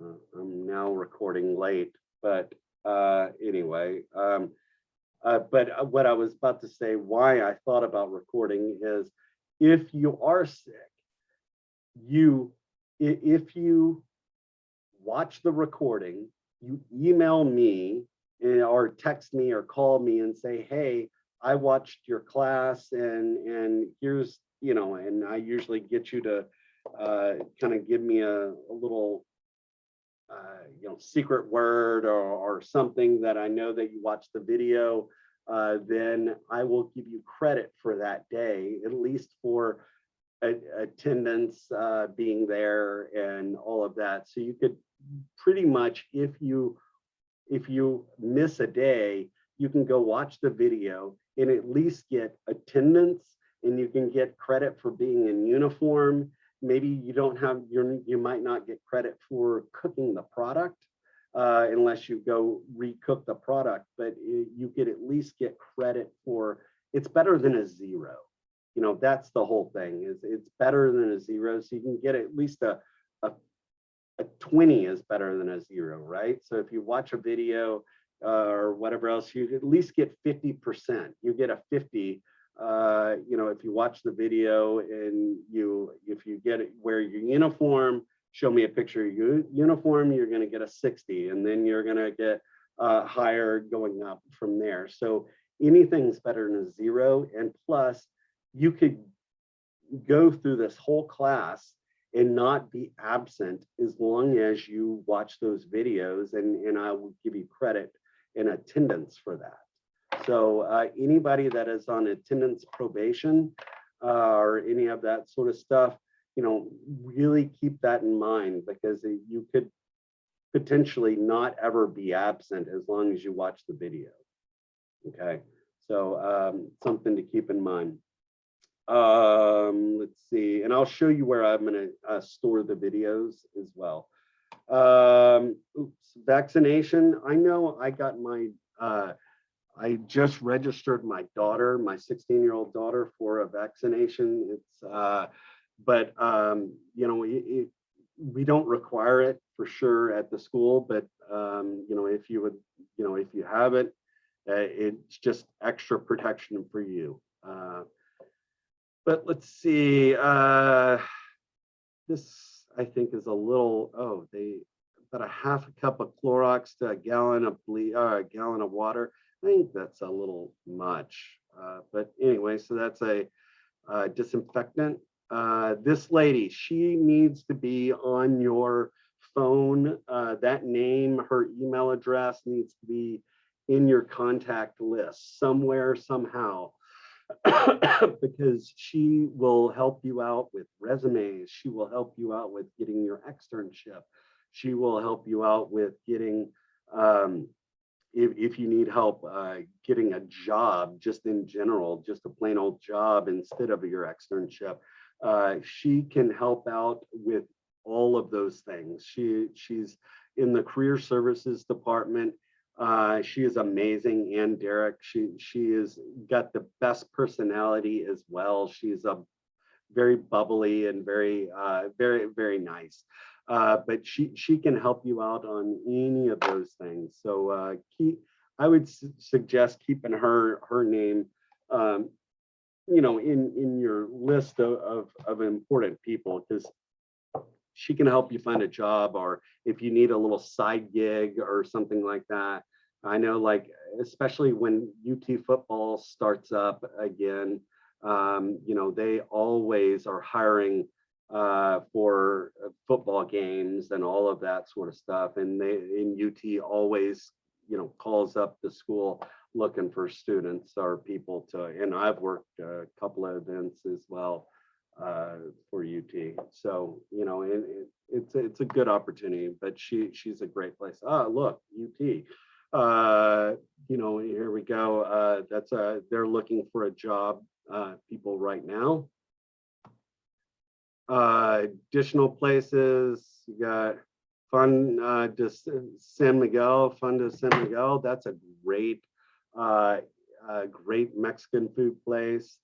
I'm now recording late, but anyway, but what I was about to say, why I thought about recording is if you are sick, if you watch the recording, you email me or text me or call me and say, hey, I watched your class and here's, and I usually get you to kind of give me a little secret word or something that I know that you watched the video, then I will give you credit for that day, at least for attendance, being there and all of that. So you could pretty much, if you miss a day, you can go watch the video and at least get attendance, and you can get credit for being in uniform. Maybe you don't have you might not get credit for cooking the product unless you go recook the product, but you could at least get credit for, it's better than a zero. That's the whole thing, is it's better than a zero. So you can get at least a 20 is better than a zero, right? So if you watch a video or whatever else, you at least get 50%. You get a 50. If you watch the video and if you wear your uniform, show me a picture of your uniform, you're going to get a 60, and then you're going to get higher going up from there. So anything's better than a zero, and plus you could go through this whole class and not be absent as long as you watch those videos, and I will give you credit and attendance for that. So anybody that is on attendance probation or any of that sort of stuff, really keep that in mind, because you could potentially not ever be absent as long as you watch the video. Okay, so something to keep in mind. Let's see, and I'll show you where I'm going to store the videos as well. Vaccination. I know I got my I just registered my daughter, my 16-year-old daughter, for a vaccination. It's but we don't require it for sure at the school, but if you would, if you have it, it's just extra protection for you. But let's see, this I think is a little, about a half a cup of Clorox to a gallon of water. I think that's a little much, but anyway, so that's a disinfectant. This lady, she needs to be on your phone. That name, her email address needs to be in your contact list somewhere, somehow. Because she will help you out with resumes. She will help you out with getting your externship. She will help you out with getting, if you need help getting a job, just in general, just a plain old job instead of your externship. She can help out with all of those things. She's in the career services department. She is amazing, and Derek, she is got the best personality as well. She's a very bubbly and very very nice. But she can help you out on any of those things. So I would suggest keeping her name, in your list of important people, because she can help you find a job, or if you need a little side gig or something like that. I know, like, especially when UT football starts up again, they always are hiring for football games and all of that sort of stuff. And UT always, calls up the school looking for students or people to, and I've worked a couple of events as well for UT. So, it's a good opportunity, but she's a great place. Look, UT. Here we go. They're looking for a job, people right now. Additional places, you got Fun de San Miguel. That's a great Mexican food place.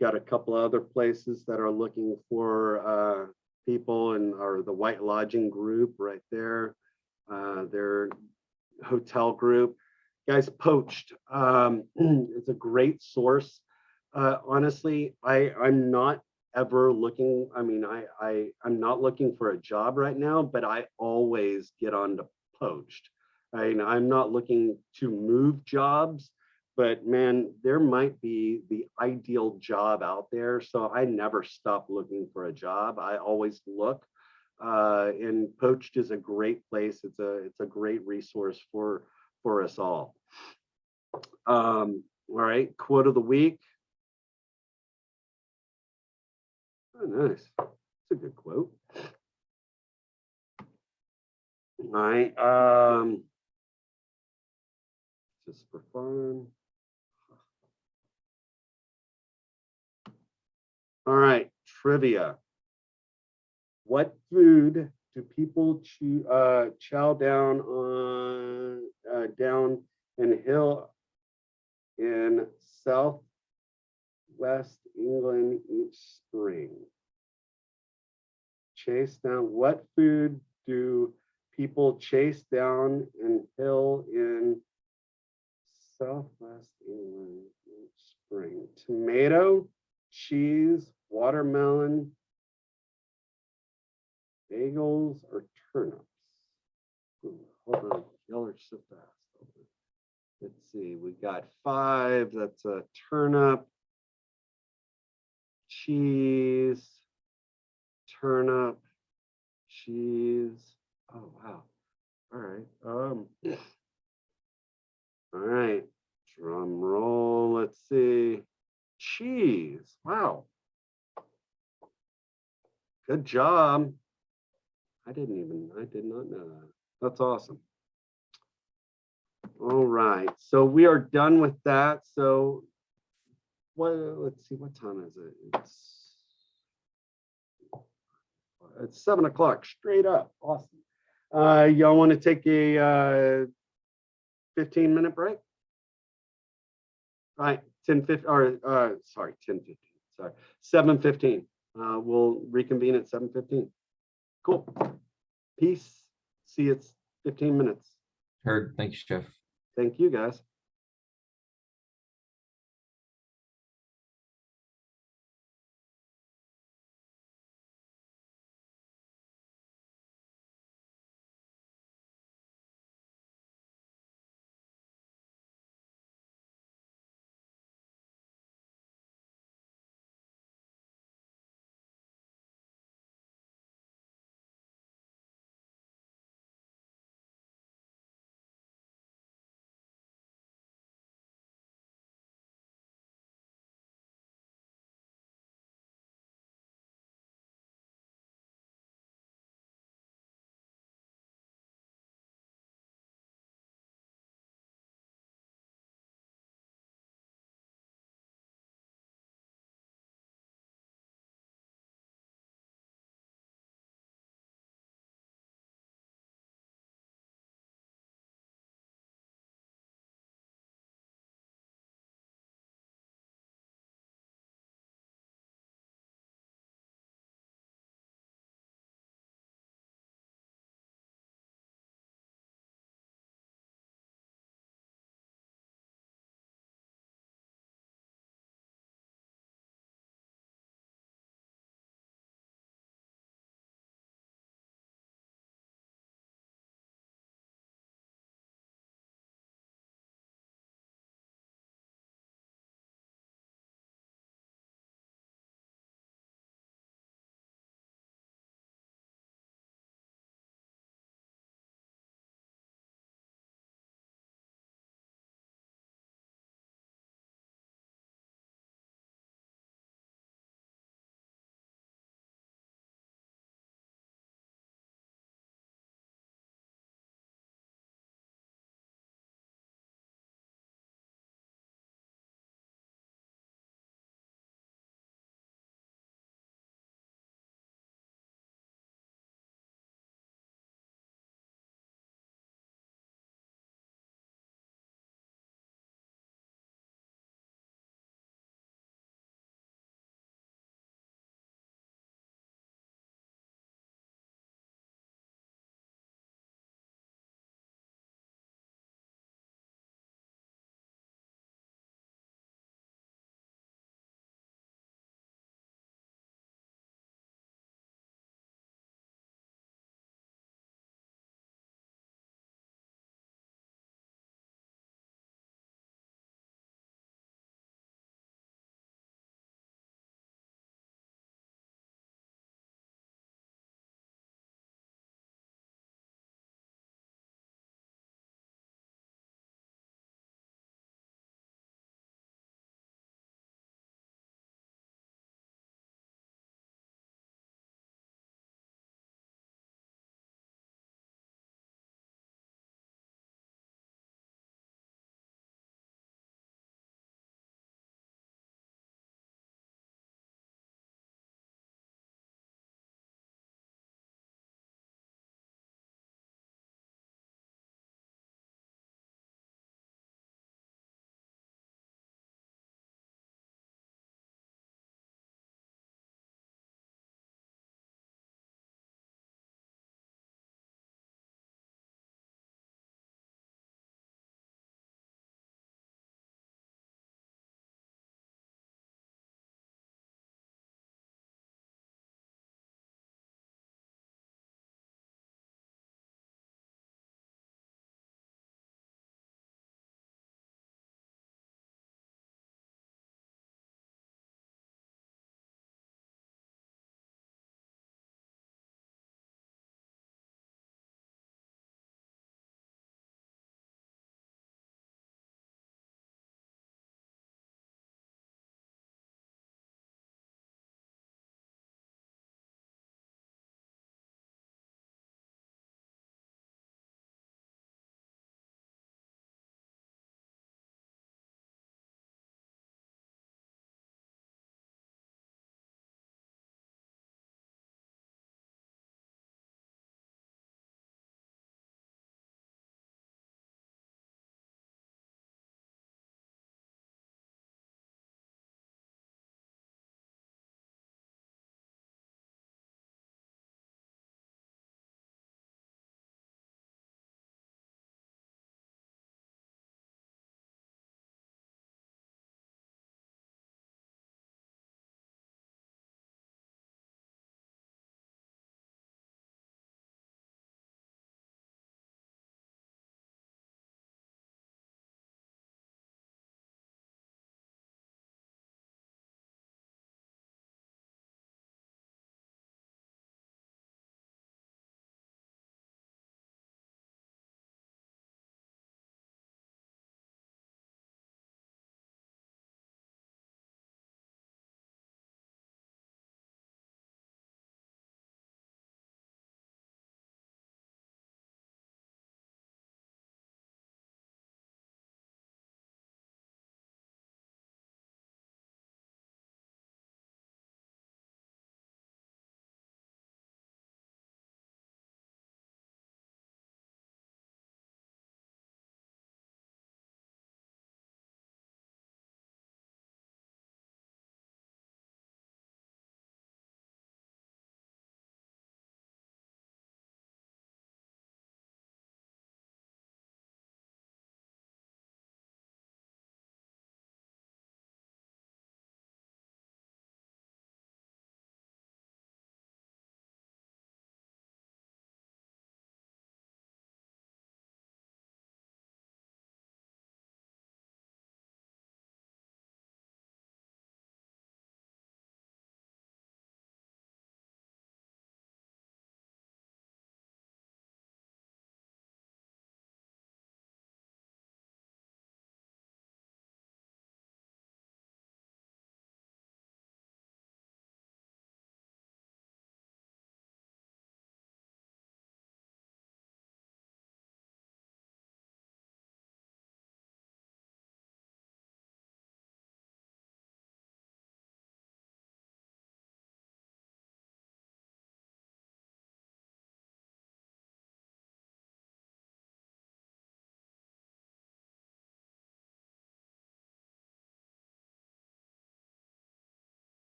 Got a couple of other places that are looking for people and or the White Lodging group right there, their hotel group. Guys, Poached, it's a great source. Honestly, I'm not ever looking, I mean, I'm not looking for a job right now, but I always get on to Poached. I'm not looking to move jobs, but man, there might be the ideal job out there. So I never stop looking for a job. I always look. And Poached is a great place. It's a great resource for us all. All right, quote of the week. Oh, nice. It's a good quote. All right. Just for fun. All right, trivia. What food do people chow down on down in hill in southwest England each spring? Chase down. What food do people chase down and hill in southwest England each spring? Tomato, cheese, watermelon, bagels, or turnips? Ooh, hold on, y'all are so fast. Let's see, we got 5. That's a turnip, cheese, turnip, cheese. Oh wow. All right. All right. Drum roll. Let's see. Cheese. Wow. Good job. I did not know that. That's awesome. All right. So we are done with that. So let's see, what time is it? It's 7 o'clock straight up. Awesome. Y'all want to take a 15-minute break? All right, 10:50 or sorry, 10:15. Sorry, 7:15. We'll reconvene at 7:15. Cool. Peace. See you at 15 minutes. Heard. Thank you, Jeff. Thank you, guys.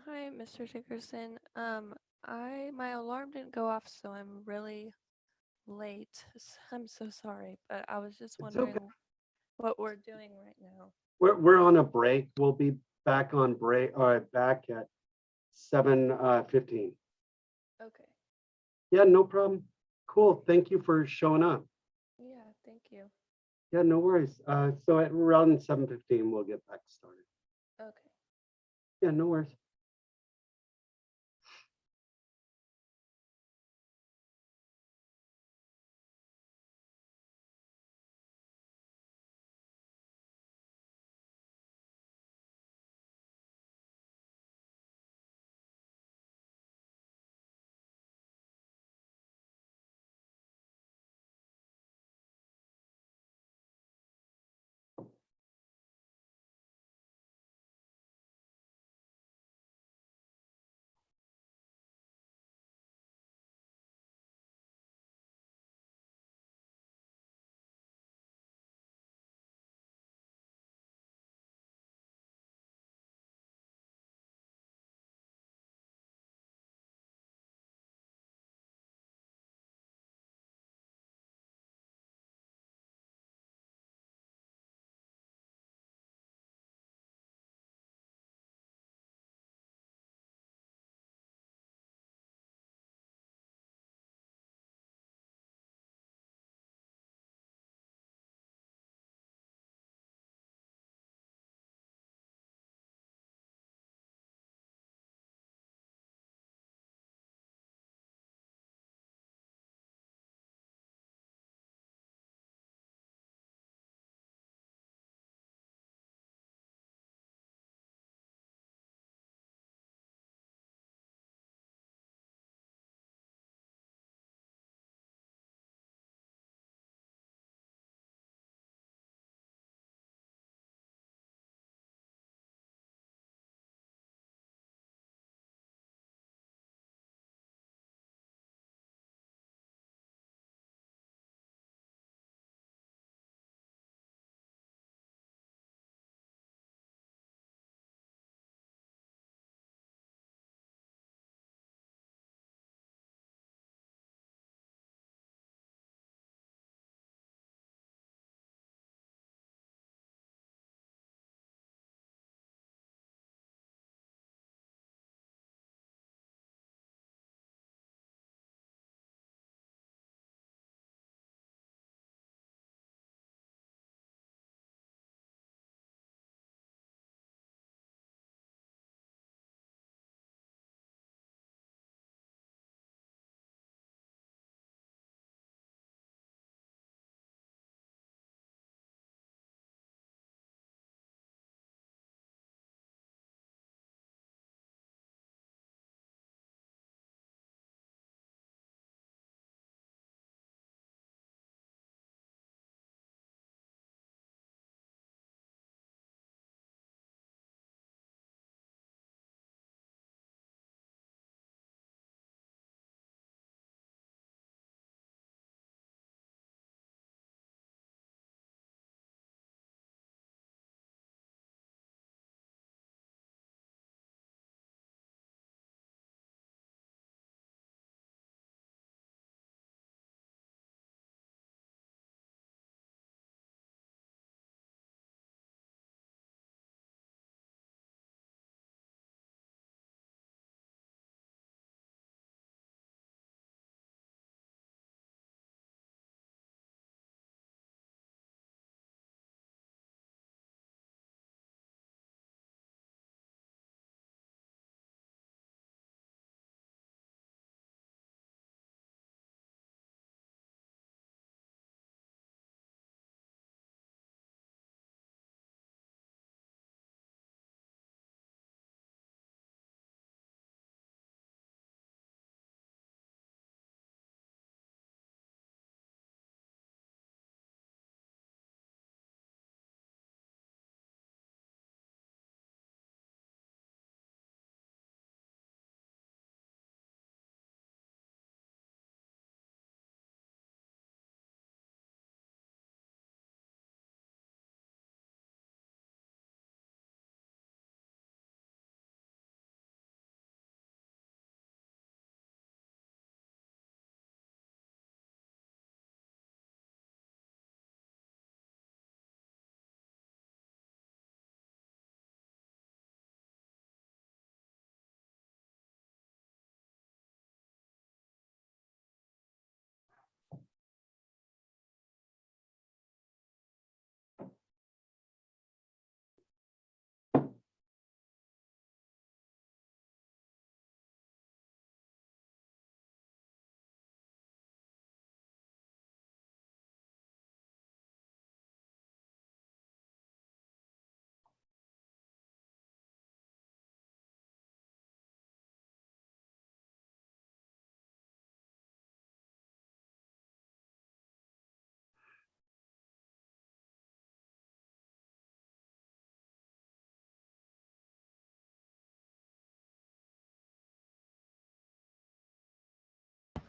Hi, Mr. Dickerson. I my alarm didn't go off, so I'm really late. I'm so sorry, but I was just It's okay. wondering what we're doing right now. We're on a break. We'll be back on break, back at 7:15. Okay. Yeah, no problem. Cool. Thank you for showing up. Yeah, thank you. Yeah, no worries. So at around 7:15, we'll get back started. Okay. Yeah, no worries.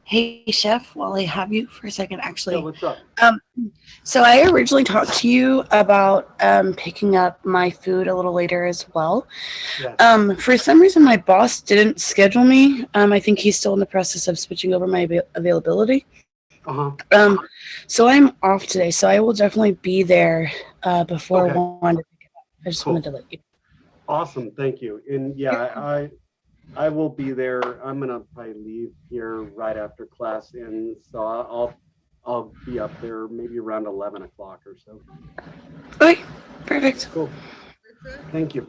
Hey, Chef, while I have you for a second, Yeah, actually. what's up? Um, so I originally talked to you about picking up my food a little later as well. Yes. For some reason, my boss didn't schedule me. I think he's still in the process of switching over my availability. Uh-huh. So I'm off today, so I will definitely be there before Okay, 1 to pick it up. I just wanted to cool. let you. Awesome, thank you. And yeah, I will be there. I'm gonna probably leave here right after class, and so I'll be up there maybe around 11 o'clock or so. Okay, perfect. Cool. Melissa, Thank you.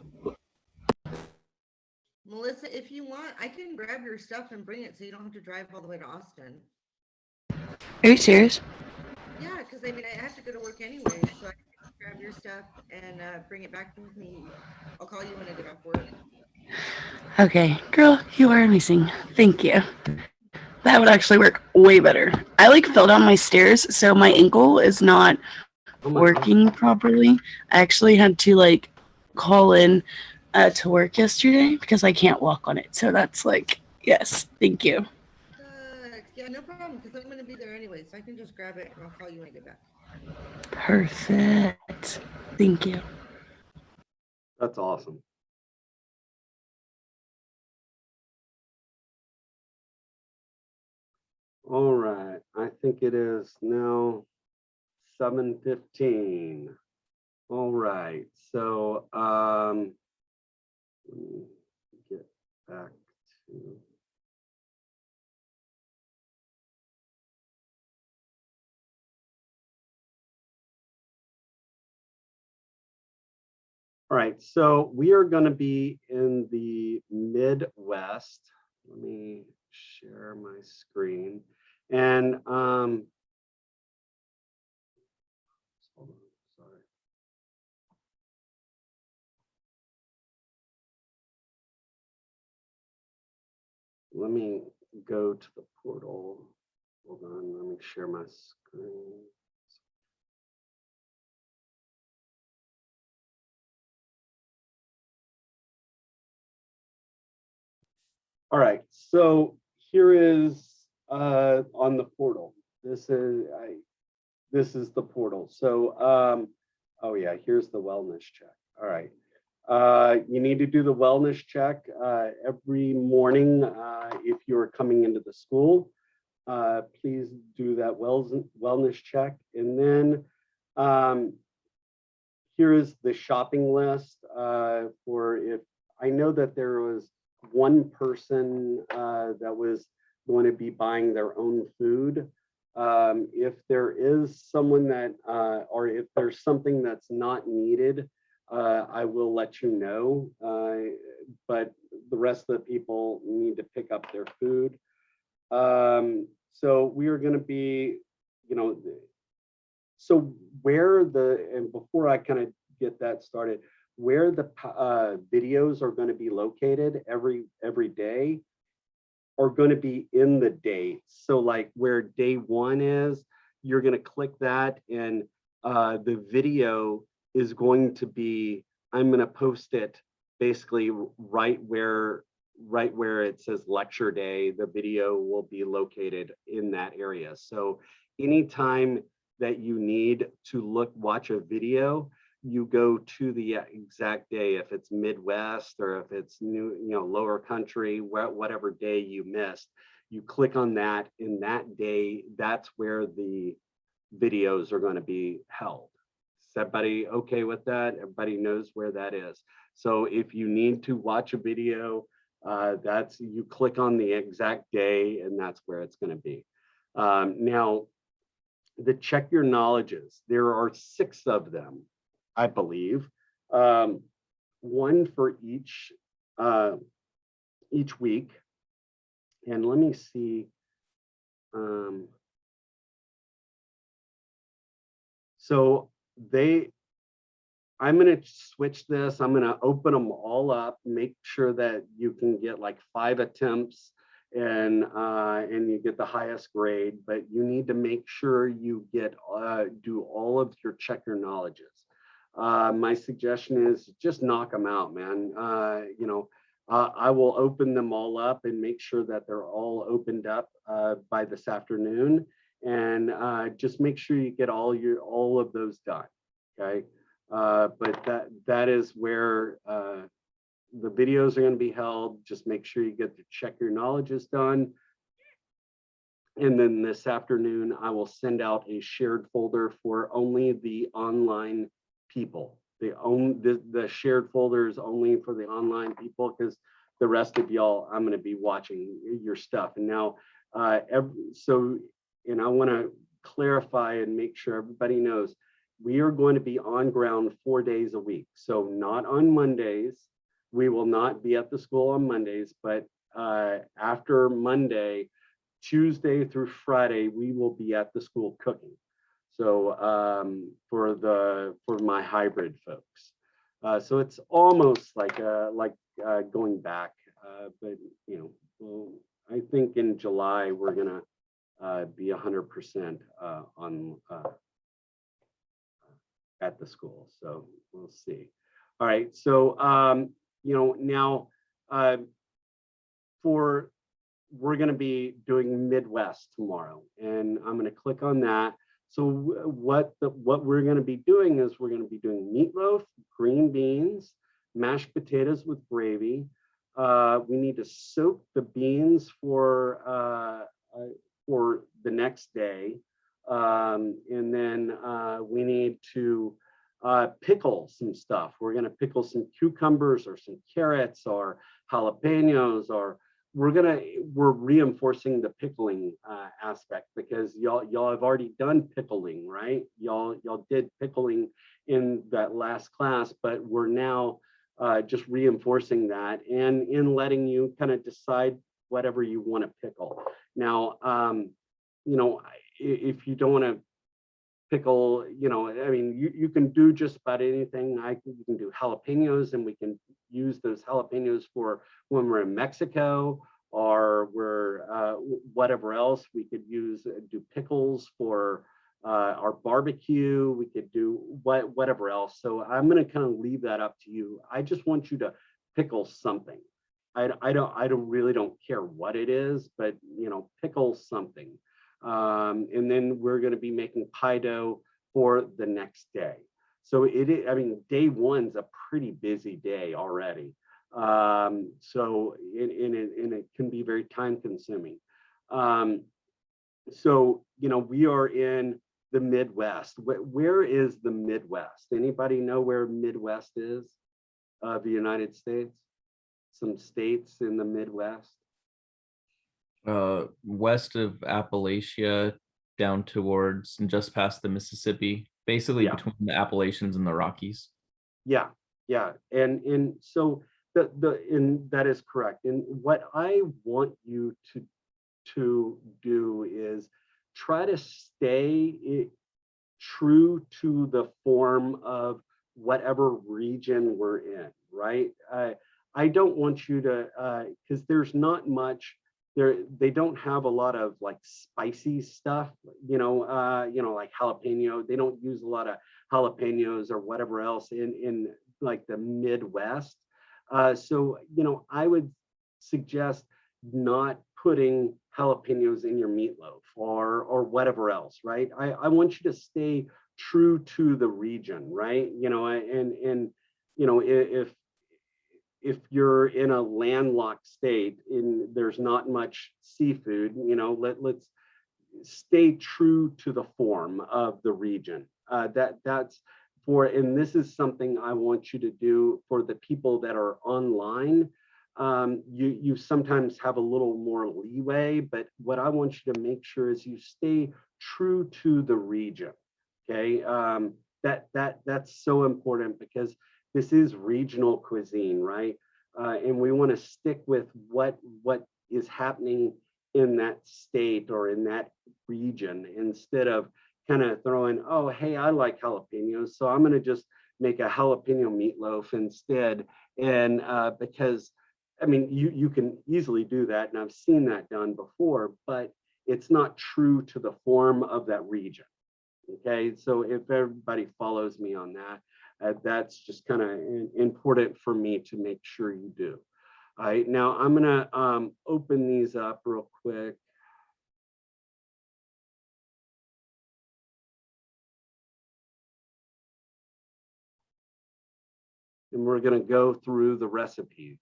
Melissa, if you want, I can grab your stuff and bring it so you don't have to drive all the way to Austin. Are you serious? Yeah, because I mean, I have to go to work anyway, so I can grab your stuff and bring it back with me. I'll call you when I get off work. Okay, girl, you are amazing. Thank you. That would actually work way better. I like fell down my stairs, so my ankle is not Oh my God. working properly. I actually had to like call in to work yesterday because I can't walk on it. So that's like, yes, thank you. Sucks. Yeah, no problem, because I'm going to be there anyway, so I can just grab it and I'll call you when I get back. Perfect. Thank you. That's awesome. All right, I think it is now 7:15. All right, so let me get back to. All right, so we are going to be in the Midwest. Let me share my screen. And hold on, sorry. Let me go to the portal. Hold on, let me share my screen. All right, so here is on the portal. This is the portal. So oh yeah, here's the wellness check. All right. You need to do the wellness check every morning if you're coming into the school. Please do that wellness check. And then here is the shopping list for if I know that there was one person that was going to be buying their own food. If there is someone that, or if there's something that's not needed, I will let you know. But the rest of the people need to pick up their food. So we are going to be, you know, so where the, and before I kind of get that started, where the videos are going to be located every day are going to be in the dates. So like where day one is, you're going to click that and the video is going to be, I'm going to post it basically right where it says lecture day, the video will be located in that area. So anytime that you need to watch a video, you go to the exact day, if it's Midwest or if it's lower country, whatever day you missed, you click on that in that day, that's where the videos are going to be held. Is everybody okay with that? Everybody knows where that is. So if you need to watch a video, you click on the exact day and that's where it's going to be. Now, the check your knowledges, there are 6 of them, I believe, one for each week. And let me see. So I'm going to switch this. I'm going to open them all up, make sure that you can get like 5 attempts and you get the highest grade, but you need to make sure you get do all of your check your knowledges. My suggestion is just knock them out, man. I will open them all up and make sure that they're all opened up by this afternoon. And just make sure you get all of those done. Okay. But that is where the videos are going to be held. Just make sure you get to check your knowledges done. And then this afternoon, I will send out a shared folder for only the online people. The shared folder is only for the online people, because the rest of y'all, I'm going to be watching your stuff. And now, and I want to clarify and make sure everybody knows, we are going to be on ground 4 days a week. So not on Mondays. We will not be at the school on Mondays, but after Monday, Tuesday through Friday, we will be at the school cooking. So for my hybrid folks. So it's almost like going back, but I think in July we're gonna be 100% on at the school. So we'll see. All right. So now we're going to be doing Midwest tomorrow, and I'm going to click on that. So what we're going to be doing is we're going to be doing meatloaf, green beans, mashed potatoes with gravy. We need to soak the beans for the next day, and then we need to pickle some stuff. We're going to pickle some cucumbers or some carrots or jalapenos, or we're reinforcing the pickling aspect, because y'all have already done pickling, right? Y'all did pickling in that last class, but we're now just reinforcing that and in letting you kind of decide whatever you want to pickle. Now, if you don't want to pickle, I mean, you can do just about anything. You can do jalapenos, and we can use those jalapenos for when we're in Mexico, or we're whatever else. We could do pickles for our barbecue. We could do whatever else. So I'm going to kind of leave that up to you. I just want you to pickle something. I really don't care what it is, but pickle something. And then we're going to be making pie dough for the next day. So I mean, day one's a pretty busy day already. So it can be very time consuming. So, we are in the Midwest. Where is the Midwest? Anybody know where Midwest is of the United States? Some states in the Midwest? West of Appalachia, down towards and just past the Mississippi, basically between the Appalachians and the Rockies. Yeah. And so that is correct. And what I want you to do is try to stay true to the form of whatever region we're in, right? I don't want you to, because there's not much. They don't have a lot of like spicy stuff, like jalapeno. They don't use a lot of jalapenos or whatever else in like the Midwest. So, I would suggest not putting jalapenos in your meatloaf or whatever else, right? I want you to stay true to the region, right? If you're in a landlocked state and there's not much seafood, let's stay true to the form of the region. And this is something I want you to do for the people that are online. You sometimes have a little more leeway, but what I want you to make sure is you stay true to the region. Okay, that's so important, because this is regional cuisine, right? And we want to stick with what is happening in that state or in that region, instead of kind of throwing, oh, hey, I like jalapenos, so I'm going to just make a jalapeno meatloaf instead. And because, I mean, you can easily do that, and I've seen that done before, but it's not true to the form of that region. Okay, so if everybody follows me on that, that's just kind of important for me to make sure you do. All right, now I'm gonna open these up real quick. And we're gonna go through the recipes.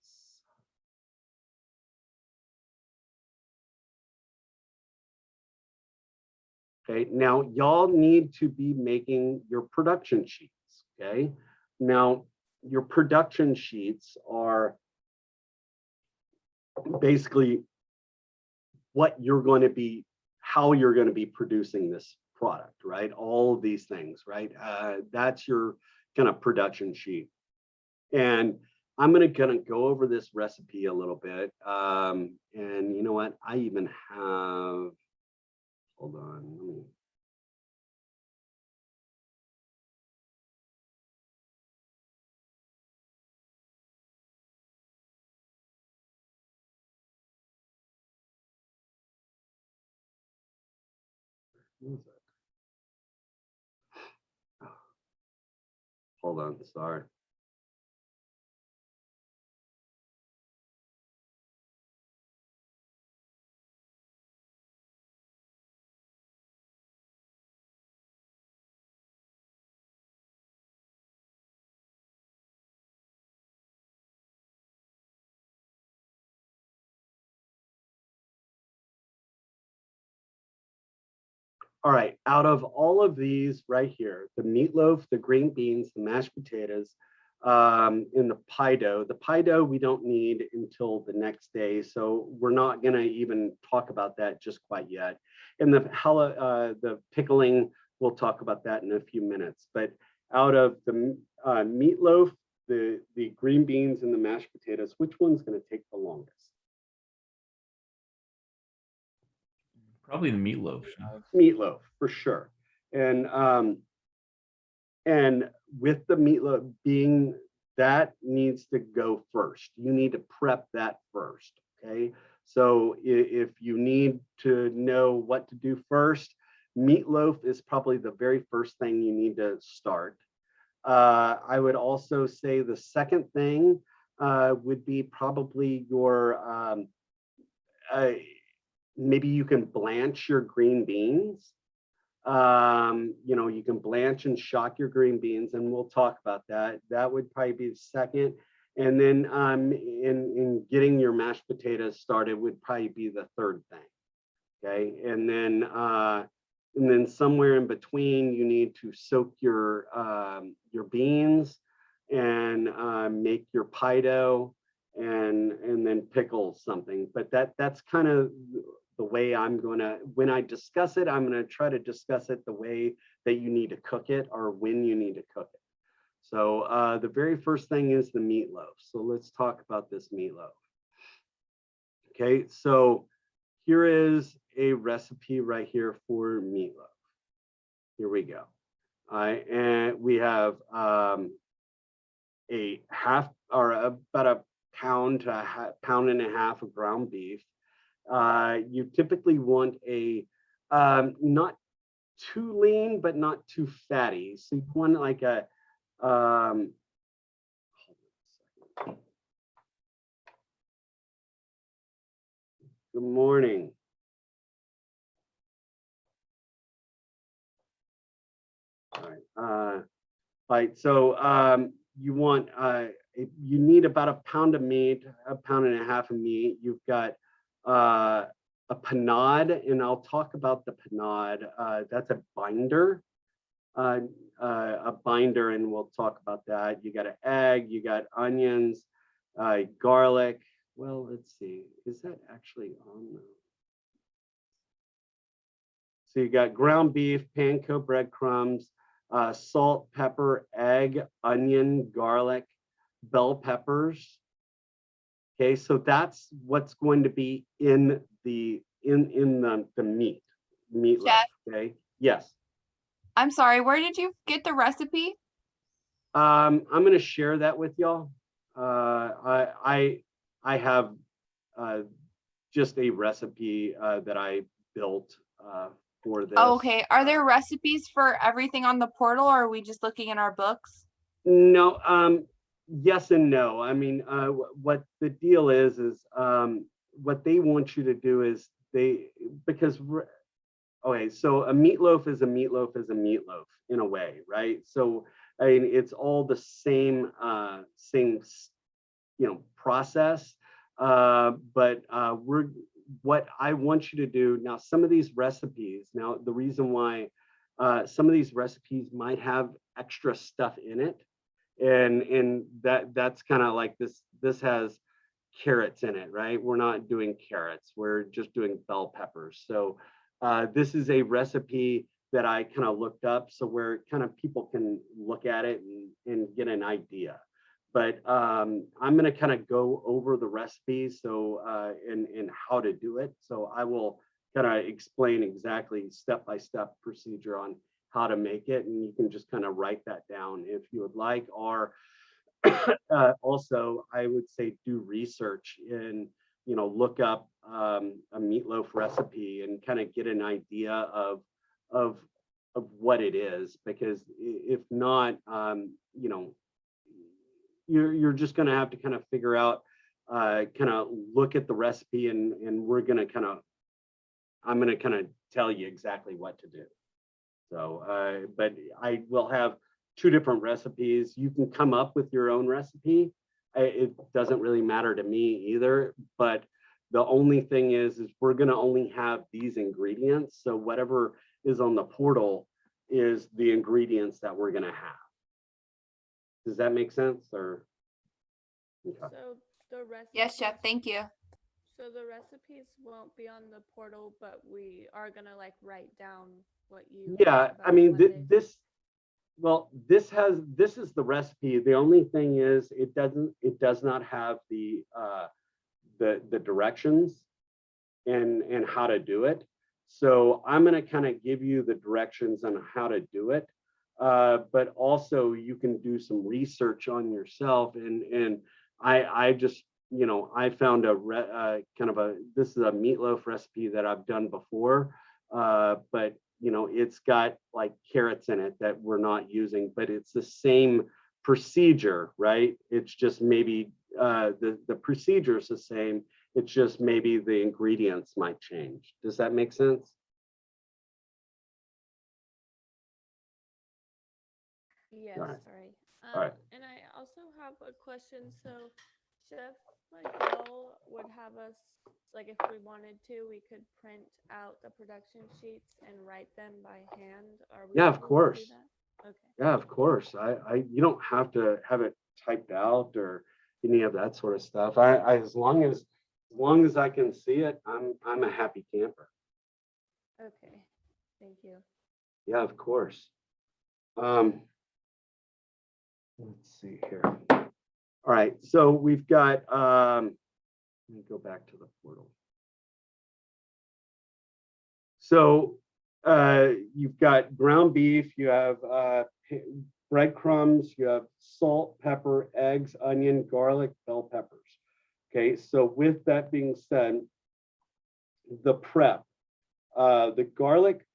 Okay, now y'all need to be making your production sheets, okay? Now, your production sheets are basically what you're going to be, how you're going to be producing this product, right? All of these things, right? That's your kind of production sheet. And I'm gonna go over this recipe a little bit. And you know what? I even have, hold on, let me. Who is it? Hold on, sorry. All right, out of all of these right here, the meatloaf, the green beans, the mashed potatoes, and the pie dough. The pie dough we don't need until the next day, so we're not gonna even talk about that just quite yet. And the pickling, we'll talk about that in a few minutes. But out of the meatloaf, the green beans, and the mashed potatoes, which one's gonna take the longest? Probably the meatloaf. Meatloaf for sure. And with the meatloaf being, that needs to go first. You need to prep that first. Okay. So if you need to know what to do first, meatloaf is probably the very first thing you need to start. I would also say the second thing would be probably your maybe you can blanch your green beans. You know, you can blanch and shock your green beans, and we'll talk about that. That would probably be the second. And then in getting your mashed potatoes started would probably be the third thing. Okay. And then somewhere in between, you need to soak your beans and make your pie dough and then pickle something. But that's kind of the way I'm gonna, when I discuss it, I'm gonna try to discuss it the way that you need to cook it or when you need to cook it. So the very first thing is the meatloaf. So let's talk about this meatloaf. Okay, so here is a recipe right here for meatloaf. Here we go. And we have a half or about a pound to pound and a half of ground beef. You typically want a not too lean, but not too fatty. So you want like a, good morning. All right, so you want, you need about a pound of meat, a pound and a half of meat. You've got a panade, and I'll talk about the panade. That's a binder, and we'll talk about that. You got an egg, you got onions, garlic. Well, let's see, is that actually on the... So you got ground beef, panko breadcrumbs, salt, pepper, egg, onion, garlic, bell peppers. Okay, so that's what's going to be in the meatloaf. Chef? Okay, yes. I'm sorry, where did you get the recipe? I'm going to share that with y'all. I have just a recipe that I built for this. Oh, okay. Are there recipes for everything on the portal, or are we just looking in our books? No, yes and no. I mean, what the deal is what they want you to do is because okay, so a meatloaf is a meatloaf is a meatloaf in a way, right? So I mean, it's all the same process. But what I want you to do now, some of these recipes, now the reason why some of these recipes might have extra stuff in it, and that's kind of like this has carrots in it, right? We're not doing carrots, we're just doing bell peppers. So this is a recipe that I kind of looked up, so where kind of people can look at it and get an idea. But I'm going to kind of go over the recipes, so and how to do it. So I will kind of explain exactly step-by-step procedure on how to make it, and you can just kind of write that down if you would like. Or also, I would say do research and look up a meatloaf recipe and kind of get an idea of what it is, because if not, you're just going to have to kind of figure out, kind of look at the recipe, and I'm going to kind of tell you exactly what to do. So, but I will have 2 different recipes. You can come up with your own recipe. It doesn't really matter to me either, but the only thing is we're going to only have these ingredients. So whatever is on the portal is the ingredients that we're going to have. Does that make sense? Or okay. So the rest. Yes, Chef. Thank you. So the recipes won't be on the portal, but we are gonna like write down what you. Yeah, I mean, this is the recipe. The only thing is it does not have the directions and how to do it. So I'm going to kind of give you the directions on how to do it. But also you can do some research on yourself, and I just I found this is a meatloaf recipe that I've done before, but it's got like carrots in it that we're not using, but it's the same procedure, right? It's just maybe the procedure is the same. It's just maybe the ingredients might change. Does that make sense? Yes, All right. sorry. All right. And I also have a question. So, Chef Miguel would have us, like, if we wanted to, we could print out the production sheets and write them by hand. Are we Yeah, of able to do course. that? Okay. Yeah, of course. You don't have to have it typed out or any of that sort of stuff. As long as I can see it, I'm a happy camper. Okay. Thank you. Yeah, of course. Let's see here. All right, so we've got let me go back to the portal. So you've got ground beef, you have breadcrumbs, you have salt, pepper, eggs, onion, garlic, bell peppers. Okay, so with that being said, the prep, the garlic,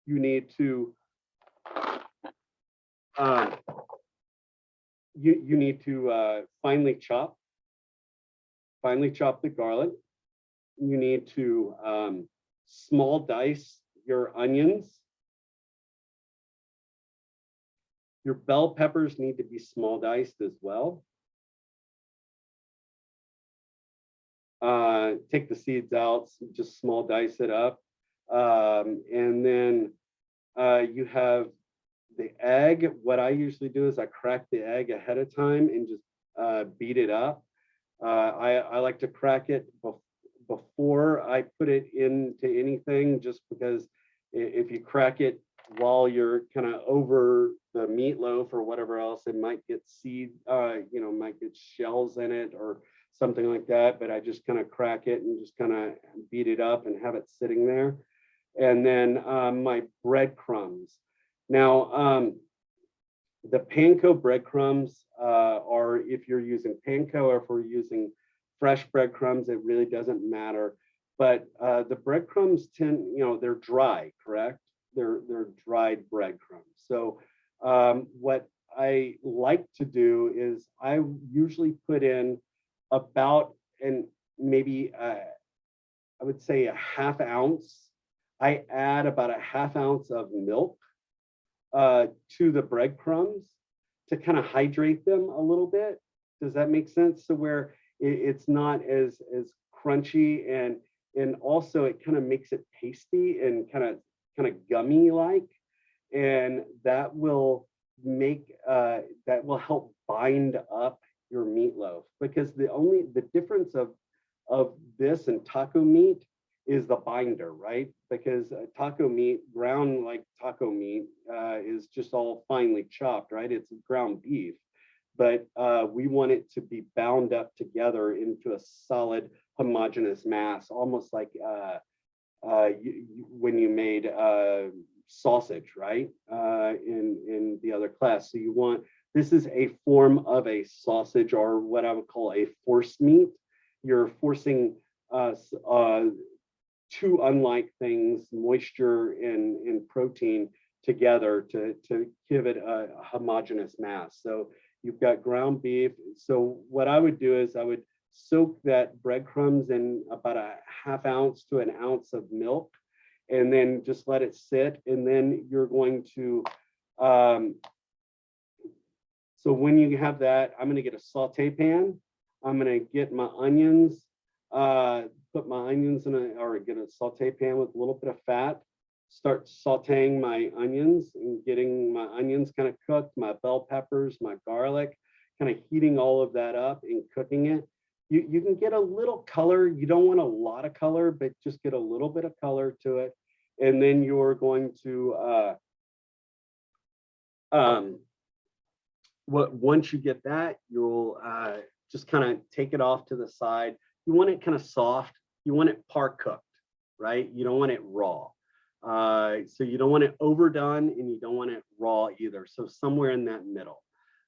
you need to you need to finely chop the garlic. You need to small dice your onions. Your bell peppers need to be small diced as well. Take the seeds out, just small dice it up. And then you have the egg. What I usually do is I crack the egg ahead of time and just beat it up. I like to crack it before I put it into anything, just because if you crack it while you're kind of over the meatloaf or whatever else, it might get seed, might get shells in it or something like that. But I just kind of crack it and just kind of beat it up and have it sitting there. And then my breadcrumbs. Now, the panko breadcrumbs are, if you're using panko or if we're using fresh breadcrumbs, it really doesn't matter. But the breadcrumbs they're dry, correct? They're dried breadcrumbs. So what I like to do is I usually put in about, and maybe I would say a half ounce. I add about a half ounce of milk to the breadcrumbs to kind of hydrate them a little bit. Does that make sense? So where it's not as crunchy, and also it kind of makes it tasty and kind of gummy like, and that will make that will help bind up your meatloaf, because the difference of this and taco meat is the binder, right? Because taco meat, ground like taco meat, is just all finely chopped, right? It's ground beef, but we want it to be bound up together into a solid homogeneous mass, almost like when you made sausage, right? In the other class. So you want, this is a form of a sausage, or what I would call a force meat. You're forcing two unlike things, moisture and protein, together to give it a homogeneous mass. So you've got ground beef. So what I would do is I would soak that breadcrumbs in about a half ounce to an ounce of milk, and then just let it sit. And then you're going to, so when you have that, I'm gonna get a saute pan. I'm gonna get my onions, put my onions in or get a saute pan with a little bit of fat, start sauteing my onions and getting my onions kind of cooked, my bell peppers, my garlic, kind of heating all of that up and cooking it. You can get a little color. You don't want a lot of color, but just get a little bit of color to it. And then you're going to, once you get that, you'll just kind of take it off to the side. You want it kind of soft. You want it par cooked, right? You don't want it raw. So you don't want it overdone, and you don't want it raw either. So somewhere in that middle.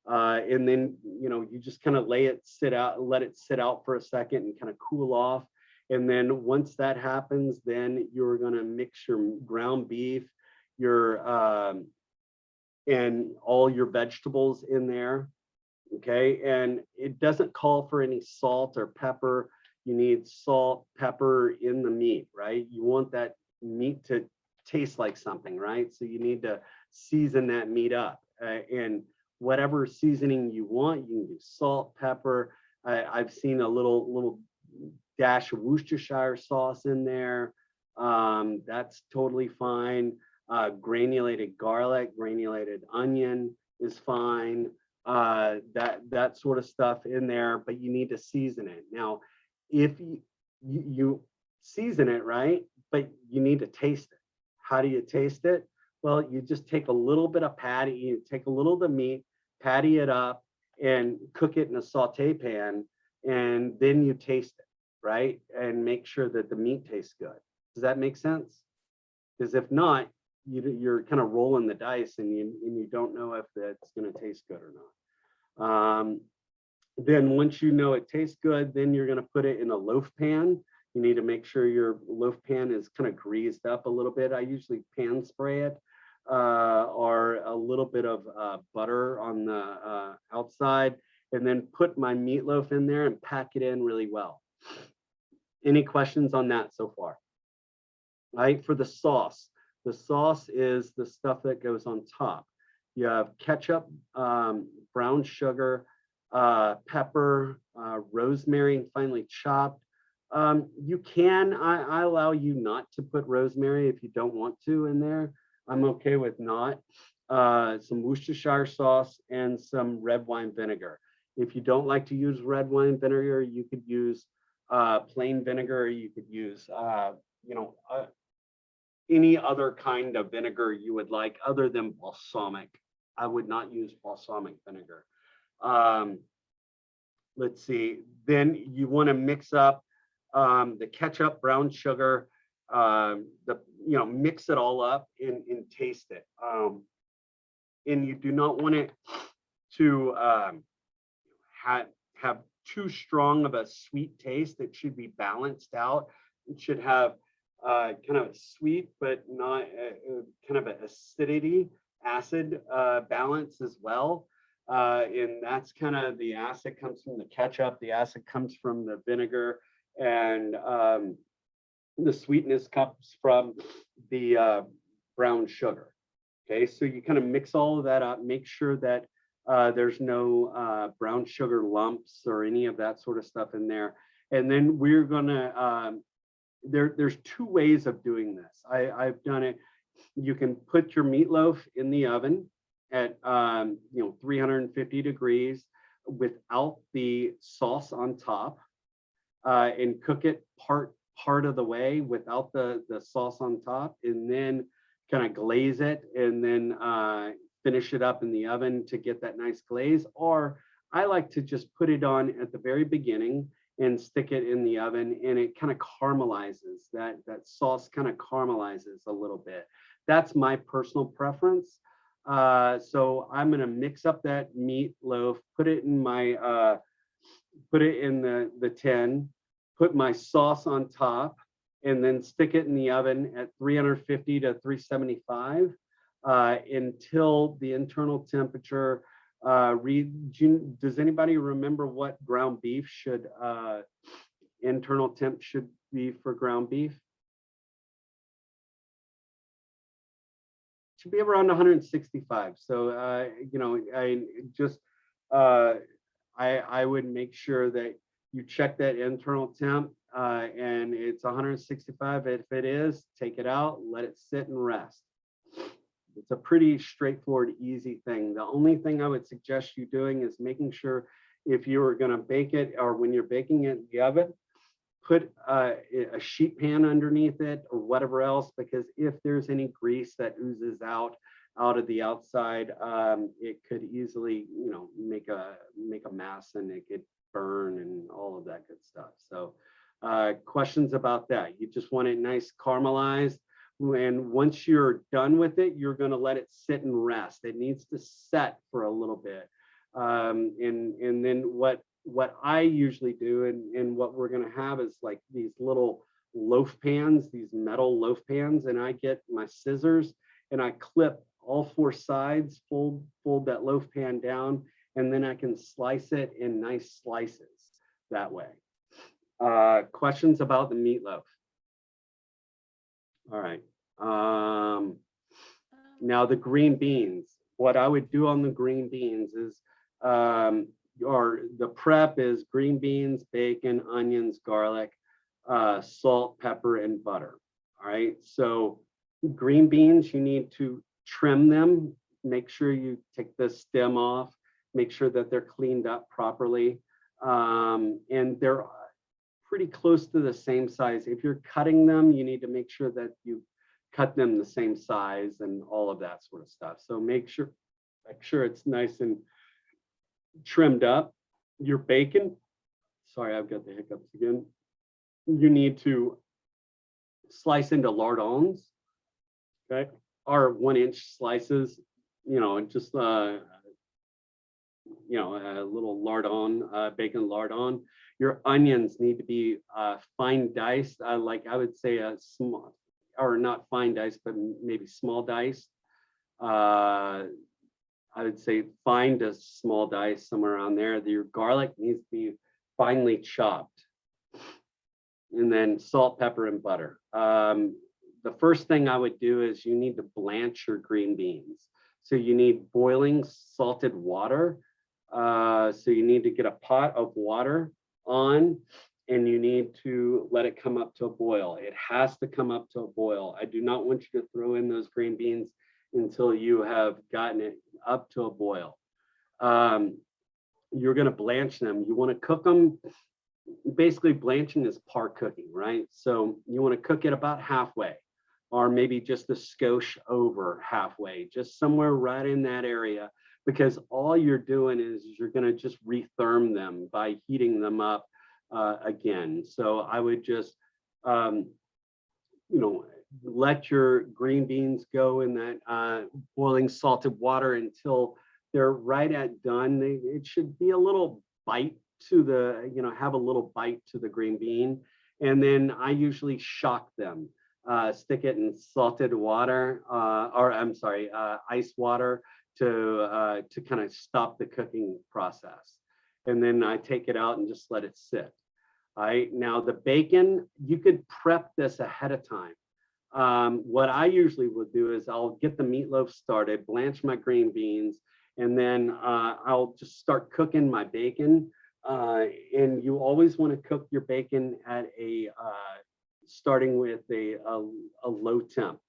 And then, you just kind of let it sit out for a second and kind of cool off. And then once that happens, then you're going to mix your ground beef, and all your vegetables in there. Okay. And it doesn't call for any salt or pepper. You need salt, pepper in the meat, right? You want that meat to taste like something, right? So you need to season that meat up, and whatever seasoning you want. You can do salt, pepper. I've seen a little dash of Worcestershire sauce in there. That's totally fine. Granulated garlic, granulated onion is fine. That sort of stuff in there, but you need to season it. Now, if you season it, right, but you need to taste it. How do you taste it? Well, you just take a little bit of patty, you take a little of the meat, patty it up, and cook it in a saute pan, and then you taste it, right? And make sure that the meat tastes good. Does that make sense? Because if not, you're kind of rolling the dice, and you don't know if that's going to taste good or not. Then once you know it tastes good, then you're going to put it in a loaf pan. You need to make sure your loaf pan is kind of greased up a little bit. I usually pan spray it, or a little bit of butter on the outside, and then put my meatloaf in there and pack it in really well. Any questions on that so far? Right, for the sauce is the stuff that goes on top. You have ketchup, brown sugar, pepper, rosemary, finely chopped. You can, I allow you not to put rosemary if you don't want to in there. I'm okay with not. Some Worcestershire sauce and some red wine vinegar. If you don't like to use red wine vinegar, you could use plain vinegar. You could use, any other kind of vinegar you would like other than balsamic. I would not use balsamic vinegar. Let's see. Then you want to mix up the ketchup, brown sugar, mix it all up and taste it. And you do not want it to have too strong of a sweet taste. It should be balanced out. It should have kind of a sweet, but not kind of an acid balance as well. And that's kind of the acid comes from the ketchup, the acid comes from the vinegar, and the sweetness comes from the brown sugar. Okay, so you kind of mix all of that up, make sure that there's no brown sugar lumps or any of that sort of stuff in there. And then we're gonna, there's two ways of doing this. I've done it. You can put your meatloaf in the oven at 350 degrees without the sauce on top, and cook it part of the way without the sauce on top, and then kind of glaze it, and then finish it up in the oven to get that nice glaze. Or I like to just put it on at the very beginning and stick it in the oven, and it kind of caramelizes. That sauce kind of caramelizes a little bit. That's my personal preference. So I'm gonna mix up that meatloaf, put it in my put it in the tin, put my sauce on top, and then stick it in the oven at 350 to 375 until the internal temperature. Does anybody remember what ground beef should internal temp should be for ground beef? Should be around 165. So I would make sure that you check that internal temp, and it's 165. If it is, take it out, let it sit and rest. It's a pretty straightforward, easy thing. The only thing I would suggest you doing is making sure if you're going to bake it, or when you're baking it in the oven, put a sheet pan underneath it or whatever else, because if there's any grease that oozes out of the outside, it could easily, make a mess, and it could burn and all of that good stuff. So questions about that? You just want it nice caramelized. And once you're done with it, you're going to let it sit and rest. It needs to set for a little bit. And then what I usually do, and what we're going to have is like these little loaf pans, these metal loaf pans, and I get my scissors and I clip all four sides, fold that loaf pan down, and then I can slice it in nice slices that way. Questions about the meatloaf? All right. Now the green beans. What I would do on the green beans is, or the prep is green beans, bacon, onions, garlic, salt, pepper, and butter. All right. So green beans, you need to trim them. Make sure you take the stem off. Make sure that they're cleaned up properly. And they're pretty close to the same size. If you're cutting them, you need to make sure that you cut them the same size and all of that sort of stuff. So make sure it's nice and trimmed up. Your bacon, sorry, I've got the hiccups again. You need to slice into lardons, okay? Or 1-inch slices, just a little lardon, bacon lardon. Your onions need to be fine diced, like I would say a small, or not fine diced, but maybe small diced. I would say fine to small dice, somewhere around there. Your garlic needs to be finely chopped. And then salt, pepper, and butter. The first thing I would do is you need to blanch your green beans. So you need boiling salted water. So you need to get a pot of water on, and you need to let it come up to a boil. It has to come up to a boil. I do not want you to throw in those green beans until you have gotten it up to a boil. You're going to blanch them. You want to cook them. Basically, blanching is par cooking, right? So you want to cook it about halfway, or maybe just a skosh over halfway, just somewhere right in that area, because all you're doing is you're going to just retherm them by heating them up again. So I would just, let your green beans go in that boiling salted water until they're right at done. It should be a little bite to the, have a little bite to the green bean. And then I usually shock them, stick it in salted water, ice water to kind of stop the cooking process. And then I take it out and just let it sit. All right, now the bacon, you could prep this ahead of time. What I usually would do is I'll get the meatloaf started, blanch my green beans, and then I'll just start cooking my bacon. And you always want to cook your bacon at starting with a low temp.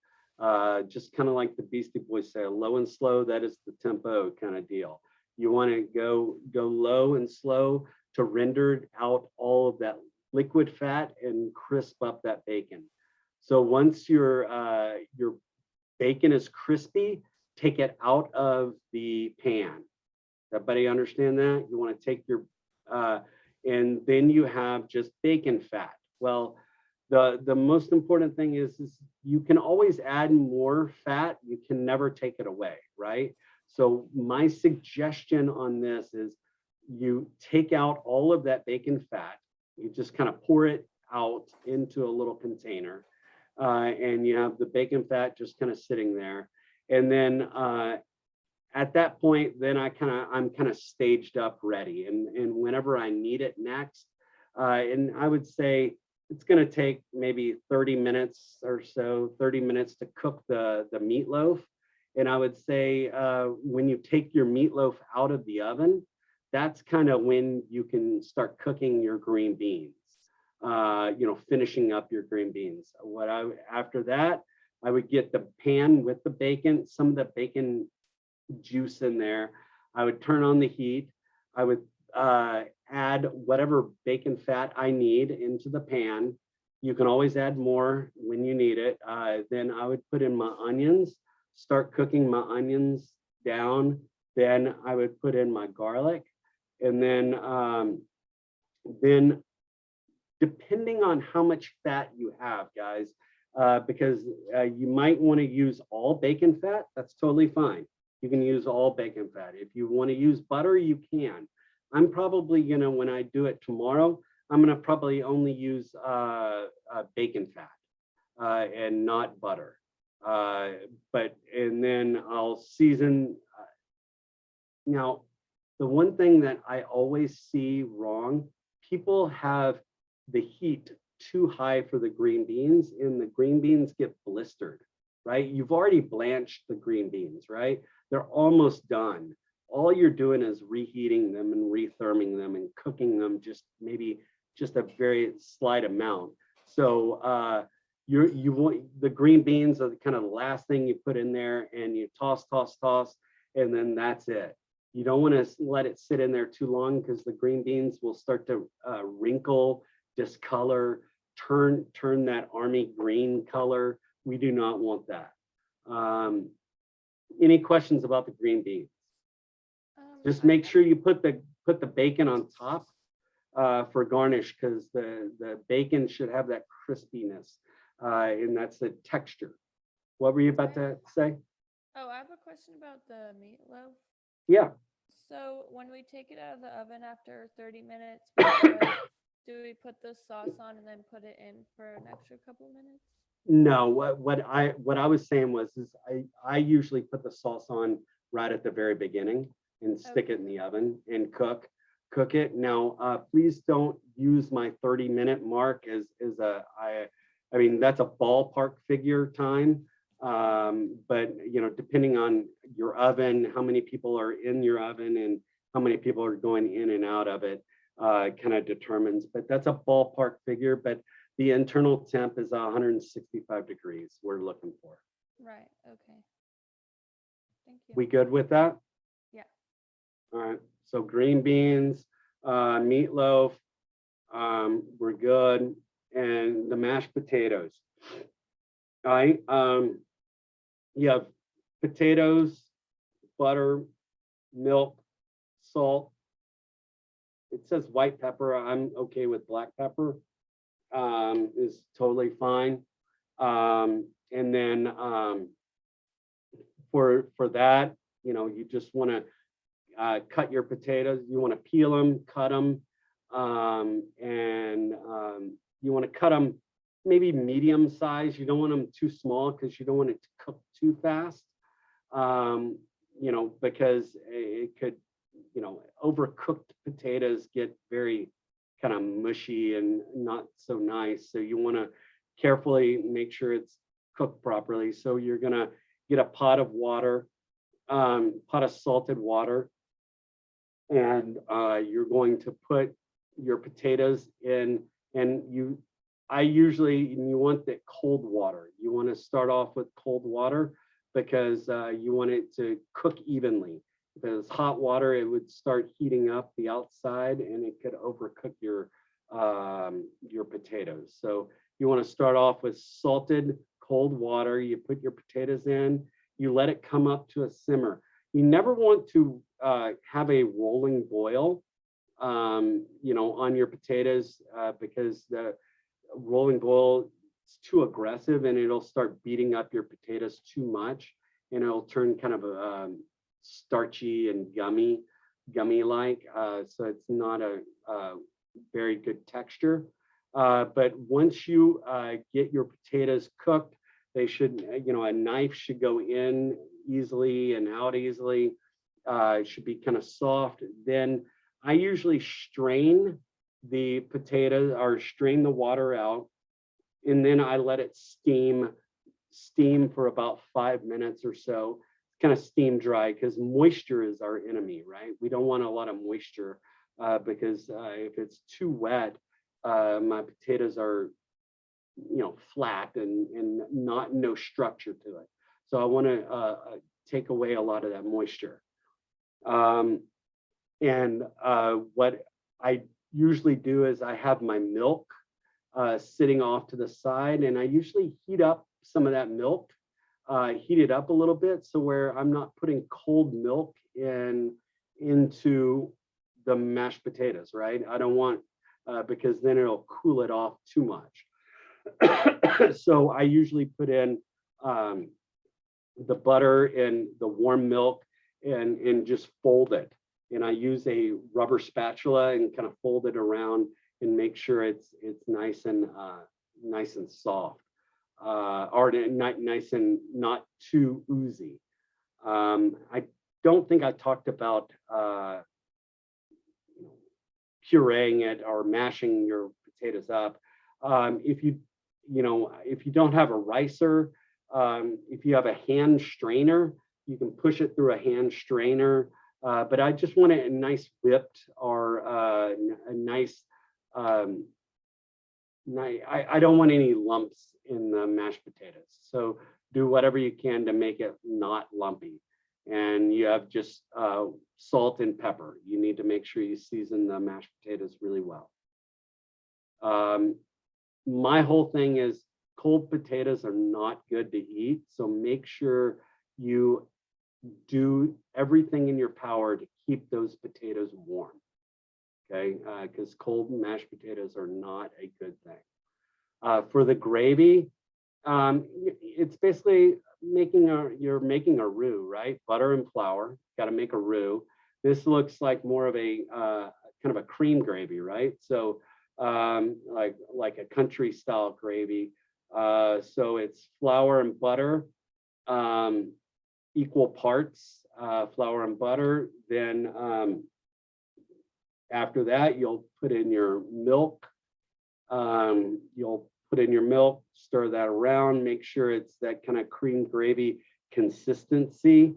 Just kind of like the Beastie Boys say, low and slow, that is the tempo kind of deal. You want to go low and slow to render out all of that liquid fat and crisp up that bacon. So once your bacon is crispy, take it out of the pan. Everybody understand that? You want to take your, and then you have just bacon fat. Well, the most important thing is you can always add more fat. You can never take it away, right? So my suggestion on this is you take out all of that bacon fat. You just kind of pour it out into a little container. And you have the bacon fat just kind of sitting there. And then at that point, then I'm kind of staged up ready. And whenever I need it next, and I would say it's going to take maybe 30 minutes or so, 30 minutes to cook the meatloaf. And I would say when you take your meatloaf out of the oven, that's kind of when you can start cooking your green beans. Finishing up your green beans. After that, I would get the pan with the bacon, some of the bacon juice in there. I would turn on the heat. I would add whatever bacon fat I need into the pan. You can always add more when you need it. Then I would put in my onions, start cooking my onions down. Then I would put in my garlic, and then depending on how much fat you have, guys, because you might want to use all bacon fat, that's totally fine. You can use all bacon fat. If you want to use butter, you can. I'm probably gonna, when I do it tomorrow, I'm gonna probably only use bacon fat and not butter. And then I'll season. Now, the one thing that I always see wrong, people have the heat too high for the green beans, and the green beans get blistered, right? You've already blanched the green beans, right? They're almost done. All you're doing is reheating them and retherming them and cooking them maybe just a very slight amount. So you want the green beans are the kind of the last thing you put in there, and you toss, and then that's it. You don't want to let it sit in there too long, because the green beans will start to wrinkle, discolor, turn that army green color. We do not want that. Any questions about the green beans? Just make sure you put the bacon on top for garnish, because the bacon should have that crispiness, and that's the texture. What were you about to say? Oh, I have a question about the meatloaf. Yeah. So when we take it out of the oven after 30 minutes, do we put the sauce on and then put it in for an extra couple of minutes? No, what I was saying was I usually put the sauce on right at the very beginning and stick it in the oven and cook it. Now, please don't use my 30-minute mark as I mean, that's a ballpark figure time. But depending on your oven, how many people are in your oven and how many people are going in and out of it, kind of determines, but that's a ballpark figure. But the internal temp is 165 degrees we're looking for. Right, okay. Thank you. We good with that? Yeah. All right, so green beans, meatloaf, we're good. And the mashed potatoes. All right, you have potatoes, butter, milk, salt. It says white pepper. I'm okay with black pepper. Is totally fine. And then for that, you just want to cut your potatoes. You want to peel them, cut them, and you want to cut them maybe medium size. You don't want them too small, because you don't want it to cook too fast. because it could, overcooked potatoes get very kind of mushy and not so nice. So you want to carefully make sure it's cooked properly. So you're going to get a pot of water, pot of salted water, and you're going to put your potatoes in, and you want that cold water. You want to start off with cold water because you want it to cook evenly. If it was hot water, it would start heating up the outside and it could overcook your potatoes. So you want to start off with salted cold water. You put your potatoes in, you let it come up to a simmer. You never want to have a rolling boil, on your potatoes because the rolling boil is too aggressive and it'll start beating up your potatoes too much, and it'll turn kind of starchy and gummy like. So it's not a very good texture. But once you get your potatoes cooked, they should, a knife should go in easily and out easily. It should be kind of soft. Then I usually strain the potatoes or strain the water out, and then I let it steam for about 5 minutes or so, kind of steam dry, because moisture is our enemy, right? We don't want a lot of moisture because if it's too wet, my potatoes are, flat and no structure to it. So I want to take away a lot of that moisture. And what I usually do is I have my milk sitting off to the side, and I usually heat up some of that milk, heat it up a little bit, so where I'm not putting cold milk into the mashed potatoes, right? I don't want, because then it'll cool it off too much. So I usually put in the butter and the warm milk and just fold it. And I use a rubber spatula and kind of fold it around and make sure it's nice and soft, or nice and not too oozy. I don't think I talked about pureeing it or mashing your potatoes up. If you don't have a ricer, if you have a hand strainer, you can push it through a hand strainer. But I just want it nice whipped, or a nice, I don't want any lumps in the mashed potatoes. So do whatever you can to make it not lumpy. And you have just salt and pepper. You need to make sure you season the mashed potatoes really well. My whole thing is cold potatoes are not good to eat. So make sure you do everything in your power to keep those potatoes warm. Okay, because cold mashed potatoes are not a good thing. For the gravy, it's basically you're making a roux, right? Butter and flour, got to make a roux. This looks like more of a kind of a cream gravy, right? So like a country style gravy. So it's flour and butter, equal parts, flour and butter. Then after that, you'll put in your milk. Stir that around, make sure it's that kind of cream gravy consistency.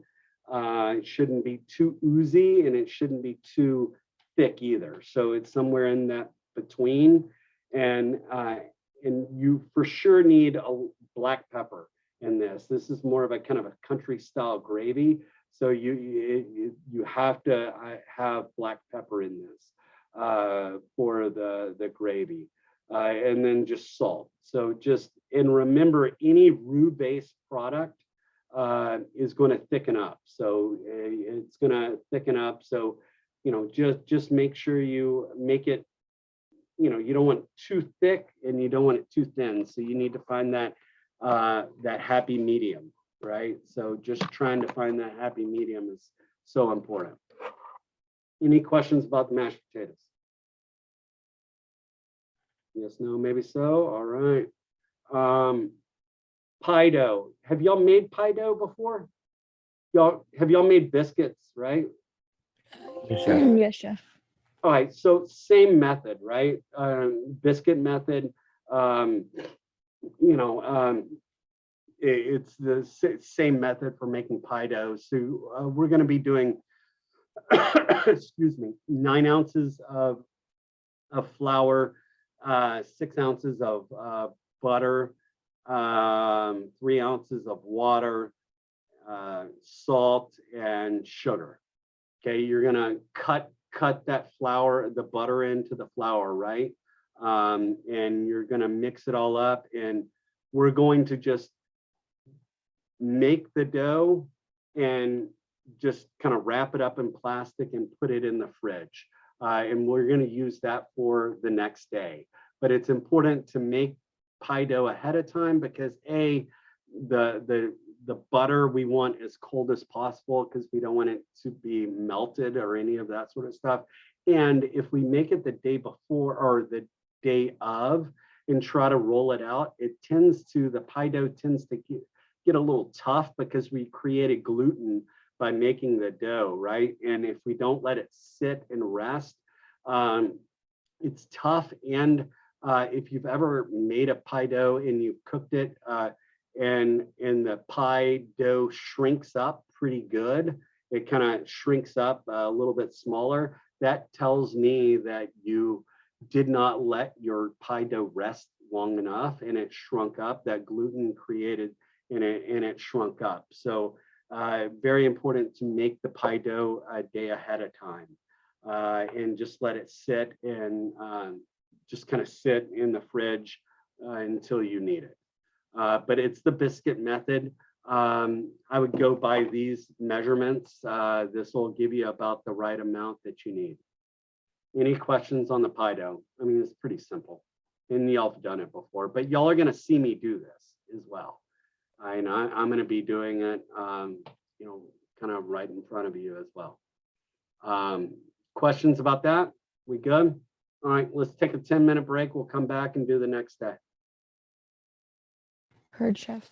It shouldn't be too oozy and it shouldn't be too thick either. So it's somewhere in that between. And you for sure need a black pepper in this. This is more of a kind of a country style gravy. So you have to have black pepper in this for the gravy. And then just salt. So and remember, any roux-based product is going to thicken up. So it's going to thicken up. So, just make sure you make it, you don't want it too thick and you don't want it too thin. So you need to find that happy medium, right? So just trying to find that happy medium is so important. Any questions about the mashed potatoes? Yes, no, maybe so. All right. Pie dough. Have y'all made pie dough before? y'all, have y'all made biscuits, right? Yes, chef. All right, so same method, right? Biscuit method. Um, you know, it's the same method for making pie dough. So we're going to be doing, excuse me, 9 ounces of flour, 6 ounces of butter, 3 ounces of water, salt, and sugar. Okay, you're gonna cut that flour, the butter into the flour, right? And you're gonna mix it all up, and we're going to just make the dough and just kind of wrap it up in plastic and put it in the fridge. And we're going to use that for the next day. But it's important to make pie dough ahead of time because the butter we want as cold as possible because we don't want it to be melted or any of that sort of stuff. And if we make it the day before or the day of and try to roll it out, the pie dough tends to get a little tough because we created gluten by making the dough, right? And if we don't let it sit and rest, it's tough. And if you've ever made a pie dough and you've cooked it and the pie dough shrinks up pretty good, it kind of shrinks up a little bit smaller, that tells me that you did not let your pie dough rest long enough and it shrunk up. That gluten created and it shrunk up. So very important to make the pie dough a day ahead of time and just let it sit and just kind of sit in the fridge until you need it. But it's the biscuit method. I would go by these measurements. This will give you about the right amount that you need. Any questions on the pie dough? I mean, it's pretty simple. And y'all have done it before, but y'all are going to see me do this as well. I'm going to be doing it, you know, kind of right in front of you as well. Questions about that? We good? All right, let's take a 10-minute break. We'll come back and do the next day. Heard, chef.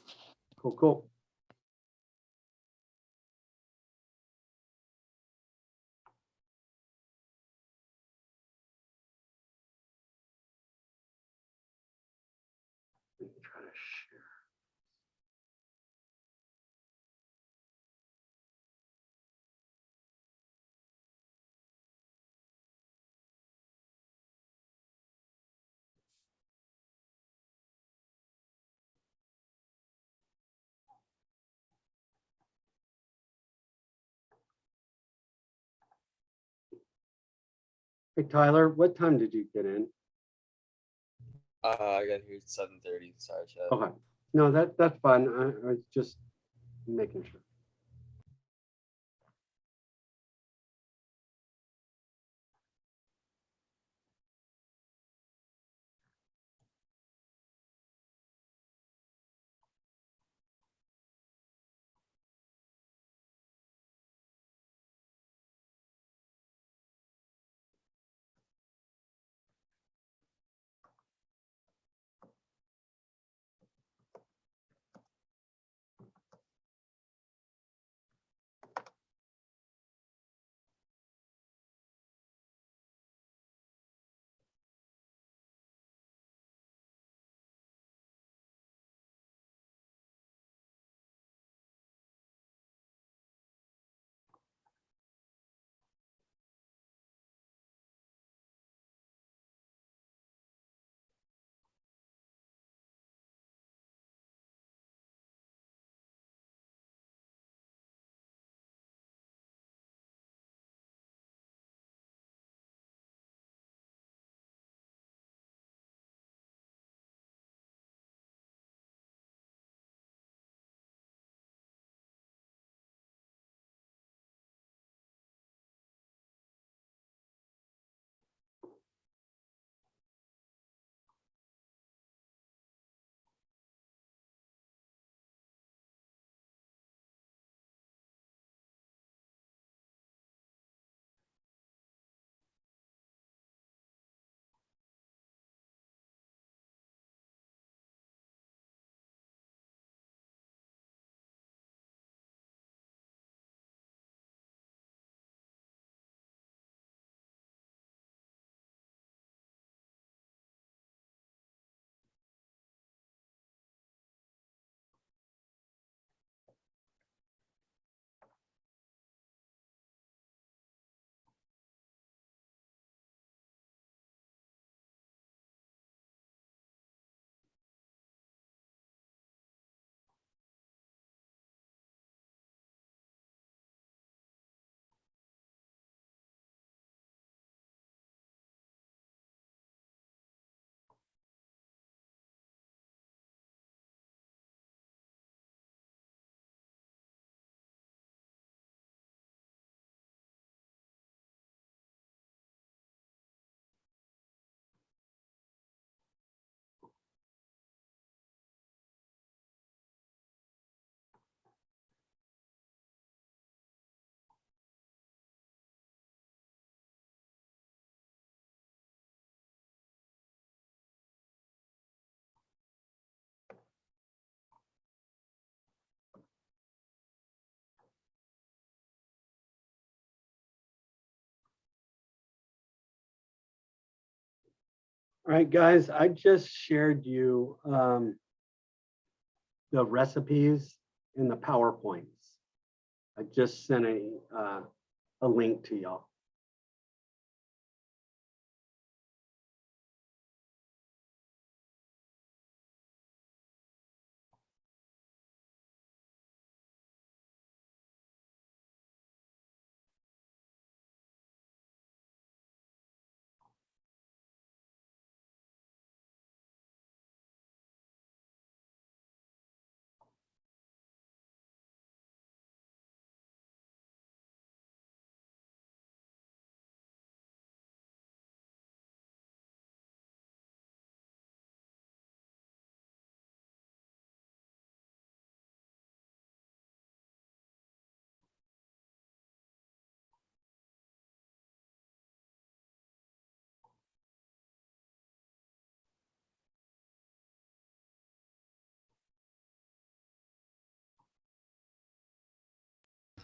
Cool, cool. Let me try to share. Hey, Tyler, what time did you get in? I got here at 7:30. Sorry, Chef. Okay. No, that's fine. I was just making sure. All right, guys, I just shared you the recipes in the PowerPoints. I just sent a link to y'all.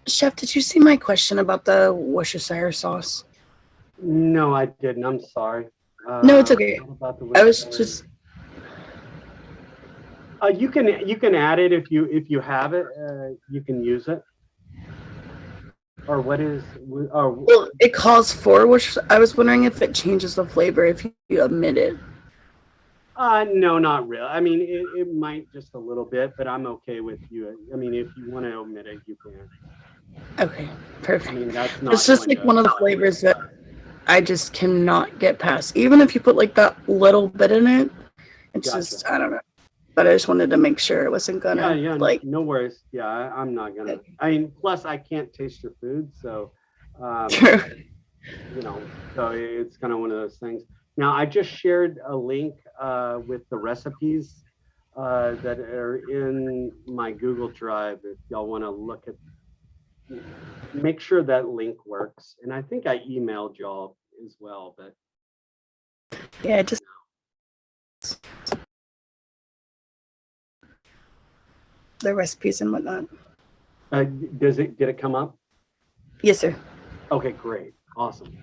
Chef, did you see my question about the Worcestershire sauce? No, I didn't. I'm sorry. No, it's okay. What about the I was Worcestershire? just You can add it if you have it. You can use it. Or what is? Or well, it calls for Worcestershire. I was wondering if it changes the flavor if you omit it. no, not really. I mean, it might just a little bit, but I'm okay with you. I mean, if you want to omit it, you can. Okay, I perfect. mean, that's not. It's just going like to- one of the flavors that I just cannot get past. Even if you put like that little bit in it, it's Gotcha. just I don't know. But I just wanted to make sure it wasn't gonna Yeah, like. no worries. Yeah, I'm not gonna. I mean, plus I can't taste your food, so True. you know, so it's kind of one of those things. Now, I just shared a link with the recipes that are in my Google Drive. If y'all want to look at, make sure that link works. And I think I emailed y'all as well, but Yeah, just the recipes and whatnot. did it come up? Yes, sir. Okay, great, awesome.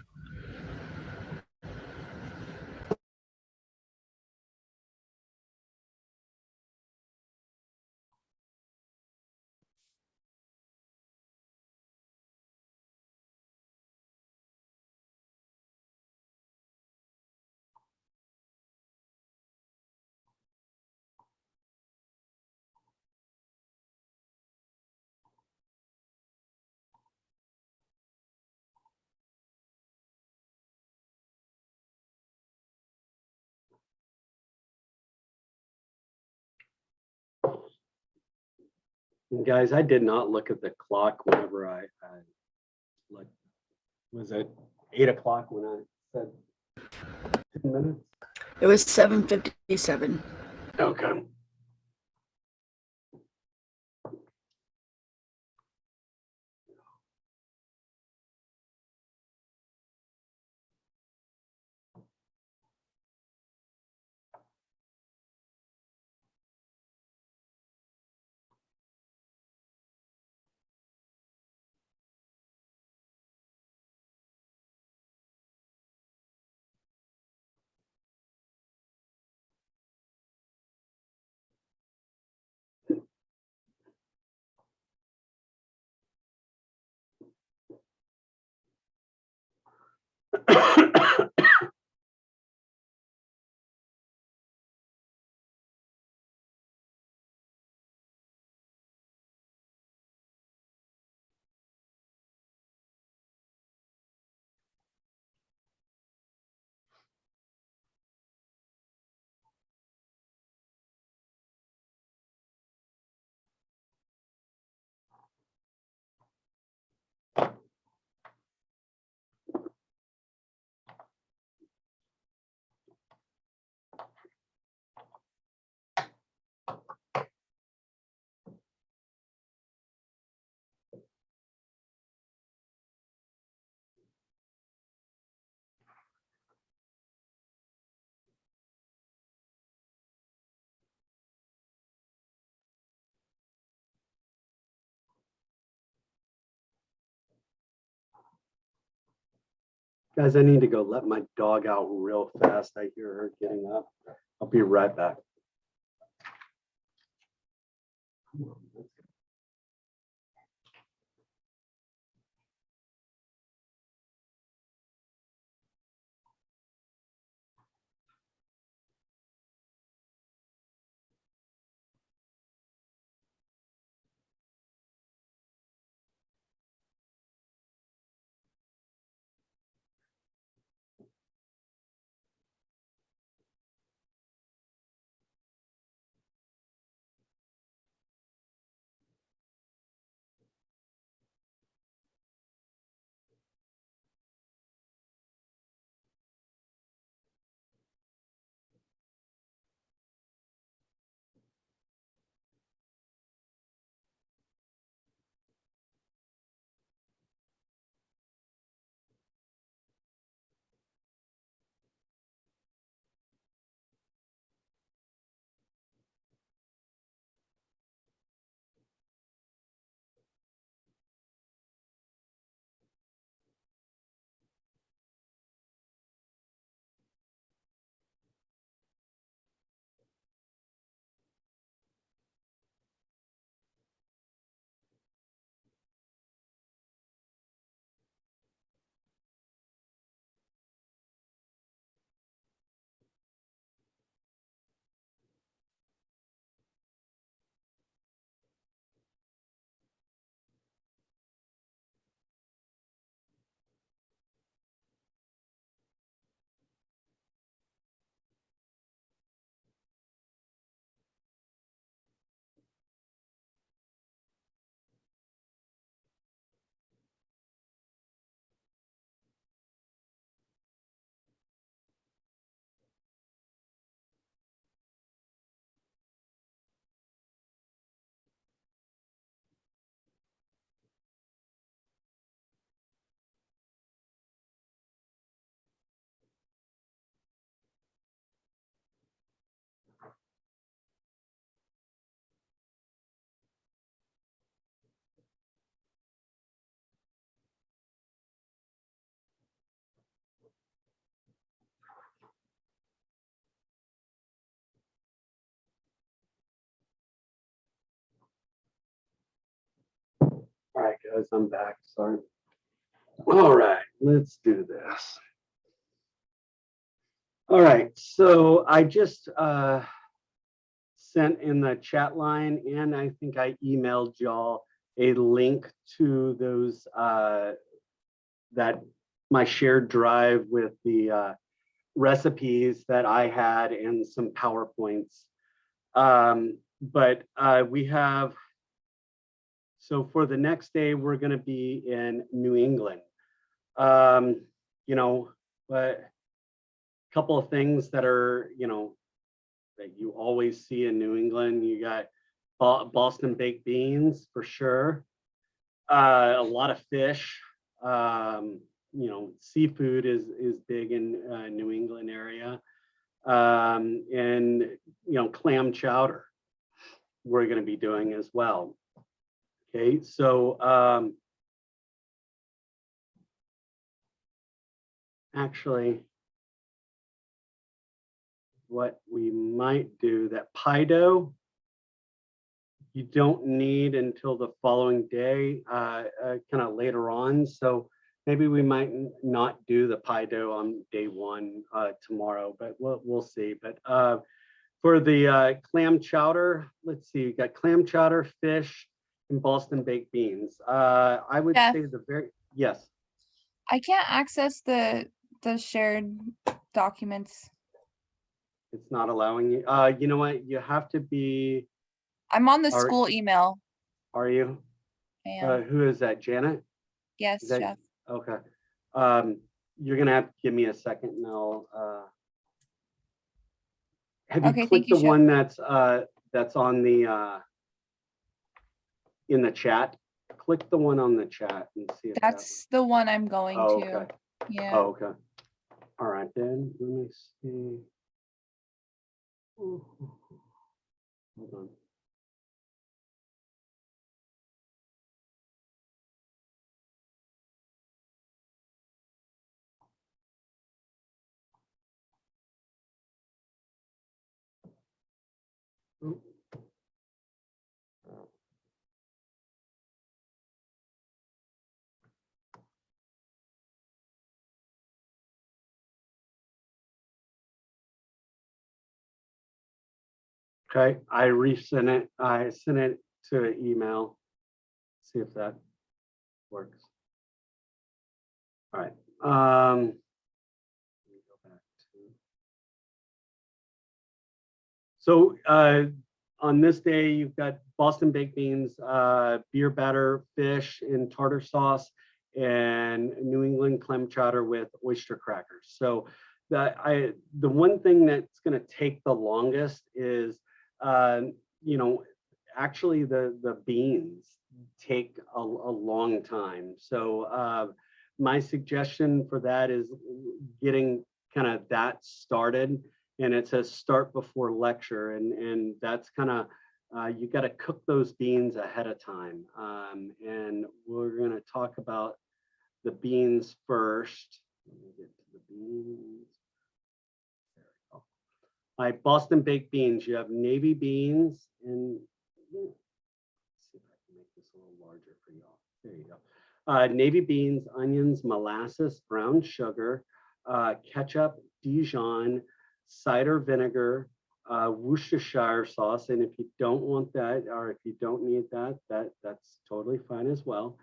And guys, I did not look at the clock whenever I looked. Was it 8 o'clock when I said 10 minutes? It was 7:57. Okay. Guys, I need to go let my dog out real fast. I hear her getting up. I'll be right back. Come on, let's go. All right, guys, I'm back. Sorry. All right, let's do this. All right, so I just sent in the chat line, and I think I emailed y'all a link to those that my shared drive with the recipes that I had and some PowerPoints. But we have, so for the next day, we're going to be in New England. You know, but a couple of things that are, you know, that you always see in New England. You got Boston baked beans for sure. A lot of fish. You know, seafood is big in New England area. And you know, clam chowder we're going to be doing as well. Okay, so actually, what we might do, that pie dough, you don't need until the following day, kind of later on. So maybe we might not do the pie dough on day one tomorrow, but we'll see. But for the clam chowder, let's see, you got clam chowder, fish, and Boston baked beans. I would Jeff? say the very, yes, I can't access the shared documents. it's not allowing you. You know what? You have to be, I'm on the Are- school email. are you? And Who is that, Janet? yes, Is that, Jeff. okay. You're gonna have to give me a second and I'll, have you Okay, thank clicked you, the Chef. one that's on the, in the chat? Click the one on the chat and see if that. That's the one I'm going Oh, to. okay. Yeah. Oh, okay. All right, then, let me see. Hold on. Okay, I resent it. I sent it to an email. See if that works. All right. Let me go back to- So on this day, you've got Boston baked beans, beer batter, fish in tartar sauce, and New England clam chowder with oyster crackers. So the one thing that's going to take the longest is, you know, actually the beans take a long time. So my suggestion for that is getting kind of that started. And it says start before lecture, and that's kind of you got to cook those beans ahead of time. And we're going to talk about the beans first. Let me get to the beans. There we go. All right, Boston baked beans. You have navy beans, and let's see if I can make this a little larger for y'all. There you go. Navy beans, onions, molasses, brown sugar, ketchup, Dijon, cider vinegar, Worcestershire sauce, and if you don't want that, or if you don't need that, that's totally fine as well.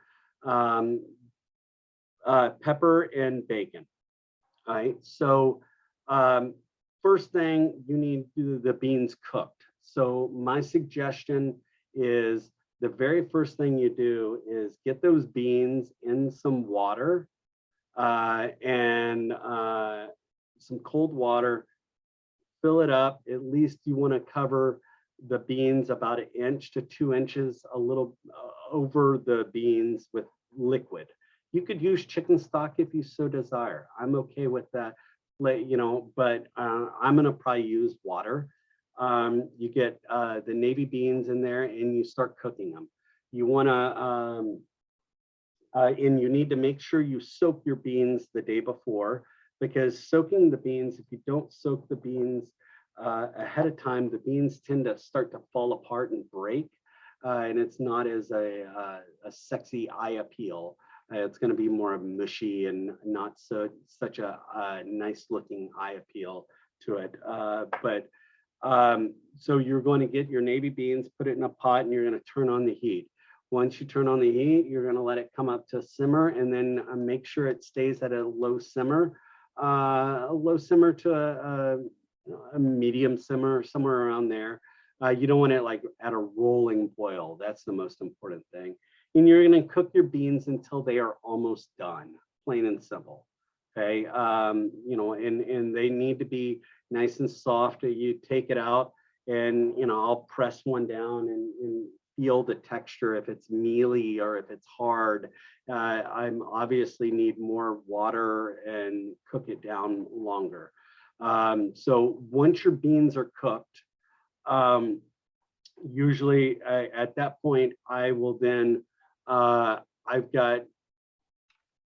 Pepper and bacon. All right. So first thing, you need the beans cooked. So my suggestion is the very first thing you do is get those beans in some water and some cold water. Fill it up. At least you want to cover the beans about 1 inch to 2 inches, a little over the beans with liquid. You could use chicken stock if you so desire. I'm okay with that, you know, but I'm going to probably use water. You get the navy beans in there and you start cooking them. You want to, and you need to make sure you soak your beans the day before, because soaking the beans, if you don't soak the beans ahead of time, the beans tend to start to fall apart and break, and it's not as a sexy eye appeal. It's going to be more mushy and not such a nice looking eye appeal to it. So you're going to get your navy beans, put it in a pot, and you're going to turn on the heat. Once you turn on the heat, you're going to let it come up to simmer, and then make sure it stays at a low simmer to a medium simmer, somewhere around there. You don't want it like at a rolling boil. That's the most important thing. And you're going to cook your beans until they are almost done, plain and simple. Okay, you know, and they need to be nice and soft. You take it out, and you know, I'll press one down and feel the texture, if it's mealy or if it's hard. I'm obviously need more water and cook it down longer. So once your beans are cooked, usually at that point, I will then, I've got,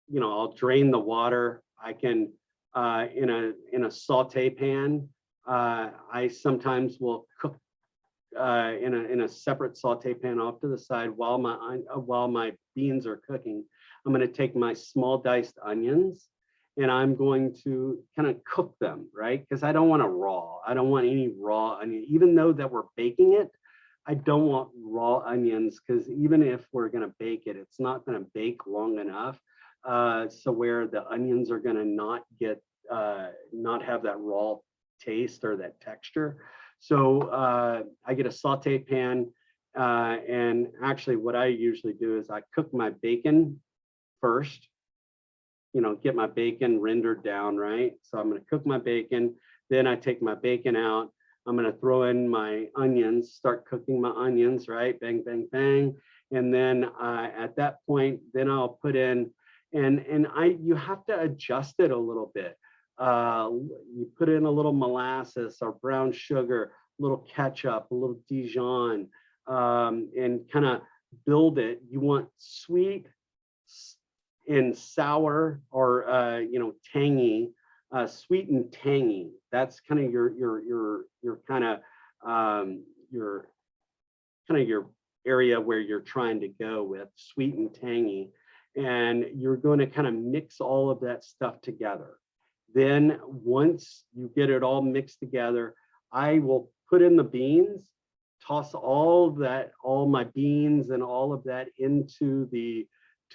you know, I'll drain the water. I can, in a saute pan, I sometimes will cook in a separate saute pan off to the side while my beans are cooking. I'm going to take my small diced onions and I'm going to kind of cook them, right? Because I don't want a raw. I don't want any raw onion, even though that we're baking it. I don't want raw onions, because even if we're going to bake it, it's not going to bake long enough. So where the onions are going to not have that raw taste or that texture. So I get a saute pan, and actually what I usually do is I cook my bacon first, you know, get my bacon rendered down, right? So I'm going to cook my bacon, then I take my bacon out. I'm going to throw in my onions, start cooking my onions, right? Bang, bang, bang. And then at that point, then I'll put in, and you have to adjust it a little bit. You put in a little molasses or brown sugar, a little ketchup, a little Dijon, and kind of build it. You want sweet and sour, or you know, tangy, sweet and tangy. That's kind of your kind of your kind of your area where you're trying to go with, sweet and tangy. And you're going to kind of mix all of that stuff together. Then once you get it all mixed together, I will put in the beans, toss all my beans and all of that into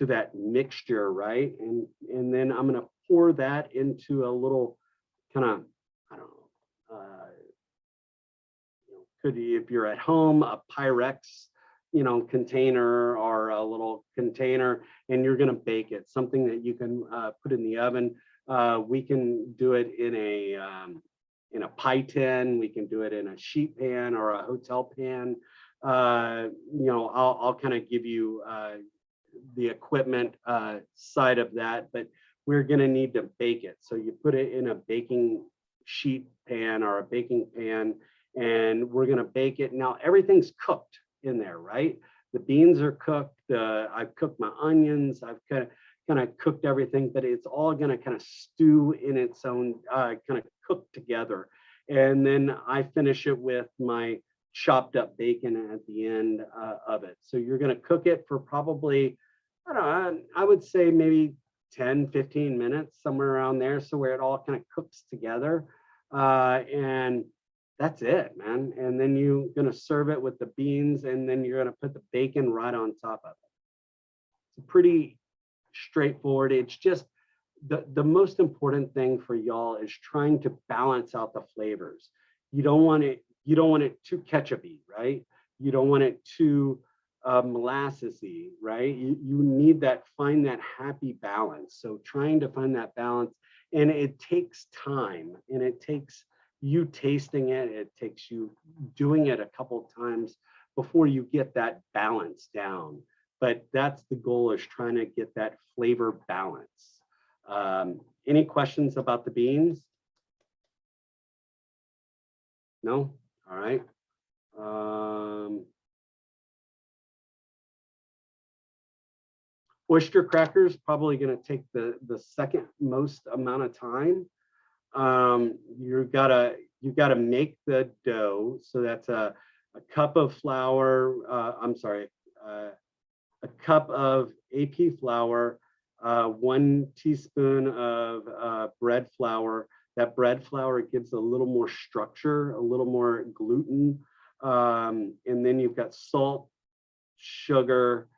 that mixture, right? And then I'm going to pour that into a little kind of, I don't know, could be, if you're at home, a Pyrex, container, or a little container, and you're going to bake it, something that you can put in the oven. We can do it in a pie tin. We can do it in a sheet pan or a hotel pan. I'll kind of give you the equipment side of that, but we're going to need to bake it. So you put it in a baking sheet pan or a baking pan, and we're going to bake it. Now everything's cooked in there, right? The beans are cooked. I've cooked my onions. I've kind of cooked everything, but it's all going to kind of stew in its own, kind of cook together. And then I finish it with my chopped up bacon at the end of it. So you're going to cook it for probably, I don't know, I would say maybe 10, 15 minutes, somewhere around there. So where it all kind of cooks together. And that's it, man. And then you're going to serve it with the beans, and then you're going to put the bacon right on top of it. It's pretty straightforward. It's just the most important thing for y'all is trying to balance out the flavors. You don't want it too ketchupy, right? You don't want it too molassesy, right? You need find that happy balance. So trying to find that balance, and it takes time, and it takes you tasting it. It takes you doing it a couple of times before you get that balance down. But that's the goal, is trying to get that flavor balance. Any questions about the beans? No? All right. Oyster crackers probably going to take the second most amount of time. You've got to make the dough. So that's a cup of flour. A cup of AP flour, 1 teaspoon of bread flour. That bread flour gives a little more structure, a little more gluten. And then you've got salt, sugar,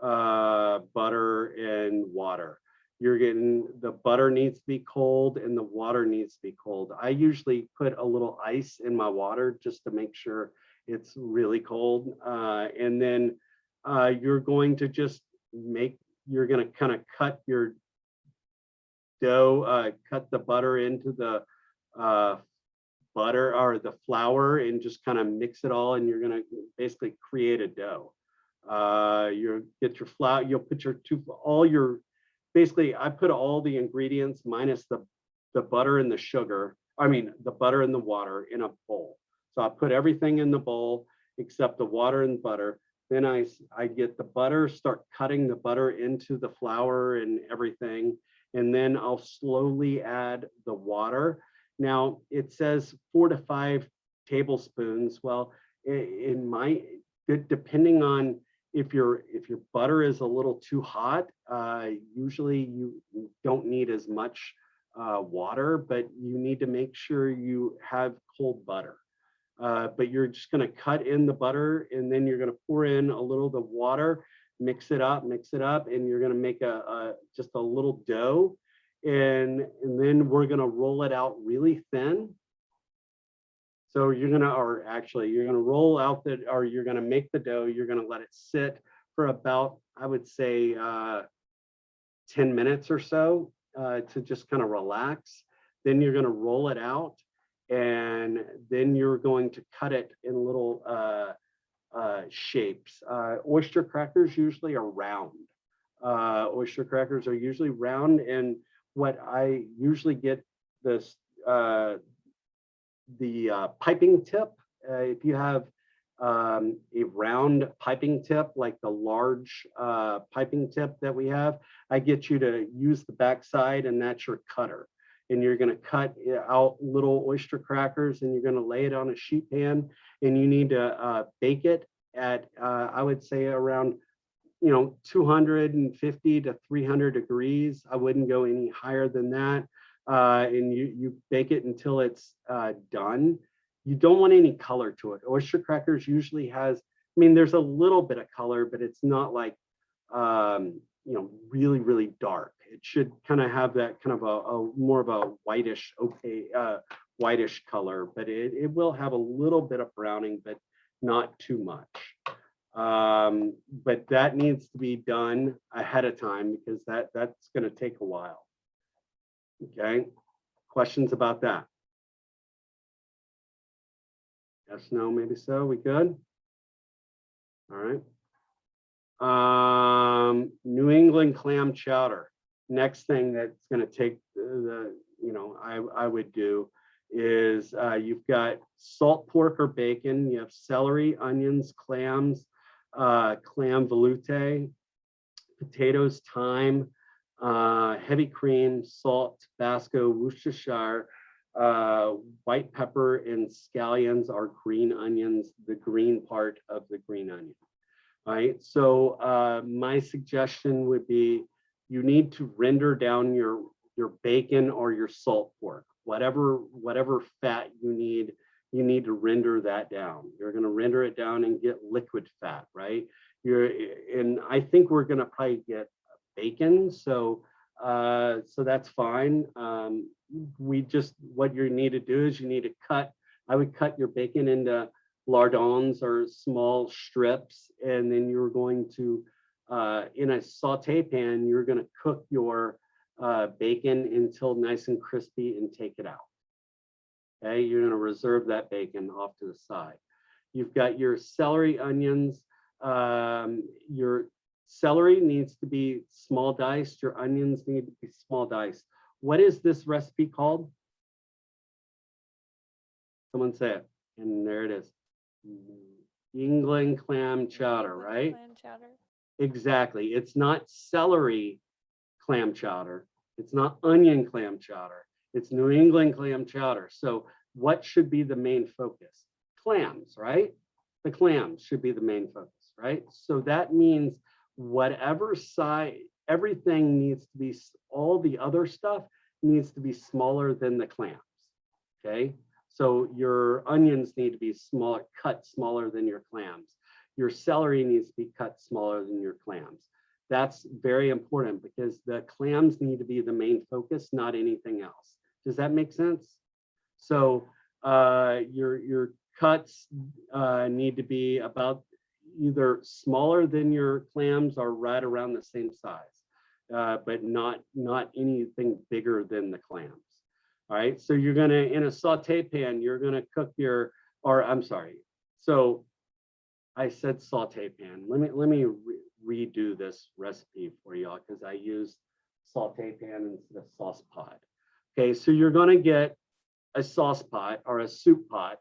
butter, and water. The butter needs to be cold and the water needs to be cold. I usually put a little ice in my water just to make sure it's really cold. And then you're going to kind of cut your dough, cut the butter into the butter or the flour, and just kind of mix it all, and you're going to basically create a dough. You get your flour, you'll put basically I put all the ingredients minus the butter and the sugar, the butter and the water in a bowl. So I put everything in the bowl except the water and butter. Then I get the butter, start cutting the butter into the flour and everything. And then I'll slowly add the water. Now it says 4 to 5 tablespoons. Well, depending on if your butter is a little too hot, usually you don't need as much water, but you need to make sure you have cold butter. But you're just going to cut in the butter, and then you're going to pour in a little of the water, mix it up, and you're going to make just a little dough, and then we're going to roll it out really thin. So you're going to roll out you're going to make the dough. You're going to let it sit for about, I would say, 10 minutes or so to just kind of relax. Then you're going to roll it out. And then you're going to cut it in little shapes. Oyster crackers usually are round. And what I usually get the piping tip. If you have a round piping tip, like the large piping tip that we have, I get you to use the backside, and that's your cutter. and you're going to cut out little oyster crackers, and you're going to lay it on a sheet pan, and you need to bake it at, I would say around, 250 to 300 degrees. I wouldn't go any higher than that. And you bake it until it's done. You don't want any color to it. Oyster crackers usually has, I mean, there's a little bit of color, but it's not like, really, really dark. It should kind of have that kind of a more of a whitish, whitish color, but it will have a little bit of browning, but not too much. But that needs to be done ahead of time because that's going to take a while. Okay, questions about that? Yes, no, maybe so. We good? All right. New England clam chowder. Next thing that's going to take I would do is you've got salt pork or bacon. You have celery, onions, clams, clam velouté, potatoes, thyme, heavy cream, salt, Tabasco, Worcestershire, white pepper, and scallions are green onions, the green part of the green onion. All right, so my suggestion would be you need to render down your bacon or your salt pork, whatever fat you need to render that down. You're going to render it down and get liquid fat, right? And I think we're going to probably get bacon, so that's fine. What you need to do is you need to I would cut your bacon into lardons or small strips, and then you're going to in a saute pan, you're going to cook your bacon until nice and crispy and take it out. Okay, you're going to reserve that bacon off to the side. You've got your celery, onions. Your celery needs to be small diced. Your onions need to be small diced. What is this recipe called? Someone say it. And there it is. England clam chowder, right? Clam chowder. Exactly. It's not celery clam chowder. It's not onion clam chowder. It's New England clam chowder. So what should be the main focus? Clams, right? The clams should be the main focus, right? So that means whatever size, everything needs to be, all the other stuff needs to be smaller than the clams, okay? So your onions need to be smaller, cut smaller than your clams. Your celery needs to be cut smaller than your clams. That's very important because the clams need to be the main focus, not anything else. Does that make sense? So your cuts need to be about either smaller than your clams or right around the same size, but not anything bigger than the clams. All right, so you're gonna, in a saute pan, you're gonna cook so I said saute pan. Let me redo this recipe for y'all because I used saute pan instead of sauce pot. Okay, so you're gonna get a sauce pot or a soup pot,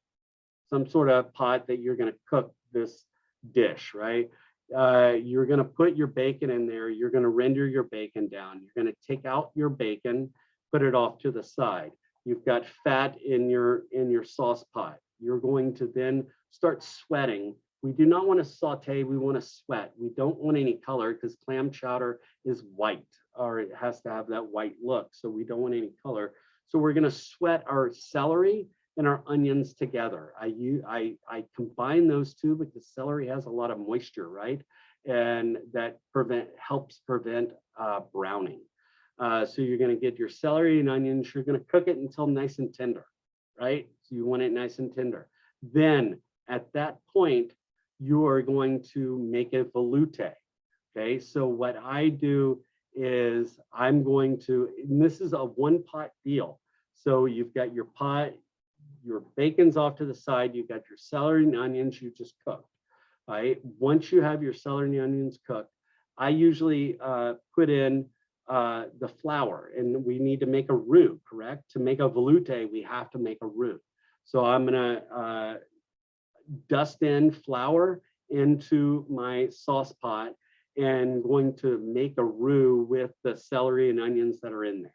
some sort of pot that you're gonna cook this dish, right? You're gonna put your bacon in there. You're gonna render your bacon down. You're gonna take out your bacon, put it off to the side. You've got fat in your sauce pot. You're going to then start sweating. We do not want to saute, we want to sweat. We don't want any color because clam chowder is white, or it has to have that white look. So we don't want any color. So we're going to sweat our celery and our onions together. I combine those two because celery has a lot of moisture, right? And that helps prevent browning. So you're going to get your celery and onions. You're going to cook it until nice and tender, right? So you want it nice and tender. Then at that point, you are going to make a velouté. Okay, so what I do is I'm going to, and this is a one pot deal. So you've got your pot, your bacon's off to the side, you've got your celery and onions you just cooked. All right, once you have your celery and onions cooked, I usually put in the flour, and we need to make a roux, correct? To make a velouté, we have to make a roux. So I'm gonna dust in flour into my sauce pot and going to make a roux with the celery and onions that are in there.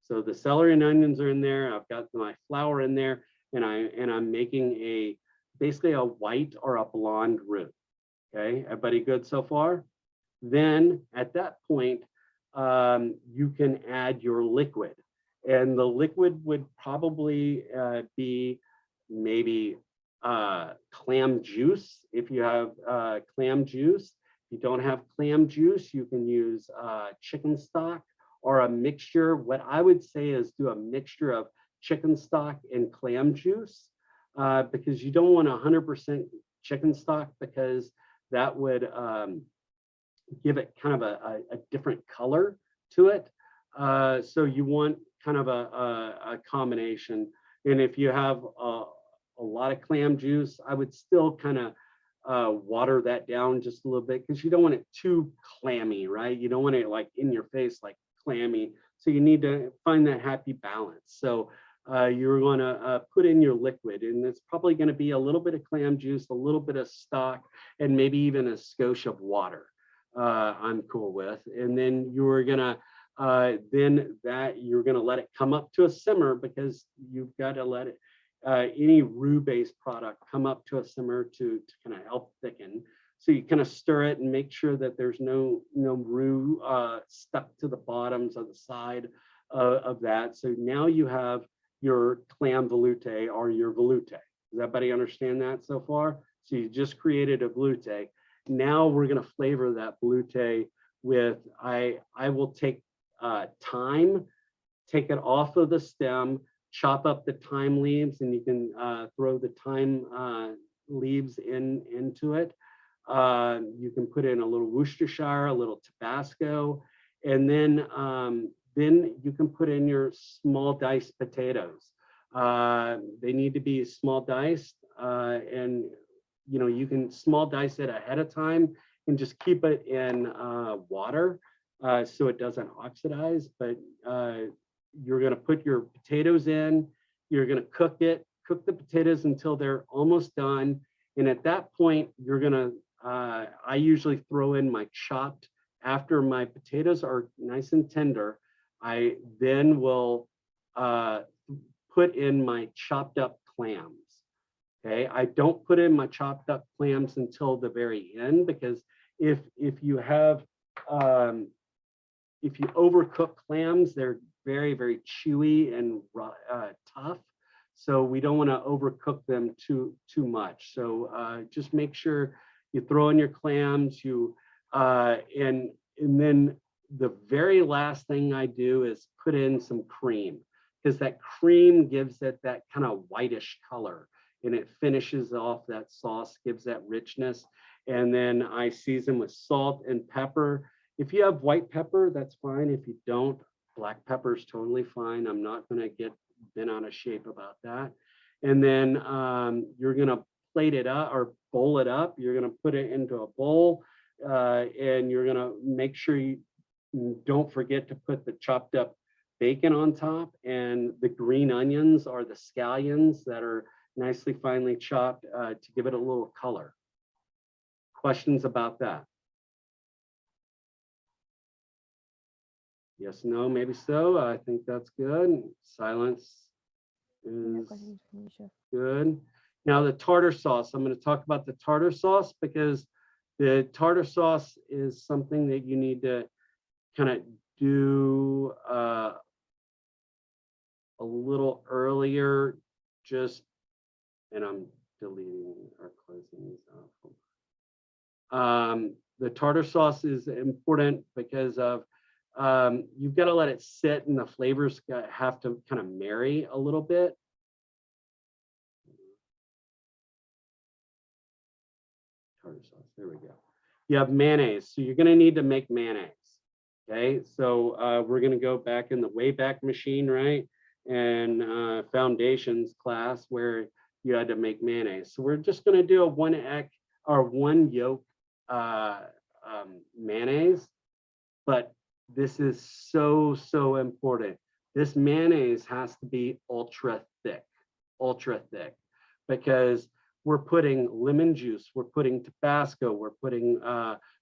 So the celery and onions are in there. I've got my flour in there, and I'm making basically a white or a blonde roux. Okay, everybody good so far? Then at that point, you can add your liquid, and the liquid would probably be maybe clam juice. If you have clam juice, if you don't have clam juice, you can use chicken stock or a mixture. What I would say is do a mixture of chicken stock and clam juice, because you don't want 100% chicken stock, because that would give it kind of a different color to it. So you want kind of a combination. And if you have a lot of clam juice, I would still kind of water that down just a little bit, because you don't want it too clammy, right? You don't want it like in your face, like clammy. So you need to find that happy balance. So you're going to put in your liquid, and it's probably going to be a little bit of clam juice, a little bit of stock, and maybe even a skosh of water. I'm cool with. And then you're gonna you're gonna let it come up to a simmer, because you've got to let it any roux-based product come up to a simmer to kind of help thicken. So you kind of stir it and make sure that there's no roux stuck to the bottoms of the side of that. So now you have your clam velouté or your velouté. Does everybody understand that so far? So you just created a velouté. Now we're going to flavor that velouté with, I will take thyme, take it off of the stem, chop up the thyme leaves, and you can throw the thyme leaves into it. You can put in a little Worcestershire, a little Tabasco, and then you can put in your small diced potatoes. They need to be small diced, and you can small dice it ahead of time and just keep it in water so it doesn't oxidize. But you're going to put your potatoes in, you're going to cook the potatoes until they're almost done. And at that point, you're going to, I usually throw in my chopped, after my potatoes are nice and tender, I then will put in my chopped up clams. Okay, I don't put in my chopped up clams until the very end, because if you have if you overcook clams, they're very, very chewy and tough. So we don't want to overcook them too much. So just make sure you throw in your clams. And then the very last thing I do is put in some cream, because that cream gives it that kind of whitish color, and it finishes off that sauce, gives that richness. And then I season with salt and pepper. If you have white pepper, that's fine. If you don't, black pepper is totally fine. I'm not going to get bent out of shape about that. And then you're going to plate it up or bowl it up. You're going to put it into a bowl, and you're going to make sure you don't forget to put the chopped up bacon on top, and the green onions or the scallions that are nicely finely chopped to give it a little color. Questions about that? Yes, no, maybe so. I think that's good. Silence is good. Now the tartar sauce, I'm going to talk about the tartar sauce, because the tartar sauce is something that you need to kind of do a little earlier, and I'm deleting or closing these out. The tartar sauce is important because of you've got to let it sit, and the flavors have to kind of marry a little bit. Tartar sauce, there we go. You have mayonnaise, so you're going to need to make mayonnaise. Okay, so we're going to go back in the Wayback Machine, right? And foundations class where you had to make mayonnaise. So we're just going to do a 1 egg or 1 yolk mayonnaise, but this is so important. This mayonnaise has to be ultra thick, because we're putting lemon juice, we're putting Tabasco, we're putting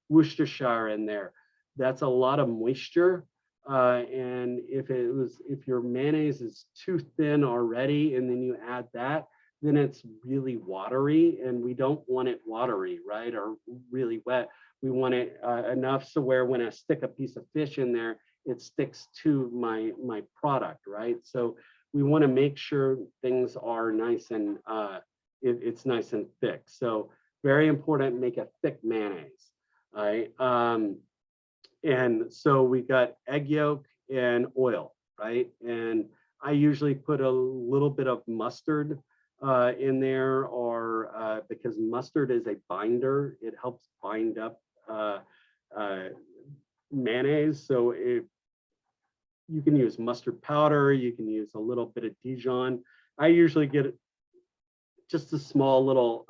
Worcestershire in there. That's a lot of moisture. And if your mayonnaise is too thin already, and then you add that, then it's really watery, and we don't want it watery, right? Or really wet. We want it enough so where when I stick a piece of fish in there, it sticks to my product, right? So we want to make sure things are nice and it's nice and thick. So very important, make a thick mayonnaise, all right? And so we got egg yolk and oil, right? And I usually put a little bit of mustard in there, or because mustard is a binder, it helps bind up mayonnaise. So if you can use mustard powder, you can use a little bit of Dijon. I usually get just a small little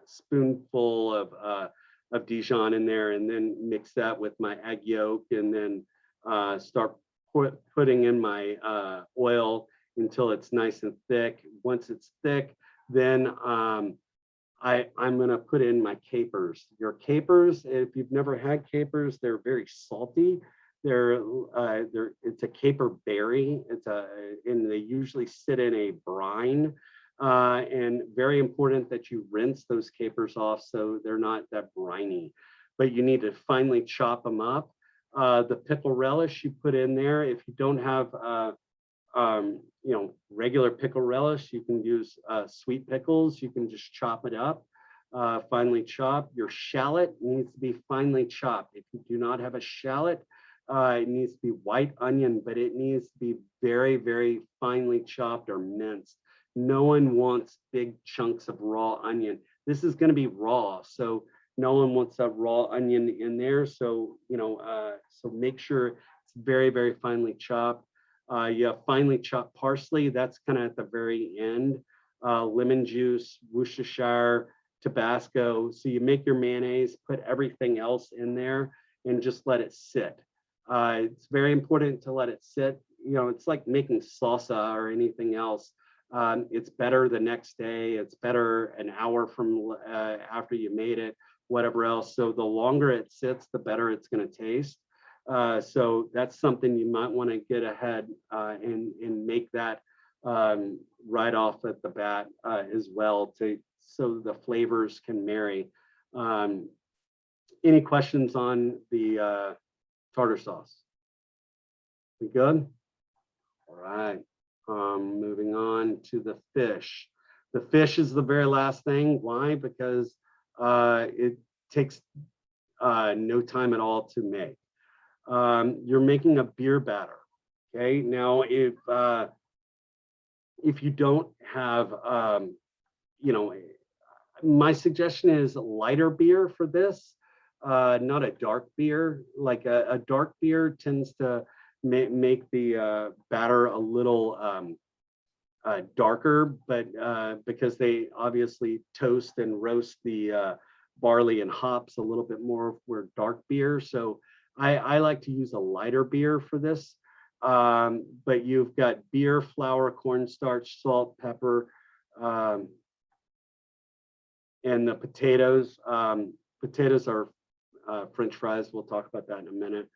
spoonful of Dijon in there, and then mix that with my egg yolk, and then start putting in my oil until it's nice and thick. Once it's thick, then I'm gonna put in my capers. Your capers, if you've never had capers, they're very salty. It's a caper berry. And they usually sit in a brine. And very important that you rinse those capers off so they're not that briny, but you need to finely chop them up. The pickle relish you put in there. If you don't have regular pickle relish, you can use sweet pickles. You can just chop it up, finely chop. Your shallot needs to be finely chopped. If you do not have a shallot, it needs to be white onion, but it needs to be very, very finely chopped or minced. No one wants big chunks of raw onion. This is going to be raw, so no one wants a raw onion in there. So so make sure it's very, very finely chopped. You have finely chopped parsley. That's kind of at the very end. Lemon juice, Worcestershire, Tabasco. So you make your mayonnaise, put everything else in there, and just let it sit. It's very important to let it sit. It's like making salsa or anything else. It's better the next day. It's better an hour from after you made it, whatever else. So the longer it sits, the better it's going to taste. So that's something you might want to get ahead and make that right off at the bat as well, so the flavors can marry. Any questions on the tartar sauce? We good? All right. Moving on to the fish. The fish is the very last thing. Why? Because it takes no time at all to make. You're making a beer batter. Okay. Now, if you don't have, my suggestion is lighter beer for this, not a dark beer. Like a dark beer tends to make the batter a little darker, but because they obviously toast and roast the barley and hops a little bit more for dark beer. So I like to use a lighter beer for this. But you've got beer, flour, cornstarch, salt, pepper, and the potatoes. Potatoes are French fries. We'll talk about that in a minute.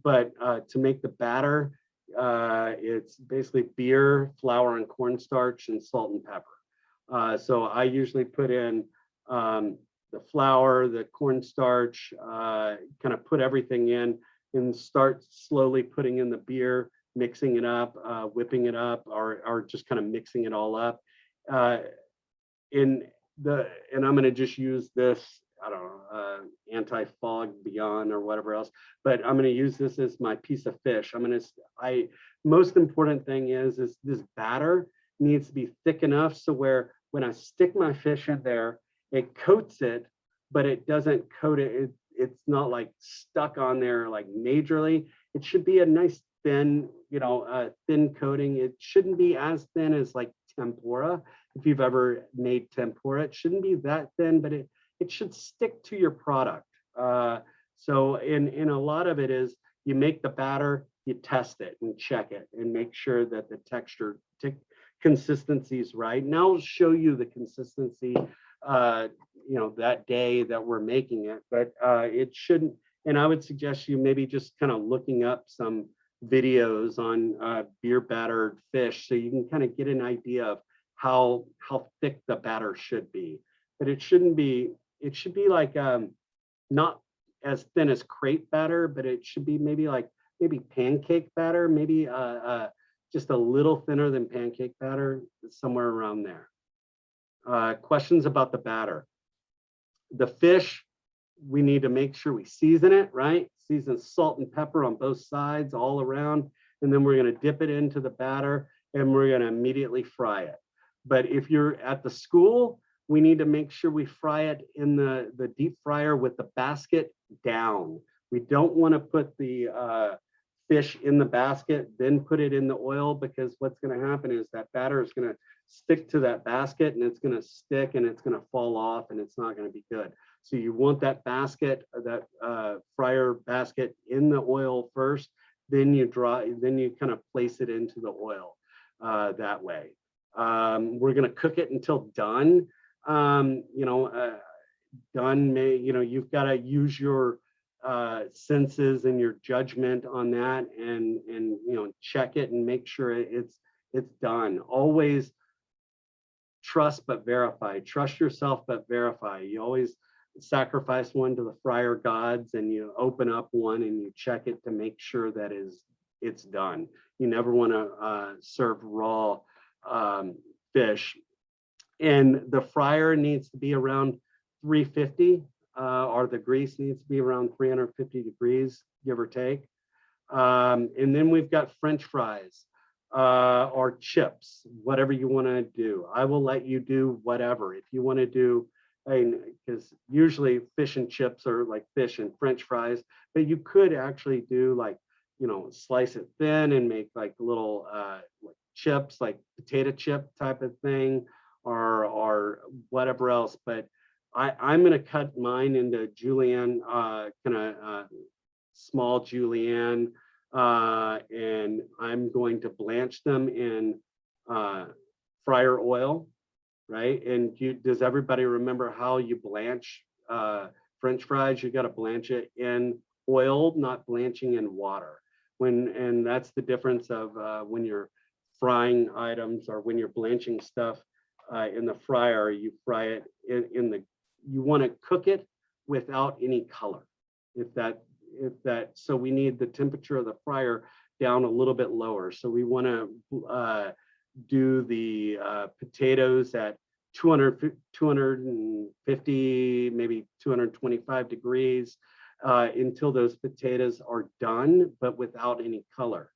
But to make the batter, it's basically beer, flour, and cornstarch, and salt and pepper. So I usually put in the flour, the cornstarch, kind of put everything in and start slowly putting in the beer, mixing it up, whipping it up, or just kind of mixing it all up. And I'm going to just use this, I don't know, anti-fog beyond or whatever else, but I'm going to use this as my piece of fish. Most important thing is this batter needs to be thick enough so where when I stick my fish in there, it coats it, but it doesn't coat it. It's not like stuck on there like majorly. It should be a nice thin, thin coating. It shouldn't be as thin as like tempura. If you've ever made tempura, it shouldn't be that thin, but it should stick to your product. So in a lot of it is you make the batter, you test it and check it and make sure that the texture consistency is right. And I'll show you the consistency that day that we're making it, but it shouldn't, And I would suggest you maybe just kind of looking up some videos on beer battered fish so you can kind of get an idea of how thick the batter should be. But it shouldn't be, it should be like not as thin as crepe batter, but it should be maybe pancake batter, maybe just a little thinner than pancake batter, somewhere around there. Questions about the batter. The fish, we need to make sure we season it, right? Season salt and pepper on both sides, all around. And then we're gonna dip it into the batter and we're gonna immediately fry it. But if you're at the school, we need to make sure we fry it in the deep fryer with the basket down. We don't wanna put the fish in the basket, then put it in the oil, because what's gonna happen is that batter is gonna stick to that basket and it's gonna stick and it's gonna fall off and it's not gonna be good. So you want that basket, that fryer basket in the oil first, then you kind of place it into the oil that way. We're gonna cook it until done. Done you've gotta use your senses and your judgment on that and check it and make sure it's done. Always trust but verify. Trust yourself but verify. You always sacrifice one to the fryer gods and you open up one and you check it to make sure that it's done. You never want to serve raw fish. And the fryer needs to be around 350 or the grease needs to be around 350 degrees, give or take. And then we've got French fries or chips, whatever you want to do. I will let you do whatever. If you want to do, because usually fish and chips are like fish and French fries, but you could actually do like, slice it thin and make like little like chips, like potato chip type of thing, or whatever else. But I'm going to cut mine into julienne, small julienne, and I'm going to blanch them in fryer oil, right? And does everybody remember how you blanch French fries? You got to blanch it in oil, not blanching in water. And that's the difference of when you're frying items or when you're blanching stuff in the fryer, you fry it you want to cook it without any color. So we need the temperature of the fryer down a little bit lower. So we want to do the potatoes at 250, maybe 225 degrees until those potatoes are done, but without any color.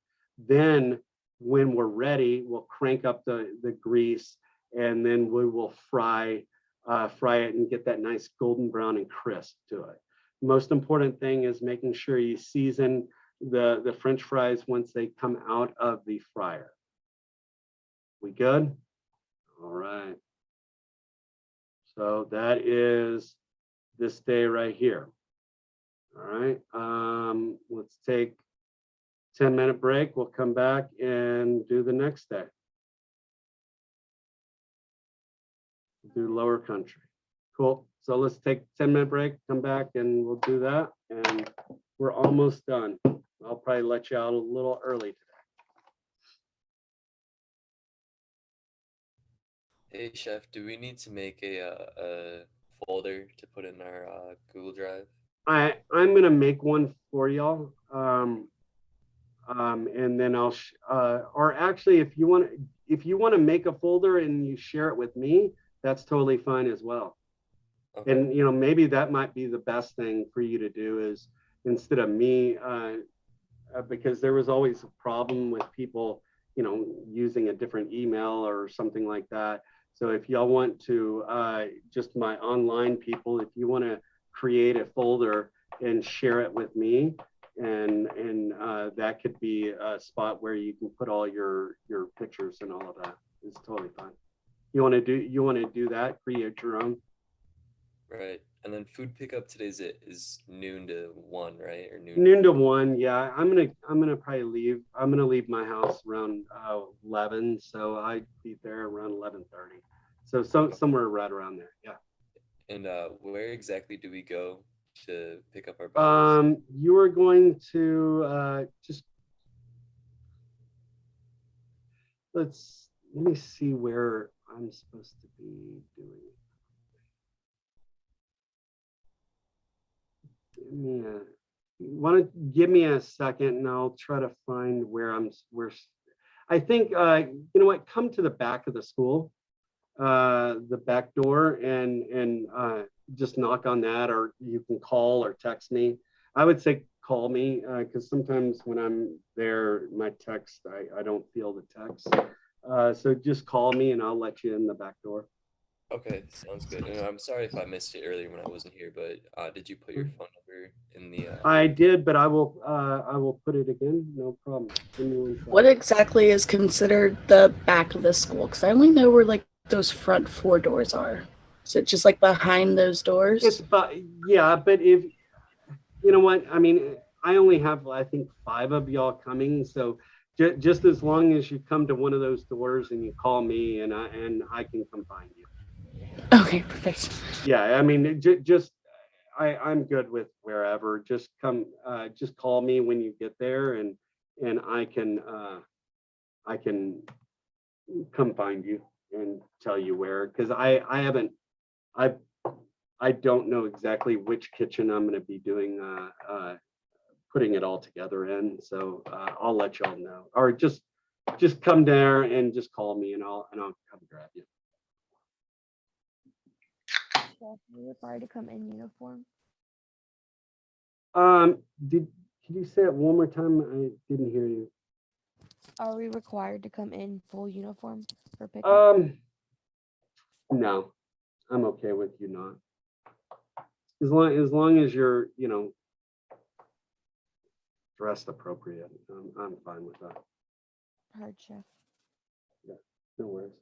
Then when we're ready, we'll crank up the grease and then we will fry it and get that nice golden brown and crisp to it. Most important thing is making sure you season the French fries once they come out of the fryer. We good? All right. So that is this day right here. All right. Let's take 10-minute break. We'll come back and do the next day. Do lower country. Cool. So let's take a 10-minute break, come back and we'll do that. And we're almost done. I'll probably let you out a little early today. Hey chef, do we need to make a folder to put in our Google Drive? I'm gonna make one for y'all. And then I'll or actually if you want to make a folder and you share it with me, that's totally fine as well. Okay. And maybe that might be the best thing for you to do is instead of me, because there was always a problem with people, using a different email or something like that. So if y'all want to, just my online people, if you want to create a folder and share it with me, and that could be a spot where you can put all your pictures and all of that. It's totally fine. You want to do that? Create your own. Right, and then food pickup today is noon to 1, right? Or noon to 1. Yeah, I'm gonna probably leave. I'm gonna leave my house around 11, so I'd be there around 11:30. So somewhere right around there. Yeah. And where exactly do we go to pick up our bottles? You are going to just let me see where I'm supposed to be doing it. Want to give me a second and I'll try to find where I think, you know what, come to the back of the school, the back door, and just knock on that, or you can call or text me. I would say call me, because sometimes when I'm there, my text, I don't feel the text. So just call me and I'll let you in the back door. Okay, sounds good. And I'm sorry if I missed it earlier when I wasn't here, but did you put your phone number in the? I did, but I will put it again. No problem. Give me 1 second. What exactly is considered the back of the school? Because I only know where like those front 4 doors are. Is it just like behind those doors? It's but yeah, but if you know what I mean, I only have I think 5 of y'all coming, so just as long as you come to one of those doors and you call me, and I can come find you. Okay, perfect. Yeah, I mean, just I'm good with wherever. Just come, just call me when you get there, and I can come find you and tell you where, because I don't know exactly which kitchen I'm going to be doing putting it all together in. So I'll let y'all know, or just come there and just call me, and I'll come grab you. Are we required to come in uniform? Could you say it one more time? I didn't hear you. Are we required to come in full uniform for pickup? No, I'm okay with you not. As long as you're, dressed appropriate, I'm fine with that. Hard, Chef. No worries.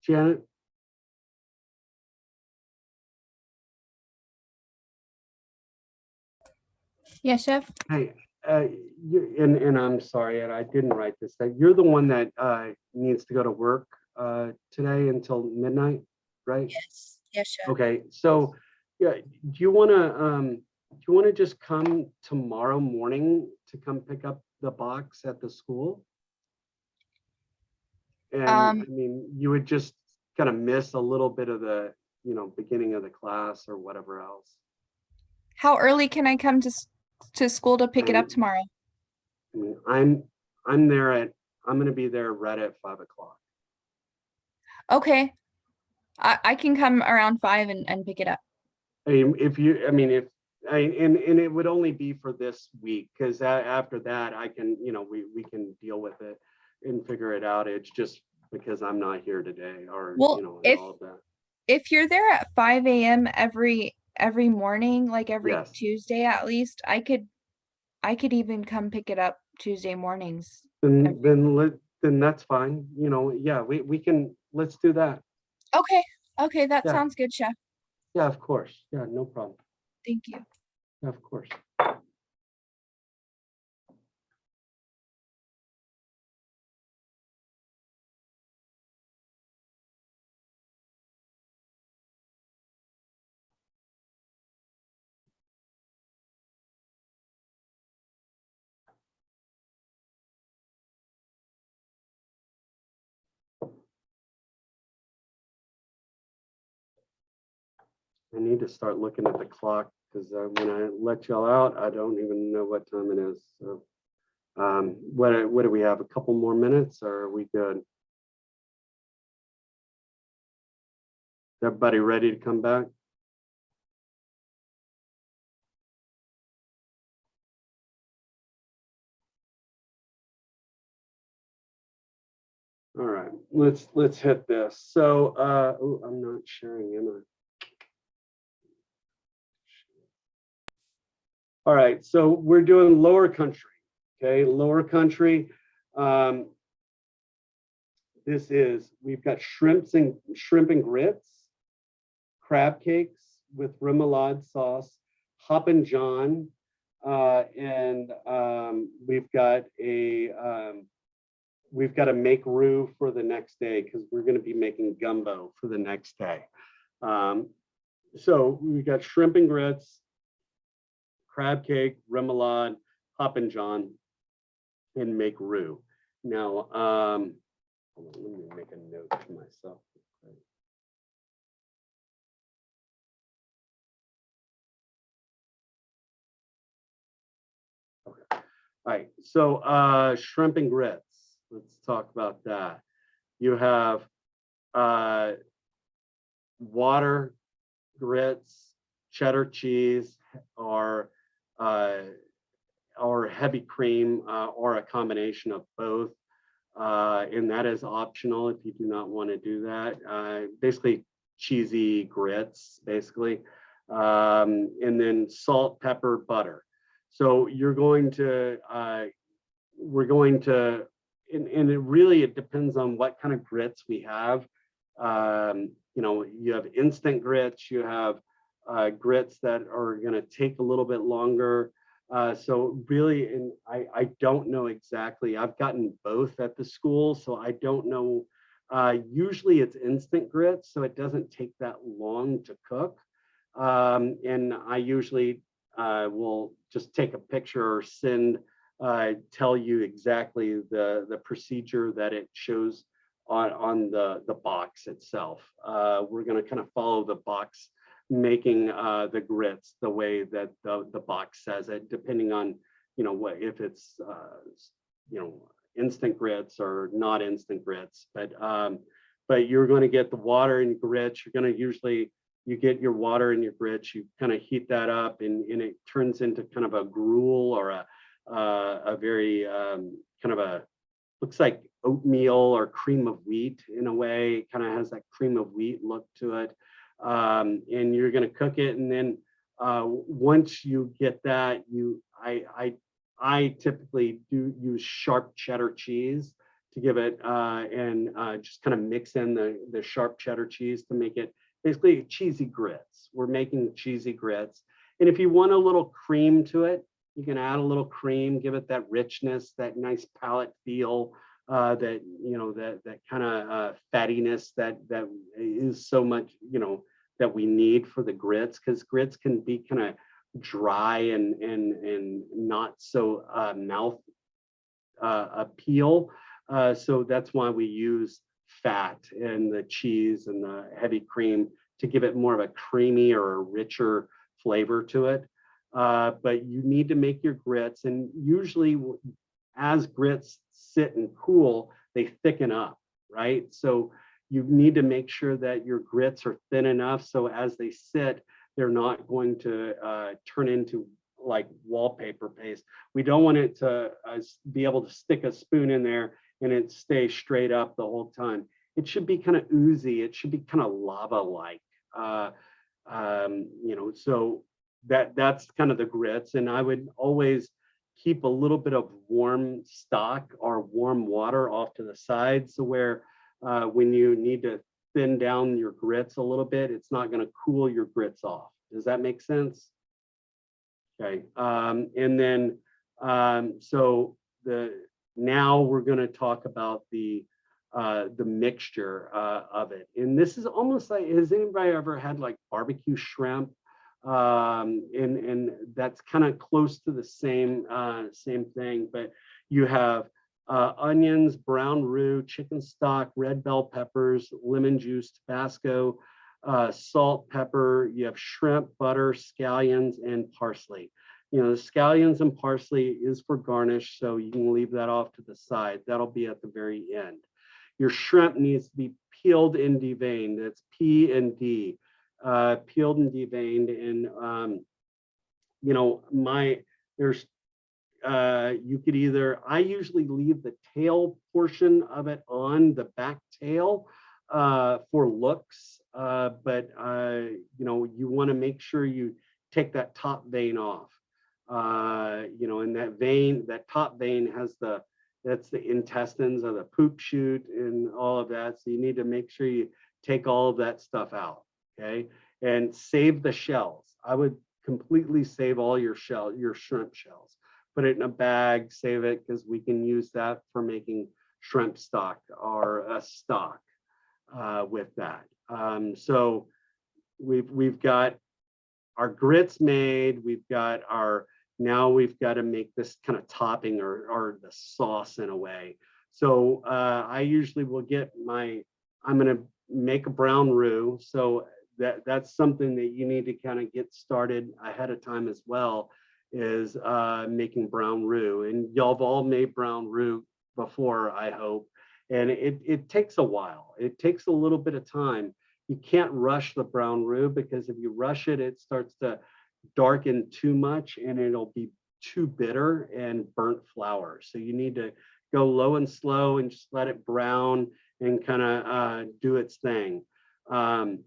Janet, Yes, Chef. hey, and I'm sorry, and I didn't write this down. You're the one that needs to go to work today until midnight, right? Yes. Yes, Chef. Okay, so yeah, do you want to just come tomorrow morning to come pick up the box at the school? And I mean, you would just kind of miss a little bit of the, beginning of the class or whatever else. How early can I come to school to pick it up tomorrow? I mean, I'm going to be there right at 5 o'clock. Okay. I can come around 5 and pick it up. If and it would only be for this week, because after that, I can, we can deal with it and figure it out. It's just because I'm not here today, or, Well, and if all of that. if you're there at 5 a.m. every morning, like every Yes. Tuesday at least, I could even come pick it up Tuesday mornings. Then that's fine. Yeah, we can, let's do that. Okay. Okay, that Yeah. sounds good, Chef. Yeah, of course. Yeah, no problem. Thank you. Yeah, of course. I need to start looking at the clock, because when I let y'all out, I don't even know what time it is. So, what do we have? A couple more minutes, or are we good? Everybody ready to come back? All right, let's hit this. So, oh, I'm not sharing, am I? All right, so we're doing lower country. Okay, lower country. We've got shrimp and grits, crab cakes with remoulade sauce, Hoppin' John, and we've got to make roux for the next day, because we're going to be making gumbo for the next day. So we got shrimp and grits, crab cake, remoulade, Hoppin' John, and make roux. Now, hold on, let me make a note to myself. Okay. All right. So shrimp and grits. Let's talk about that. You have water, grits, cheddar cheese, or heavy cream, or a combination of both. And that is optional if you do not want to do that. Basically, cheesy grits, basically. And then salt, pepper, butter. So we're going to, and it depends on what kind of grits we have. You have instant grits, you have grits that are going to take a little bit longer. So really, and I don't know exactly. I've gotten both at the school, so I don't know. Usually it's instant grits, so it doesn't take that long to cook. And I usually will just take a picture or tell you exactly the procedure that it shows on the box itself. We're going to kind of follow the box making the grits the way that the box says it, depending on if it's instant grits or not instant grits. But you're going to get the water and grits. You're going to you get your water and your grits, you kind of heat that up, and it turns into kind of a gruel, or a very looks like oatmeal or cream of wheat in a way. It kind of has that cream of wheat look to it. And you're going to cook it, and then once you get that, I typically do use sharp cheddar cheese to give it, and just kind of mix in the sharp cheddar cheese to make it basically cheesy grits. We're making cheesy grits, and if you want a little cream to it, you can add a little cream, give it that richness, that nice palate feel, that kind of fattiness that is so much, that we need for the grits, because grits can be kind of dry and not so mouth appeal. So that's why we use fat and the cheese and the heavy cream to give it more of a creamy or a richer flavor to it. But you need to make your grits, and usually as grits sit and cool, they thicken up, right? So you need to make sure that your grits are thin enough so as they sit, they're not going to turn into like wallpaper paste. We don't want it to be able to stick a spoon in there and it stay straight up the whole time. It should be kind of oozy. It should be kind of lava-like. So that's kind of the grits. And I would always keep a little bit of warm stock or warm water off to the side. So where when you need to thin down your grits a little bit, it's not going to cool your grits off. Does that make sense? Okay. And then, now we're going to talk about the mixture of it. And this is almost like, has anybody ever had like barbecue shrimp? And that's kind of close to the same thing, but you have onions, brown roux, chicken stock, red bell peppers, lemon juice, Tabasco, salt, pepper. You have shrimp, butter, scallions, and parsley. You know, the scallions and parsley is for garnish, so you can leave that off to the side. That'll be at the very end. Your shrimp needs to be peeled and deveined. That's P and D, peeled and deveined. And you could either, I usually leave the tail portion of it on the back tail for looks, but you want to make sure you take that top vein off. And that top vein has that's the intestines of the poop chute and all of that. So you need to make sure you take all of that stuff out, okay? And save the shells. I would completely save all your shrimp shells. Put it in a bag, save it, because we can use that for making shrimp stock or a stock with that. So we've got our grits made. Now we've got to make this kind of topping or the sauce in a way. So I usually will I'm going to make a brown roux. So that's something that you need to kind of get started ahead of time as well, is making brown roux. And y'all have all made brown roux before, I hope. And it takes a while. It takes a little bit of time. You can't rush the brown roux, because if you rush it, it starts to darken too much and it'll be too bitter and burnt flour. So you need to go low and slow and just let it brown and kind of do its thing. So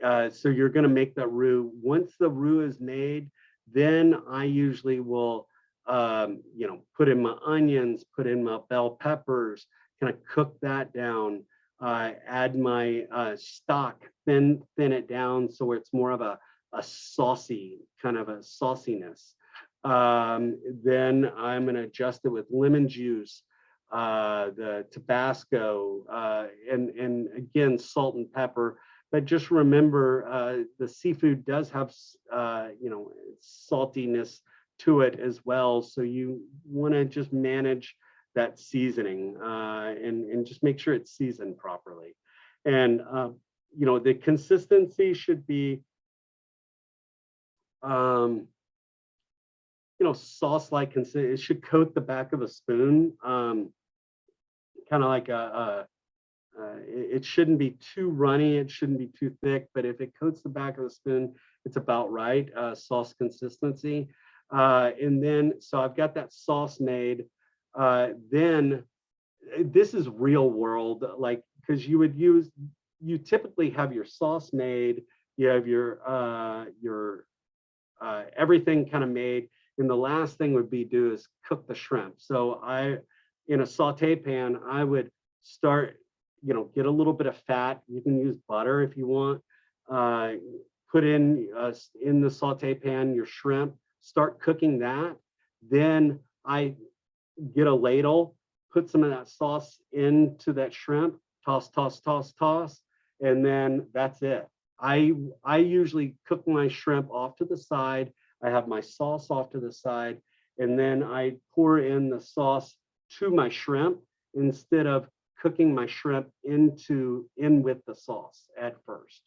you're going to make that roux. Once the roux is made, then I usually will put in my onions, put in my bell peppers, kind of cook that down, add my stock, thin it down so it's more of a saucy, kind of a sauciness. Then I'm going to adjust it with lemon juice, the Tabasco, and again, salt and pepper. But just remember, the seafood does have, saltiness to it as well. So you want to just manage that seasoning and just make sure it's seasoned properly. And, the consistency should be, sauce-like consistency. It should coat the back of a spoon, kind of like it shouldn't be too runny, it shouldn't be too thick, but if it coats the back of the spoon, it's about right, sauce consistency. And then, so I've got that sauce made. Then this is real world, like, because you typically have your sauce made, you have your everything kind of made, and the last thing would be is cook the shrimp. So in a saute pan, I would start, get a little bit of fat. You can use butter if you want. Put in the saute pan your shrimp, start cooking that. Then I get a ladle, put some of that sauce into that shrimp, toss, and then that's it. I usually cook my shrimp off to the side. I have my sauce off to the side, and then I pour in the sauce to my shrimp instead of cooking my shrimp in with the sauce at first.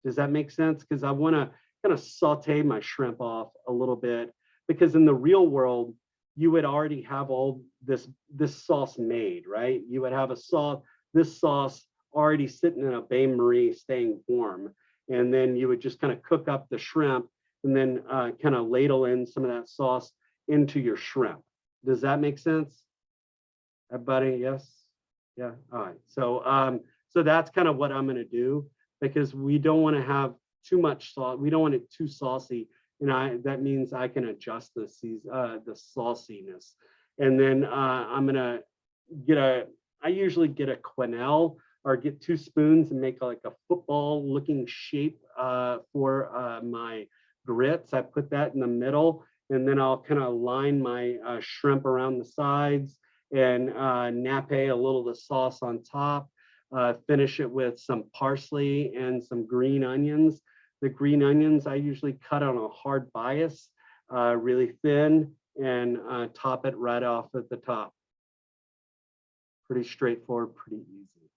Does that make sense? Because I want to kind of saute my shrimp off a little bit, because in the real world, you would already have all this sauce made, right? You would have this sauce already sitting in a bain-marie staying warm. And then you would just kind of cook up the shrimp and then kind of ladle in some of that sauce into your shrimp. Does that make sense? Everybody, yes? Yeah, all right. So that's kind of what I'm gonna do, because we don't want to have too much sauce. We don't want it too saucy. And that means I can adjust the sauciness. And then I'm gonna I usually get a quenelle or get 2 spoons and make like a football looking shape for my grits. I put that in the middle, and then I'll kind of line my shrimp around the sides and nappe a little of the sauce on top. Finish it with some parsley and some green onions. The green onions I usually cut on a hard bias, really thin, and top it right off at the top. Pretty straightforward, pretty easy.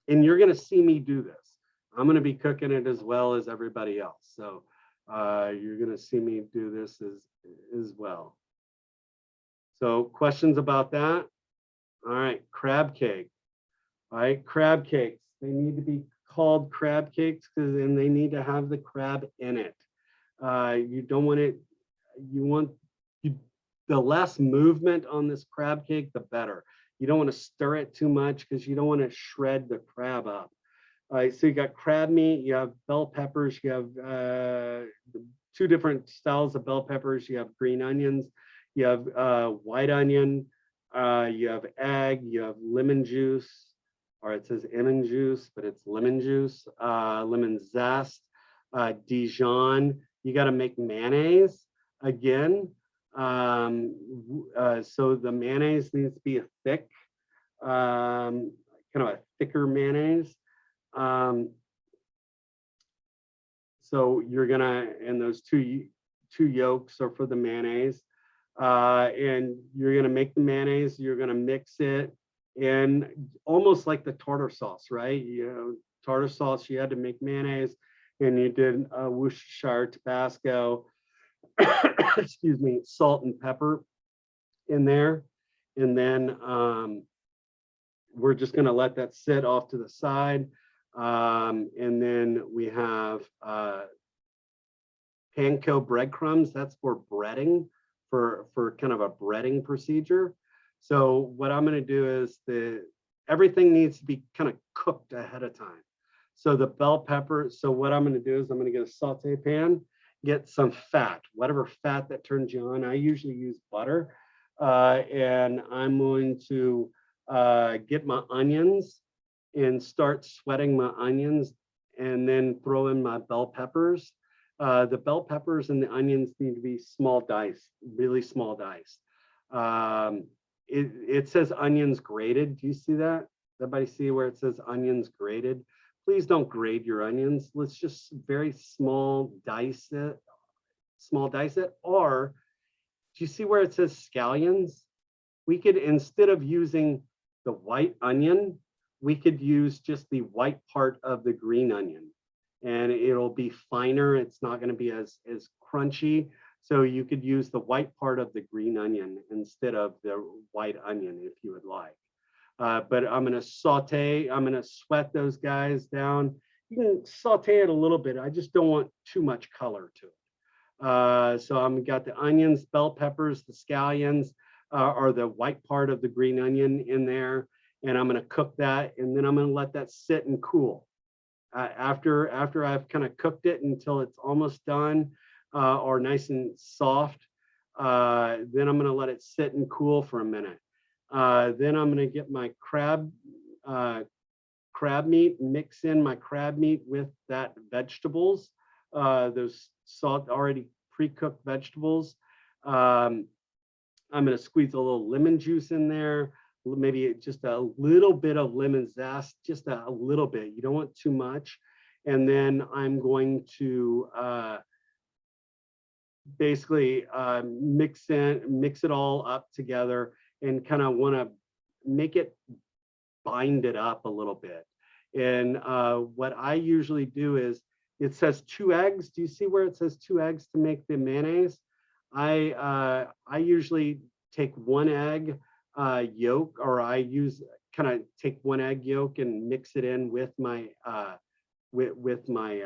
And you're gonna see me do this. I'm gonna be cooking it as well as everybody else. So you're gonna see me do this as well. So questions about that? All right, crab cake. All right, crab cakes. They need to be called crab cakes because then they need to have the crab in it. You don't want it, the less movement on this crab cake, the better. You don't want to stir it too much because you don't want to shred the crab up. All right, so you got crab meat, you have bell peppers, you have 2 different styles of bell peppers, you have green onions, you have white onion, you have egg, you have lemon juice, or it says lemon juice, but it's lemon juice, lemon zest, Dijon. You got to make mayonnaise again. So the mayonnaise needs to be a thick, kind of a thicker mayonnaise. So you're gonna, and those two yolks are for the mayonnaise. And you're gonna make the mayonnaise, you're gonna mix it in almost like the tartar sauce, right? You know, tartar sauce, you had to make mayonnaise, and you did Worcestershire, Tabasco, excuse me, salt and pepper in there. And then we're just gonna let that sit off to the side. And then we have panko breadcrumbs. That's for breading, for kind of a breading procedure. So what I'm going to do is everything needs to be kind of cooked ahead of time. So the bell pepper. So what I'm going to do is I'm going to get a saute pan, get some fat, whatever fat that turns you on. I usually use butter, and I'm going to get my onions and start sweating my onions, and then throw in my bell peppers. The bell peppers and the onions need to be small diced, really small diced. It says onions grated. Do you see that? Everybody see where it says onions grated? Please don't grate your onions. Let's just very small dice it. Or do you see where it says scallions? We could, instead of using the white onion, we could use just the white part of the green onion, and it'll be finer. It's not going to be as crunchy. So you could use the white part of the green onion instead of the white onion if you would like. But I'm going to saute, I'm going to sweat those guys down. You can saute it a little bit. I just don't want too much color to it. So I'm got the onions, bell peppers, the scallions, or the white part of the green onion in there. And I'm going to cook that, and then I'm going to let that sit and cool. After I've kind of cooked it until it's almost done, or nice and soft, then I'm going to let it sit and cool for a minute. Then I'm going to get my crab meat, mix in my crab meat with that vegetables, those already pre-cooked vegetables. I'm going to squeeze a little lemon juice in there, maybe just a little bit of lemon zest, just a little bit. You don't want too much. And then I'm going to basically mix it all up together, and kind of want to make it bind it up a little bit. And what I usually do is, it says 2 eggs. Do you see where it says 2 eggs to make the mayonnaise? I usually take 1 egg yolk, or I use kind of take 1 egg yolk and mix it in with my with my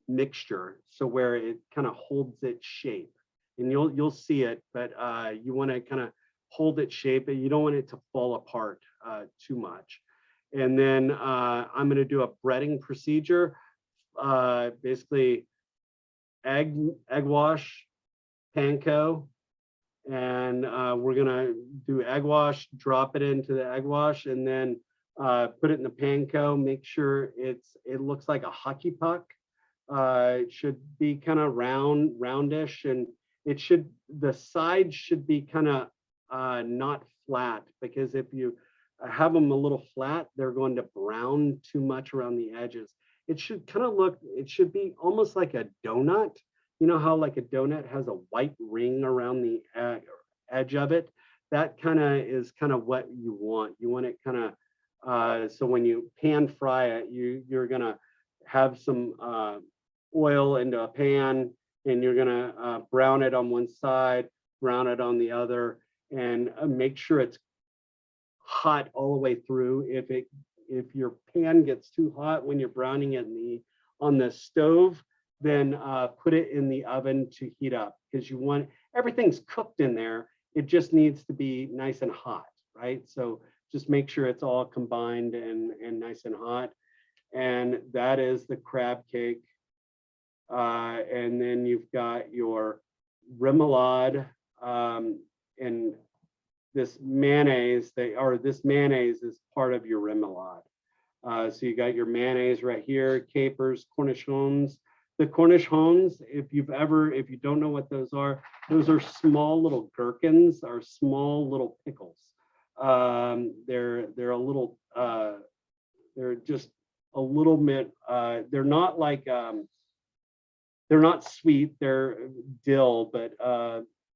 mixture, so where it kind of holds its shape. And you'll see it, but you want to kind of hold its shape, and you don't want it to fall apart too much. And then I'm going to do a breading procedure. Basically, egg wash, panko, and we're gonna do egg wash, drop it into the egg wash, and then put it in the panko. Make sure it looks like a hockey puck. It should be kind of roundish, and the sides should be kind of not flat, because if you have them a little flat, they're going to brown too much around the edges. It should kind of look, it should be almost like a donut. You know how like a donut has a white ring around the edge of it? That kind of is kind of what you want. You want it kind of, so when you pan fry it, you're gonna have some oil into a pan, and you're gonna brown it on one side, brown it on the other, and make sure it's hot all the way through. If your pan gets too hot when you're browning it on the stove, then put it in the oven to heat up, because you want everything's cooked in there. It just needs to be nice and hot, right? So just make sure it's all combined and nice and hot. And that is the crab cake. And then you've got your remoulade and this mayonnaise. This mayonnaise is part of your remoulade. So you got your mayonnaise right here, capers, cornichons. The cornichons, if you don't know what those are small little gherkins, or small little pickles. They're a little, they're just a little bit, they're not like, they're not sweet, they're dill, but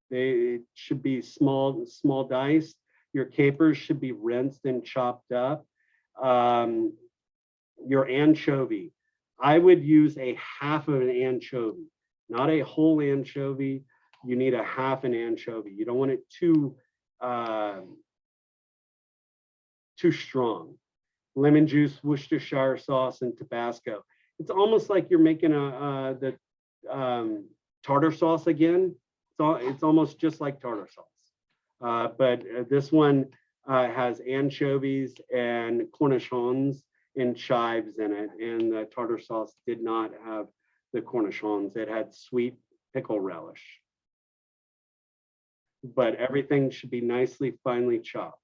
they should be small diced. Your capers should be rinsed and chopped up. Your anchovy, I would use a half of an anchovy, not a whole anchovy. You need a half an anchovy. You don't want it too strong. Lemon juice, Worcestershire sauce, and Tabasco. It's almost like you're making the tartar sauce again. It's almost just like tartar sauce. But this one has anchovies and cornichons and chives in it, and the tartar sauce did not have the cornichons. It had sweet pickle relish. But everything should be nicely finely chopped.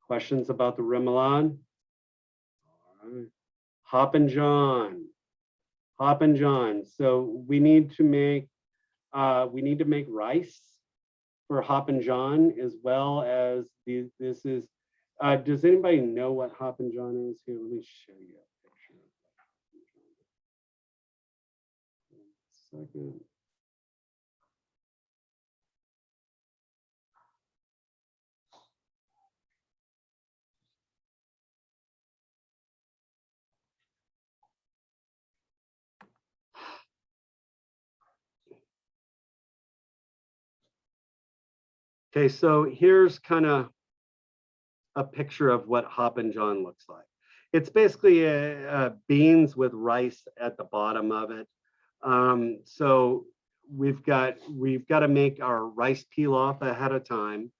Questions about the remoulade? Hoppin' John. So we need to make rice for Hoppin' John, as well as this is. Does anybody know what Hoppin' John is? Here, let me show you a picture. Second. Okay, so here's kind of a picture of what Hoppin' John looks like. It's basically beans with rice at the bottom of it. So we've got to make our rice pilaf ahead of time.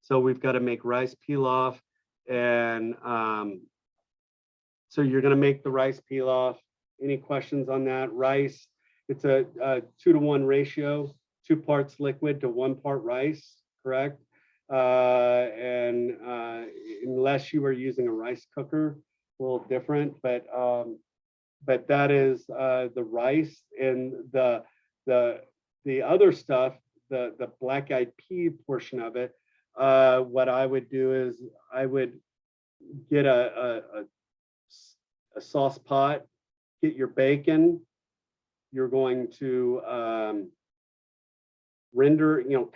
So we've got to make rice pilaf, and so you're going to make the rice pilaf. Any questions on that? Rice, it's a 2-to-1 ratio, 2 parts liquid to 1 part rice, correct? And unless you were using a rice cooker, a little different, but that is the rice. And the other stuff, the black-eyed pea portion of it, what I would do is I would get a sauce pot, get your bacon. You're going to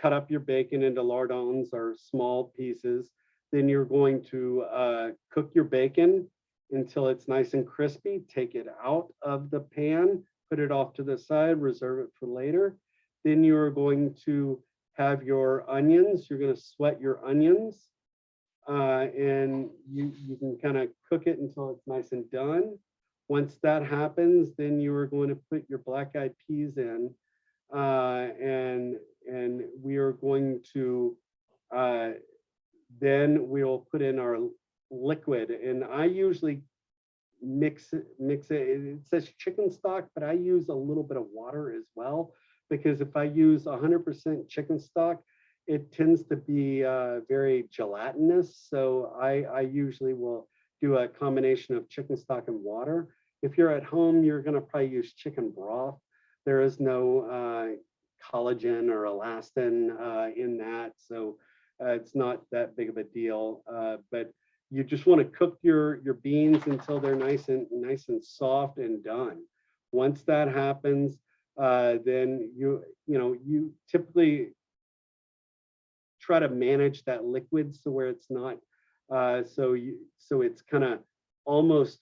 cut up your bacon into lardons or small pieces. Then you're going to cook your bacon until it's nice and crispy. Take it out of the pan, put it off to the side, reserve it for later. Then you're going to have your onions. You're going to sweat your onions, and you can kind of cook it until it's nice and done. Once that happens, then you are going to put your black-eyed peas in, and we are going to then we'll put in our liquid. And I usually mix it. It says chicken stock, but I use a little bit of water as well, because if I use 100% chicken stock, it tends to be very gelatinous. So I usually will do a combination of chicken stock and water. If you're at home, you're going to probably use chicken broth. There is no collagen or elastin in that, so it's not that big of a deal. But you just want to cook your beans until they're nice and soft and done. Once that happens, then you typically try to manage that liquid so where it's not so it's kind of almost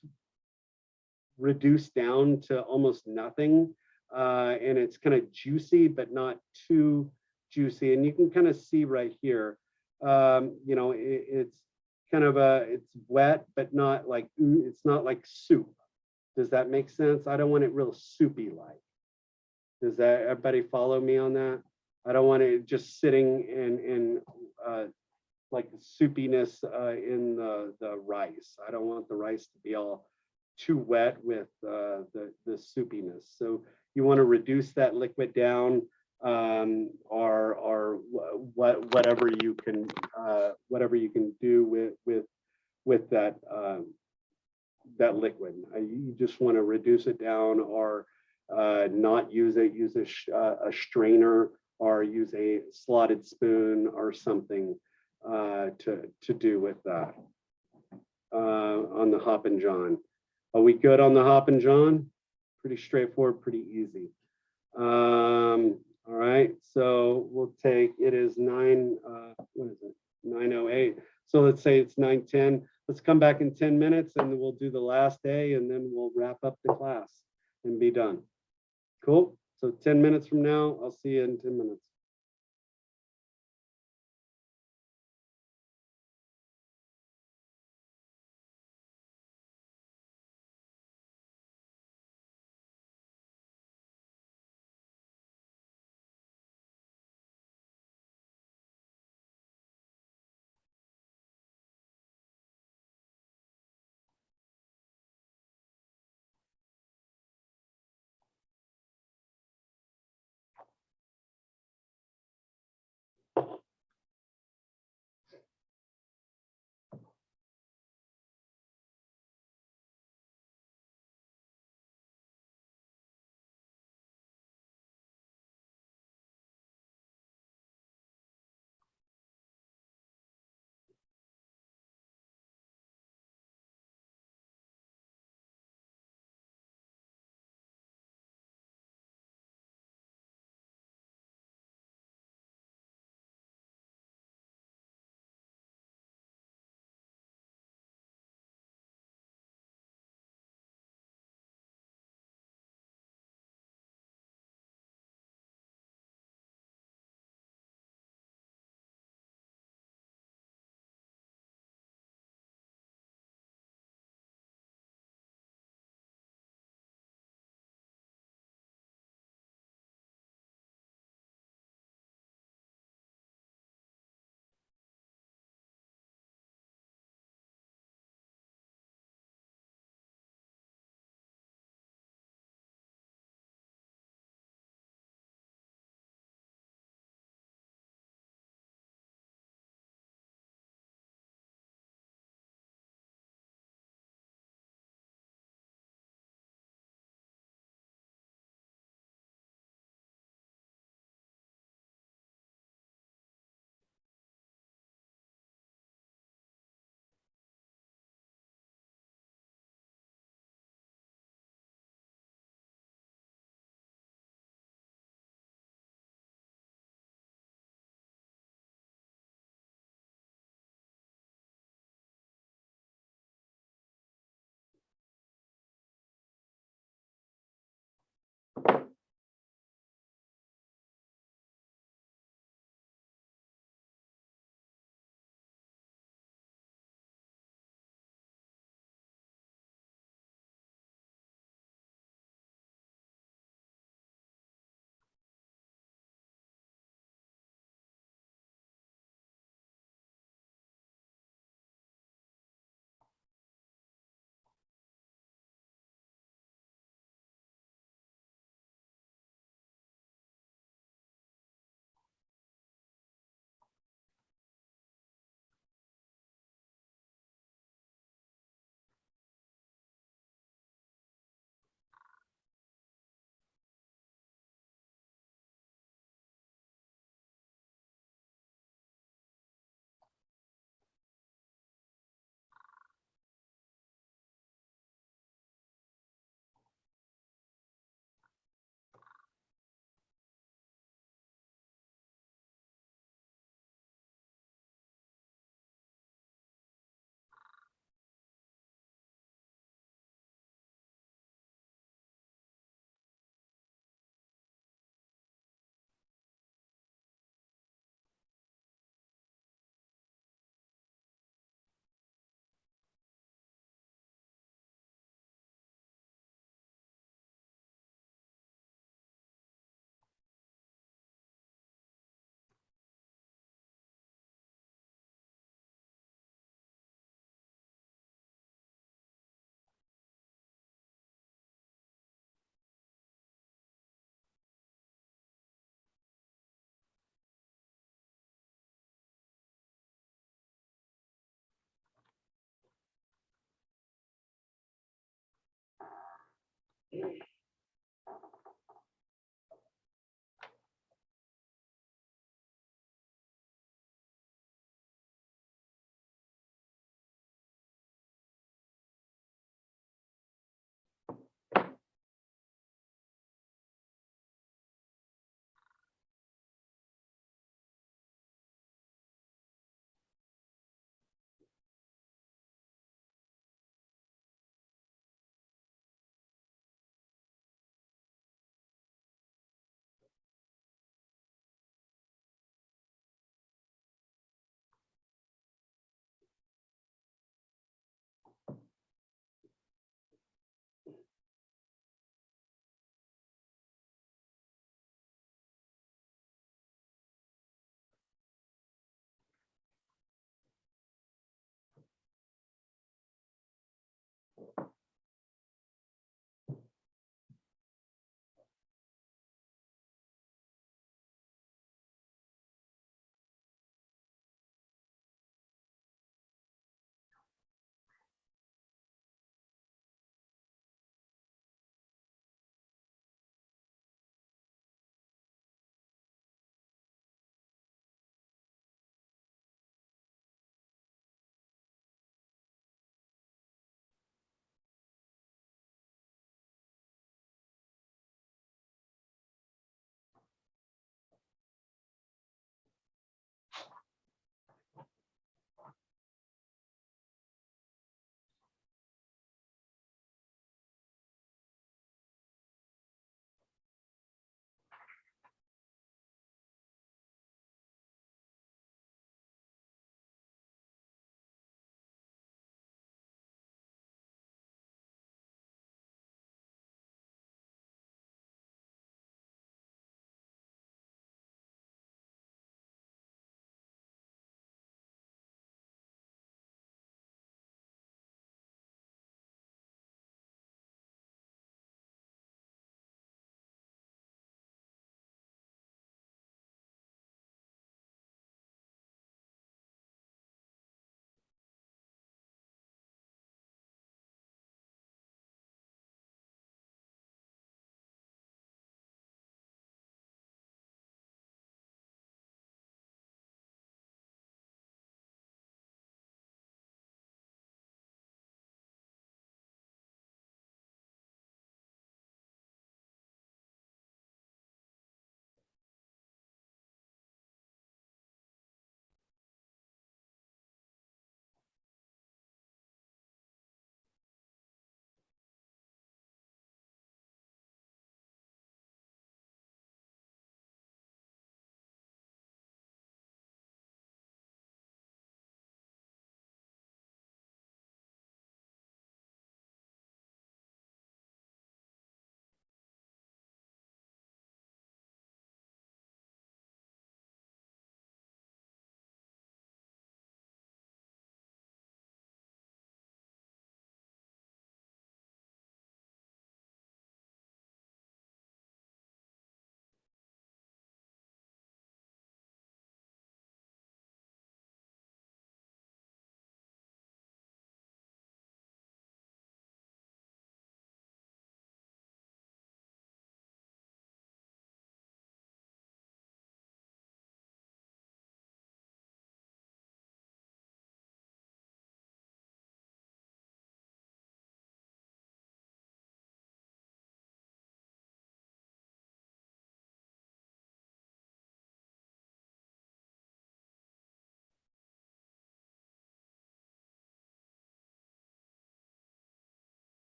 reduced down to almost nothing, and it's kind of juicy but not too juicy. And you can kind of see right here, it's kind of it's wet but not like it's not like soup. Does that make sense? I don't want it real soupy like. Does that everybody follow me on that? I don't want it just sitting in like soupiness in the rice. I don't want the rice to be all too wet with the soupiness. So you want to reduce that liquid down, or whatever you can do with that that liquid. You just want to reduce it down, or not use it. Use a strainer, or use a slotted spoon or something to do with that on the Hoppin' John. Are we good on the Hoppin' John? Pretty straightforward, pretty easy. All right, so we'll take, it is 9:08. So let's say it's 9:10. Let's come back in 10 minutes and we'll do the last day, and then we'll wrap up the class and be done. Cool. So 10 minutes from now, I'll see you in 10 minutes.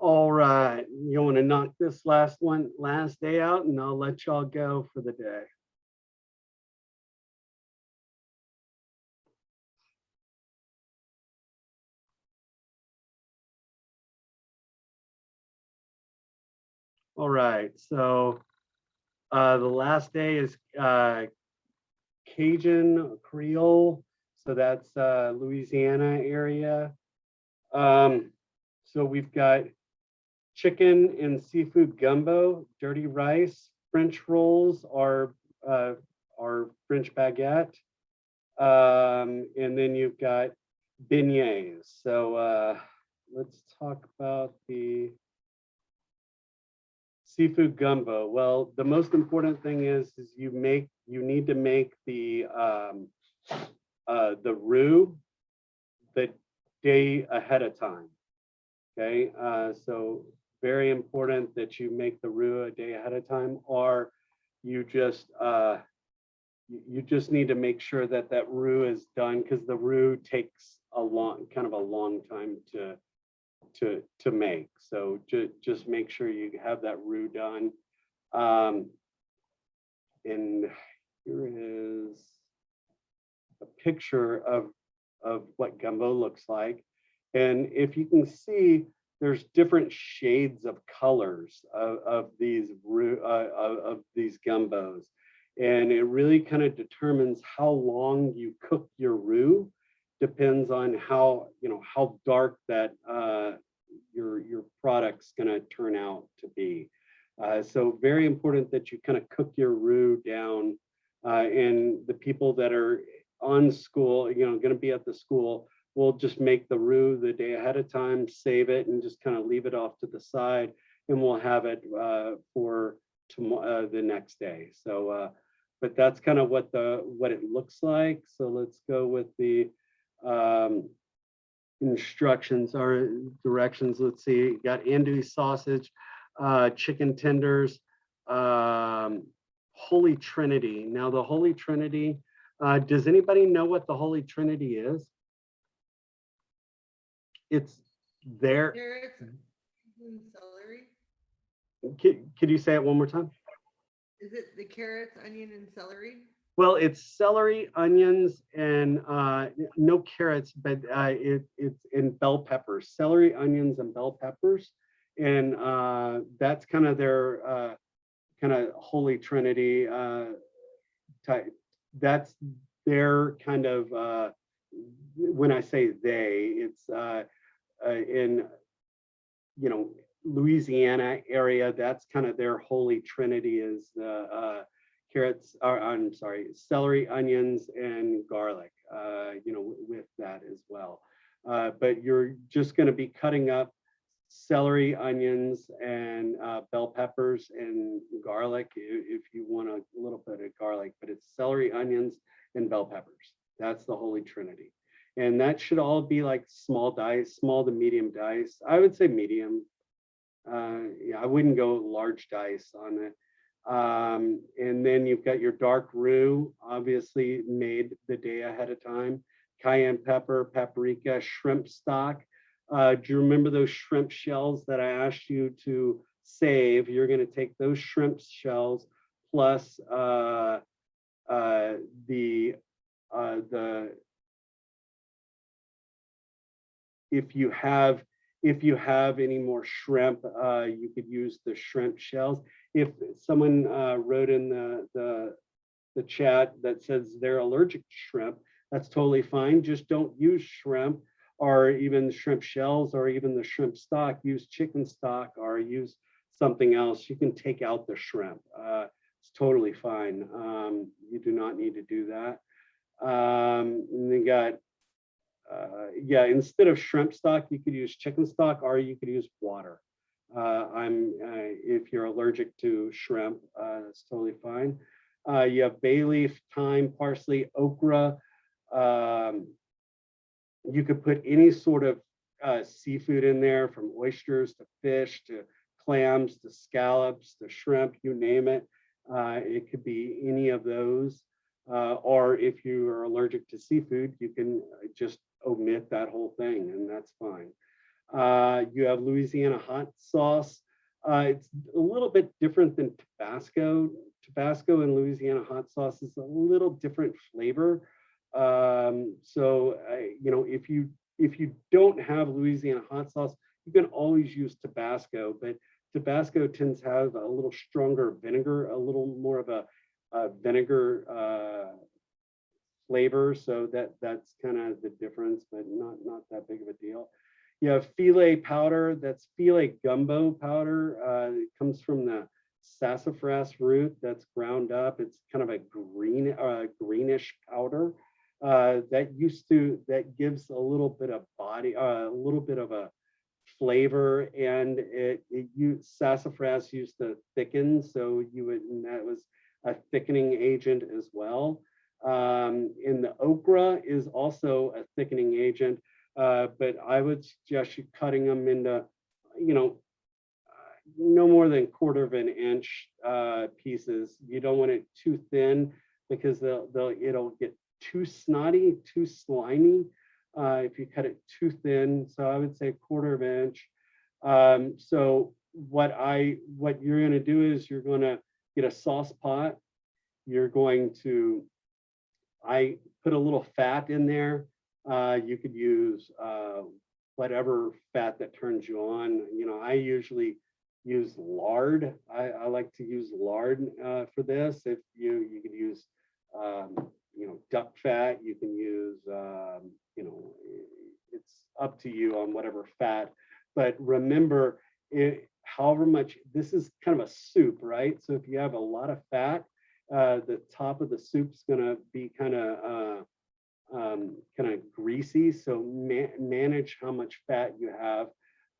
All right, you want to knock this last day out, and I'll let y'all go for the day. All right, so the last day is Cajun Creole, so that's Louisiana area. So we've got chicken and seafood gumbo, dirty rice, French rolls, our French baguette, and then you've got beignets. So let's talk about the seafood gumbo. Well, the most important thing is you need to make the roux the day ahead of time. Okay, so very important that you make the roux a day ahead of time, or you just need to make sure that that roux is done, because the roux takes a long time to make. So just make sure you have that roux done. And here is a picture of what gumbo looks like. And if you can see, there's different shades of colors of these gumbos. And it really kind of determines how long you cook your roux. Depends on how dark that your product's going to turn out to be. So very important that you kind of cook your roux down. And the people that are on school, going to be at the school, will just make the roux the day ahead of time, save it, and just kind of leave it off to the side, and we'll have it for tomorrow, the next day. So, but that's kind of what it looks like. So let's go with the instructions or directions. Let's see, you got andouille sausage, chicken tenders, Holy Trinity. Now the Holy Trinity, does anybody know what the Holy Trinity is? It's there. Carrots and celery. Could you say it one more time? Is it the carrots, onion, and celery? Well, it's celery, onions, and no carrots, but it's in bell peppers, celery, onions, and bell peppers. And that's kind of their kind of Holy Trinity type. That's their kind of, when I say they, it's in, Louisiana area, that's kind of their Holy Trinity, is the carrots, or I'm sorry, celery, onions, and garlic, with that as well. But you're just going to be cutting up celery, onions, and bell peppers and garlic if you want a little bit of garlic, but it's celery, onions, and bell peppers. That's the Holy Trinity. And that should all be like small dice, small to medium dice. I would say medium. Yeah, I wouldn't go large dice on it. And then you've got your dark roux, obviously made the day ahead of time. Cayenne pepper, paprika, shrimp stock. Do you remember those shrimp shells that I asked you to save? You're going to take those shrimp shells plus if you have any more shrimp, you could use the shrimp shells. If someone wrote in the chat that says they're allergic to shrimp, that's totally fine. Just don't use shrimp or even shrimp shells or even the shrimp stock. Use chicken stock or use something else. You can take out the shrimp. It's totally fine. You do not need to do that. And they got, instead of shrimp stock, you could use chicken stock or you could use water. If you're allergic to shrimp, that's totally fine. You have bay leaf, thyme, parsley, okra. You could put any sort of seafood in there, from oysters to fish to clams to scallops to shrimp, you name it. It could be any of those. Or if you are allergic to seafood, you can just omit that whole thing, and that's fine. You have Louisiana hot sauce. It's a little bit different than Tabasco. Tabasco and Louisiana hot sauce is a little different flavor. If you don't have Louisiana hot sauce, you can always use Tabasco, but Tabasco tends to have a little stronger vinegar, a little more of a vinegar flavor. So that's kind of the difference, but not that big of a deal. You have filet powder. That's filet gumbo powder. It comes from the sassafras root that's ground up. It's kind of a greenish powder that gives a little bit of body, a little bit of a flavor, and sassafras used to thicken, so and that was a thickening agent as well. And the okra is also a thickening agent, but I would suggest you cutting them into, no more than 1/4 of an inch pieces. You don't want it too thin because it'll get too snotty, too slimy if you cut it too thin. So I would say 1/4 of an inch. So what you're going to do is you're going to get a sauce pot. You're going to, I put a little fat in there. You could use whatever fat that turns you on. I usually use lard. I like to use lard for this. If you could use duck fat, you can use it's up to you on whatever fat. But remember, however much, this is kind of a soup, right? So if you have a lot of fat, the top of the soup's gonna be kind of greasy. So manage how much fat you have.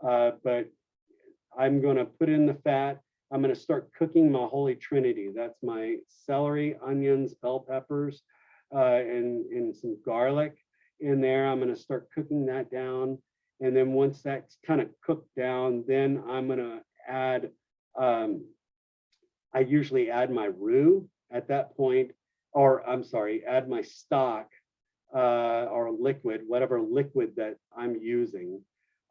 But I'm going to put in the fat. I'm going to start cooking my Holy Trinity. That's my celery, onions, bell peppers, and some garlic in there. I'm going to start cooking that down. And then once that's kind of cooked down, then I'm going to add, I usually add my roux at that point, or I'm sorry, add my stock or liquid, whatever liquid that I'm using.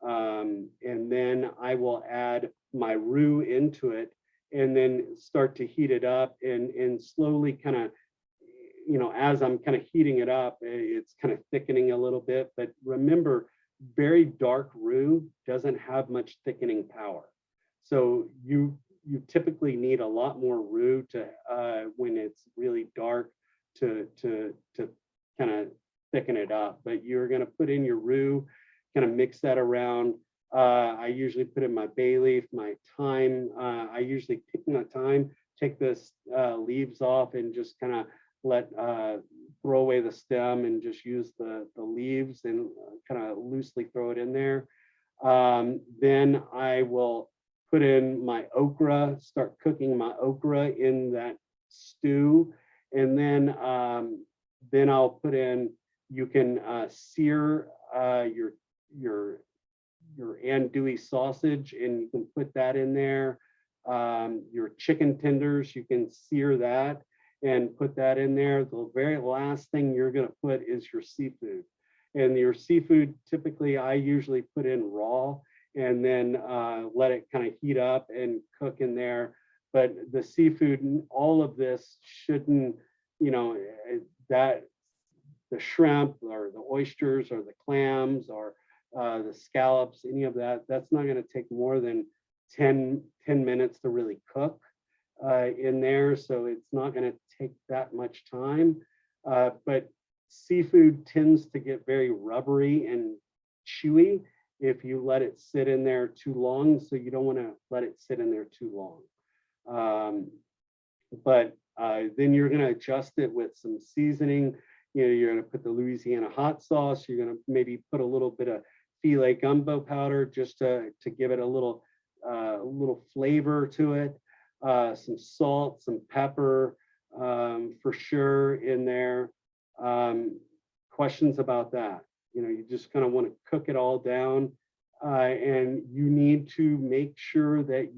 And then I will add my roux into it and then start to heat it up and slowly kind of, as I'm kind of heating it up, it's kind of thickening a little bit. But remember, very dark roux doesn't have much thickening power. So you typically need a lot more roux to when it's really dark to kind of thicken it up. But you're going to put in your roux, kind of mix that around. I usually put in my bay leaf, my thyme. I usually pick my thyme, take the leaves off and just kind of throw away the stem and just use the leaves and kind of loosely throw it in there. Then I will put in my okra, start cooking my okra in that stew. And then I'll put in, you can sear your andouille sausage, and you can put that in there. Your chicken tenders, you can sear that and put that in there. The very last thing you're going to put is your seafood. And your seafood, typically, I usually put in raw and then let it kind of heat up and cook in there. But the seafood, all of this shouldn't, that the shrimp or the oysters or the clams or the scallops, any of that, that's not going to take more than 10 minutes to really cook in there. So it's not going to take that much time. But seafood tends to get very rubbery and chewy if you let it sit in there too long. So you don't want to let it sit in there too long. But then you're going to adjust it with some seasoning. You're going to put the Louisiana hot sauce. You're going to maybe put a little bit of filet gumbo powder just to give it a little flavor to it. Some salt, some pepper for sure in there. Questions about that? You just kind of want to cook it all down, and you need to make sure that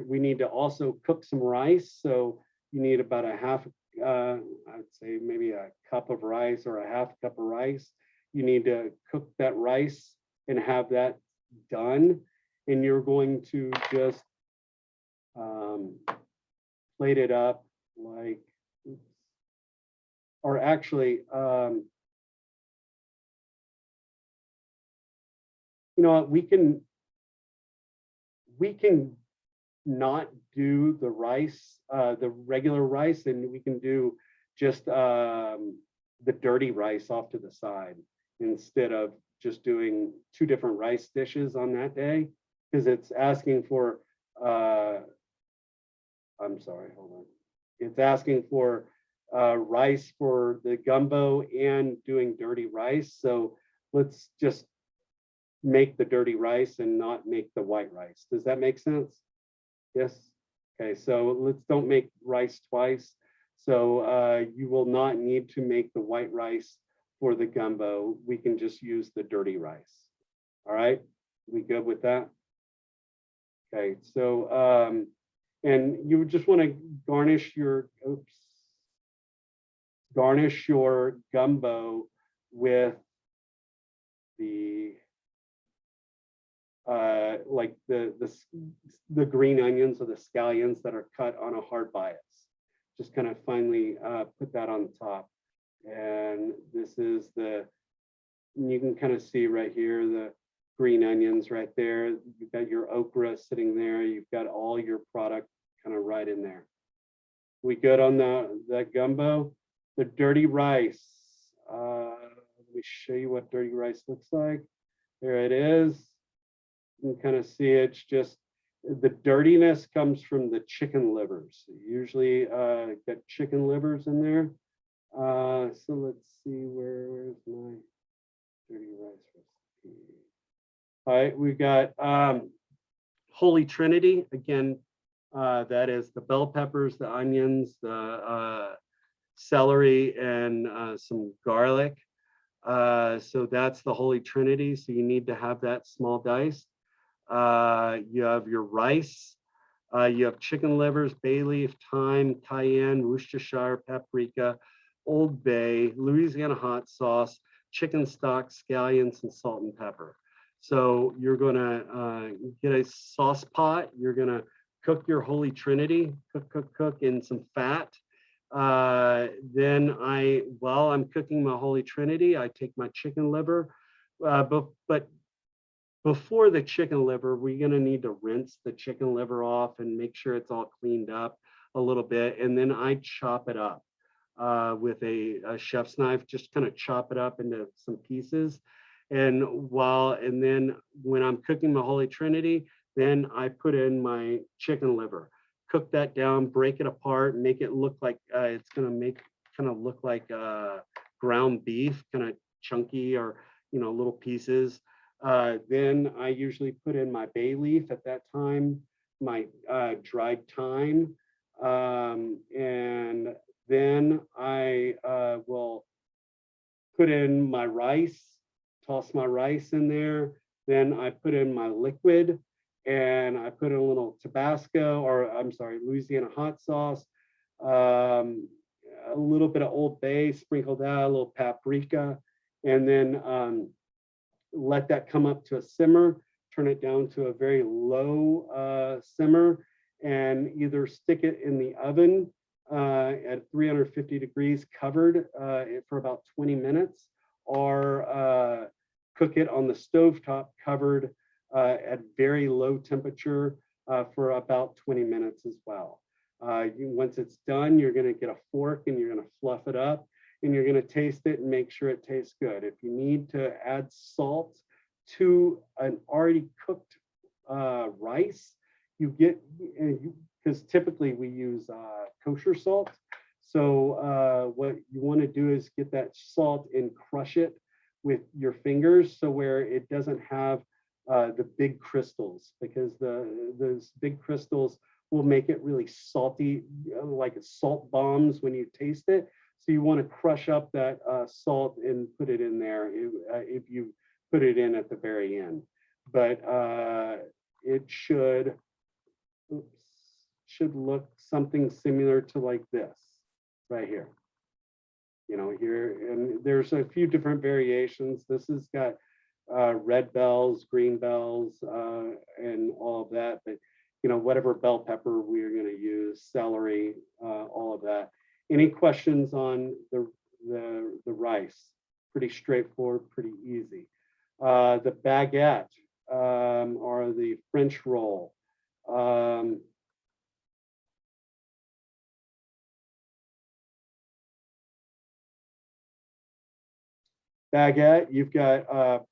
we need to also cook some rice. So you need about a half, I'd say maybe a cup of rice or a half cup of rice. You need to cook that rice and have that done. And you're going to just plate it up like, oops. Or actually, you know what, we can not do the rice, the regular rice, and we can do just the dirty rice off to the side instead of just doing two different rice dishes on that day, because it's asking for, I'm sorry, hold on. It's asking for rice for the gumbo and doing dirty rice. So let's just make the dirty rice and not make the white rice. Does that make sense? Yes. Okay, so let's don't make rice twice. So you will not need to make the white rice for the gumbo. We can just use the dirty rice. All right, we good with that? Okay, so and you would just want to garnish your, garnish your gumbo with the like the green onions or the scallions that are cut on a hard bias. Just kind of finely put that on top. And this is the, you can kind of see right here, the green onions right there. You've got your okra sitting there. You've got all your product kind of right in there. We good on that gumbo? The dirty rice. Let me show you what dirty rice looks like. There it is. You can kind of see it's just, the dirtiness comes from the chicken livers. Usually get chicken livers in there. So let's see, where's my dirty rice recipe? All right, we've got Holy Trinity. Again, that is the bell peppers, the onions, the celery, and some garlic. So that's the Holy Trinity. So you need to have that small diced. You have your rice. You have chicken livers, bay leaf, thyme, cayenne, Worcestershire, paprika, Old Bay, Louisiana hot sauce, chicken stock, scallions, and salt and pepper. So you're gonna get a sauce pot. You're gonna cook your Holy Trinity, cook in some fat. Then while I'm cooking my Holy Trinity, I take my chicken liver, but before the chicken liver, we're gonna need to rinse the chicken liver off and make sure it's all cleaned up a little bit. And then I chop it up with a chef's knife, just kind of chop it up into some pieces. And then when I'm cooking my Holy Trinity, then I put in my chicken liver, cook that down, break it apart, make it look like it's gonna look like ground beef, kind of chunky, or little pieces. Then I usually put in my bay leaf at that time, my dried thyme, and then I will put in my rice, toss my rice in there. Then I put in my liquid, and I put in a little Tabasco, or I'm sorry, Louisiana hot sauce, a little bit of Old Bay, sprinkled that, a little paprika, and then let that come up to a simmer, turn it down to a very low simmer, and either stick it in the oven at 350 degrees covered for about 20 minutes, or cook it on the stovetop covered at very low temperature for about 20 minutes as well. Once it's done, you're gonna get a fork and you're gonna fluff it up, and you're gonna taste it and make sure it tastes good. If you need to add salt to an already cooked rice, because typically we use kosher salt. So what you wanna do is get that salt and crush it with your fingers, so where it doesn't have the big crystals, because those big crystals will make it really salty, like salt bombs when you taste it. So you want to crush up that salt and put it in there if you put it in at the very end. But it should look something similar to like this right here. Here, and there's a few different variations. This has got red bells, green bells, and all of that. But whatever bell pepper we are going to use, celery, all of that. Any questions on the rice? Pretty straightforward, pretty easy. The baguette or the French roll. Baguette, you've got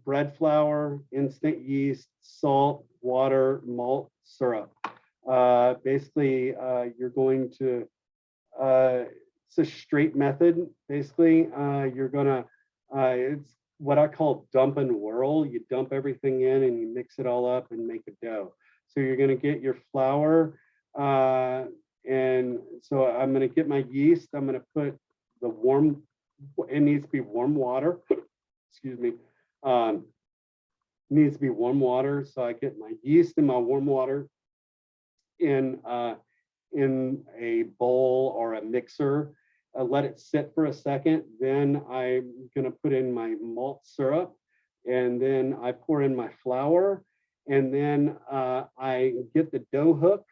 bread flour, instant yeast, salt, water, malt, syrup. Basically, you're going to, it's a straight method. Basically, you're gonna, it's what I call dump and whirl. You dump everything in and you mix it all up and make a dough. So you're gonna get your flour, and so I'm gonna get my yeast. I'm gonna put the warm, it needs to be warm water. Excuse me. Needs to be warm water. So I get my yeast in my warm water in a bowl or a mixer. Let it sit for a second. Then I'm gonna put in my malt syrup, and then I pour in my flour, and then I get the dough hook,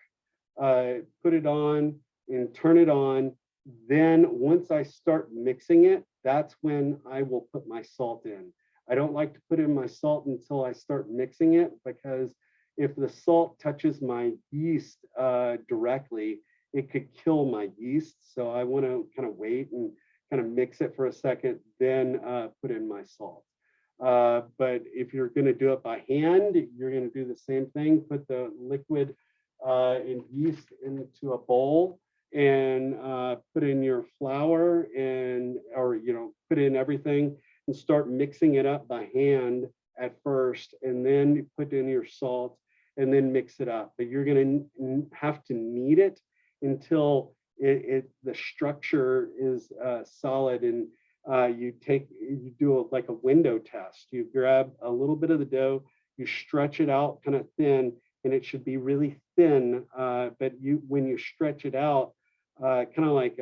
put it on and turn it on. Then once I start mixing it, that's when I will put my salt in. I don't like to put in my salt until I start mixing it, because if the salt touches my yeast directly, it could kill my yeast. So I want to kind of wait and kind of mix it for a second, then put in my salt. But if you're going to do it by hand, you're going to do the same thing. Put the liquid and yeast into a bowl, and put in your flour, and put in everything and start mixing it up by hand at first, and then put in your salt and then mix it up. But you're going to have to knead it until the structure is solid. And you do like a window test. You grab a little bit of the dough, you stretch it out kind of thin, and it should be really thin. But when you stretch it out, kind of like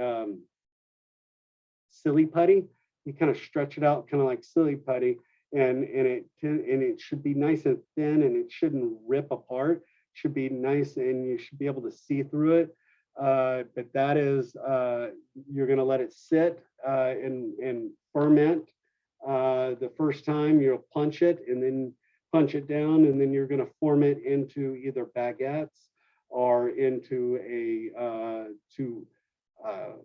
silly putty, you kind of stretch it out kind of like silly putty, and it should be nice and thin, and it shouldn't rip apart. It should be nice, and you should be able to see through it. But that is, you're going to let it sit and ferment. The first time you'll punch it and then punch it down, and then you're going to form it into either baguettes or into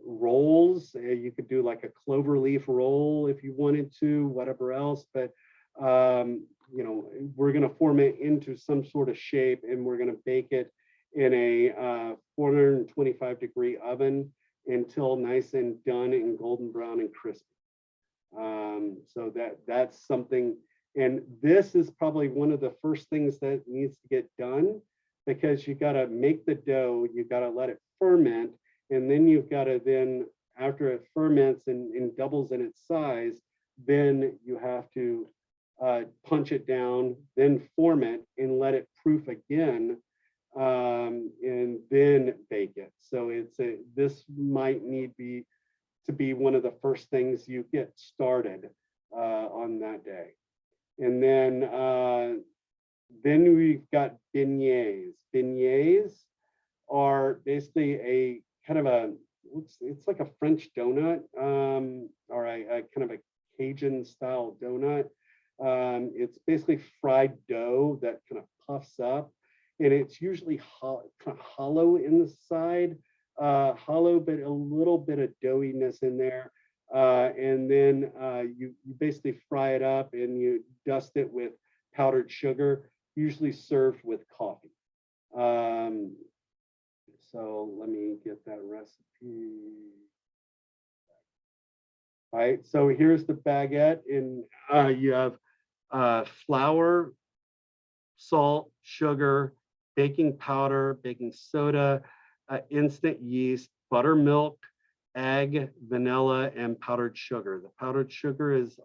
rolls. You could do like a clover leaf roll if you wanted to, whatever else. But we're going to form it into some sort of shape, and we're going to bake it in a 425-degree oven until nice and done and golden brown and crispy. So that's something. And this is probably one of the first things that needs to get done, because you got to make the dough, you got to let it ferment, and then you've got to then, after it ferments and doubles in its size, then you have to punch it down, then form it and let it proof again, and then bake it. So this might need to be one of the first things you get started on that day. And then we've got beignets. Beignets are basically a kind of it's like a French donut, or a kind of a Cajun style donut. It's basically fried dough that kind of puffs up, and it's usually kind of hollow in the side, hollow, but a little bit of doughiness in there. And then you basically fry it up and you dust it with powdered sugar, usually served with coffee. So let me get that recipe. All right, so here's the baguette, and you have flour, salt, sugar, baking powder, baking soda, instant yeast, buttermilk, egg, vanilla, and powdered sugar. The powdered sugar is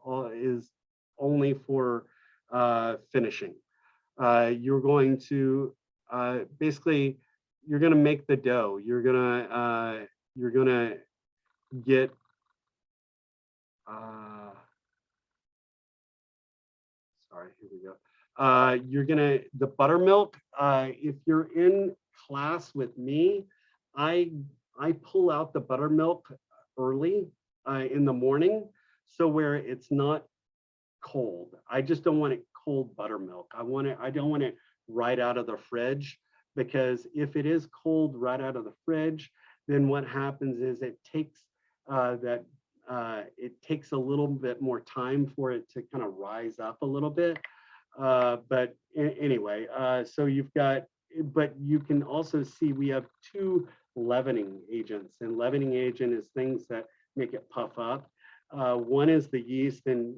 only for finishing. You're going to basically, you're going to make the dough. You're gonna get the buttermilk, if you're in class with me, I pull out the buttermilk early in the morning, so where it's not cold. I just don't want it cold buttermilk. I don't want it right out of the fridge, because if it is cold right out of the fridge, then what happens is it takes it takes a little bit more time for it to kind of rise up a little bit. But anyway, so you've got, but you can also see we have two leavening agents, and leavening agent is things that make it puff up. One is the yeast, and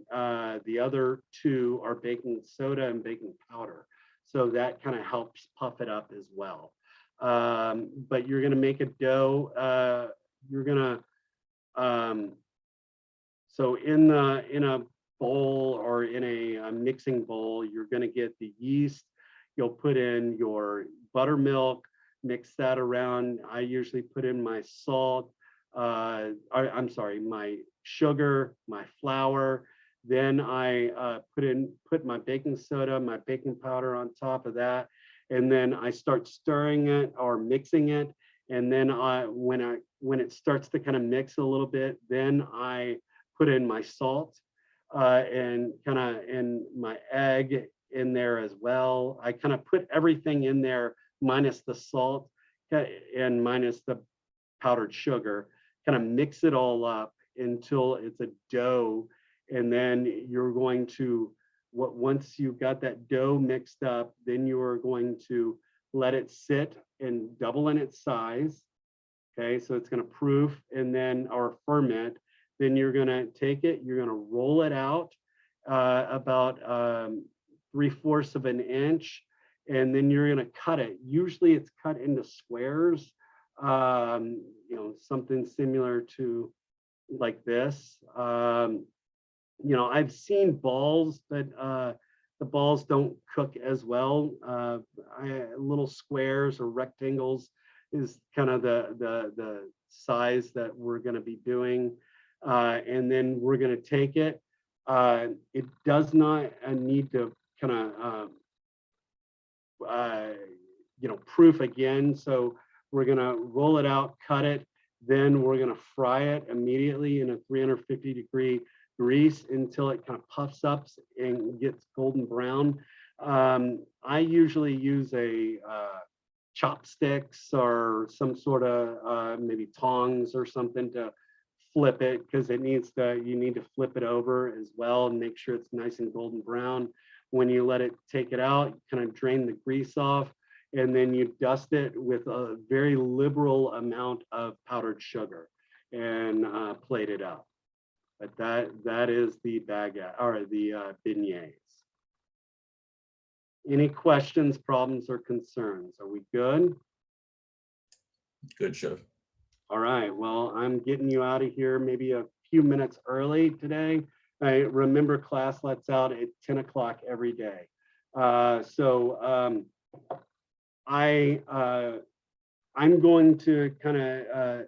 the other two are baking soda and baking powder. So that kind of helps puff it up as well. But you're going to make a dough. You're going to, so in a bowl or in a mixing bowl, you're going to get the yeast. You'll put in your buttermilk, mix that around. I usually put in my salt, I'm sorry, my sugar, my flour. Then I put my baking soda, my baking powder on top of that. And then I start stirring it or mixing it. And then when it starts to kind of mix a little bit, then I put in my salt and my egg in there as well. I kind of put everything in there minus the salt and minus the powdered sugar, kind of mix it all up until it's a dough. And then you're going to, once you've got that dough mixed up, then you are going to let it sit and double in its size. Okay, so it's going to proof and then, or ferment. Then you're going to take it, you're going to roll it out about 3/4 of an inch, and then you're going to cut it. Usually it's cut into squares, you know, something similar to like this. You know, I've seen balls, but the balls don't cook as well. Little squares or rectangles is kind of the size that we're going to be doing. And then we're going to take it. It does not need to kind of, you know, proof again. So we're going to roll it out, cut it. Then we're going to fry it immediately in a 350-degree grease until it kind of puffs up and gets golden brown. I usually use a chopsticks or some sort of maybe tongs or something to flip it, because it needs to, you need to flip it over as well and make sure it's nice and golden brown. When you let it take it out, you kind of drain the grease off, and then you dust it with a very liberal amount of powdered sugar and plate it up. But that is the baguette or the beignets. Any questions, problems, or concerns? Are we good? Good, Chef. All right, well, I'm getting you out of here maybe a few minutes early today. I remember class lets out at 10 o'clock every day. I'm going to kind of,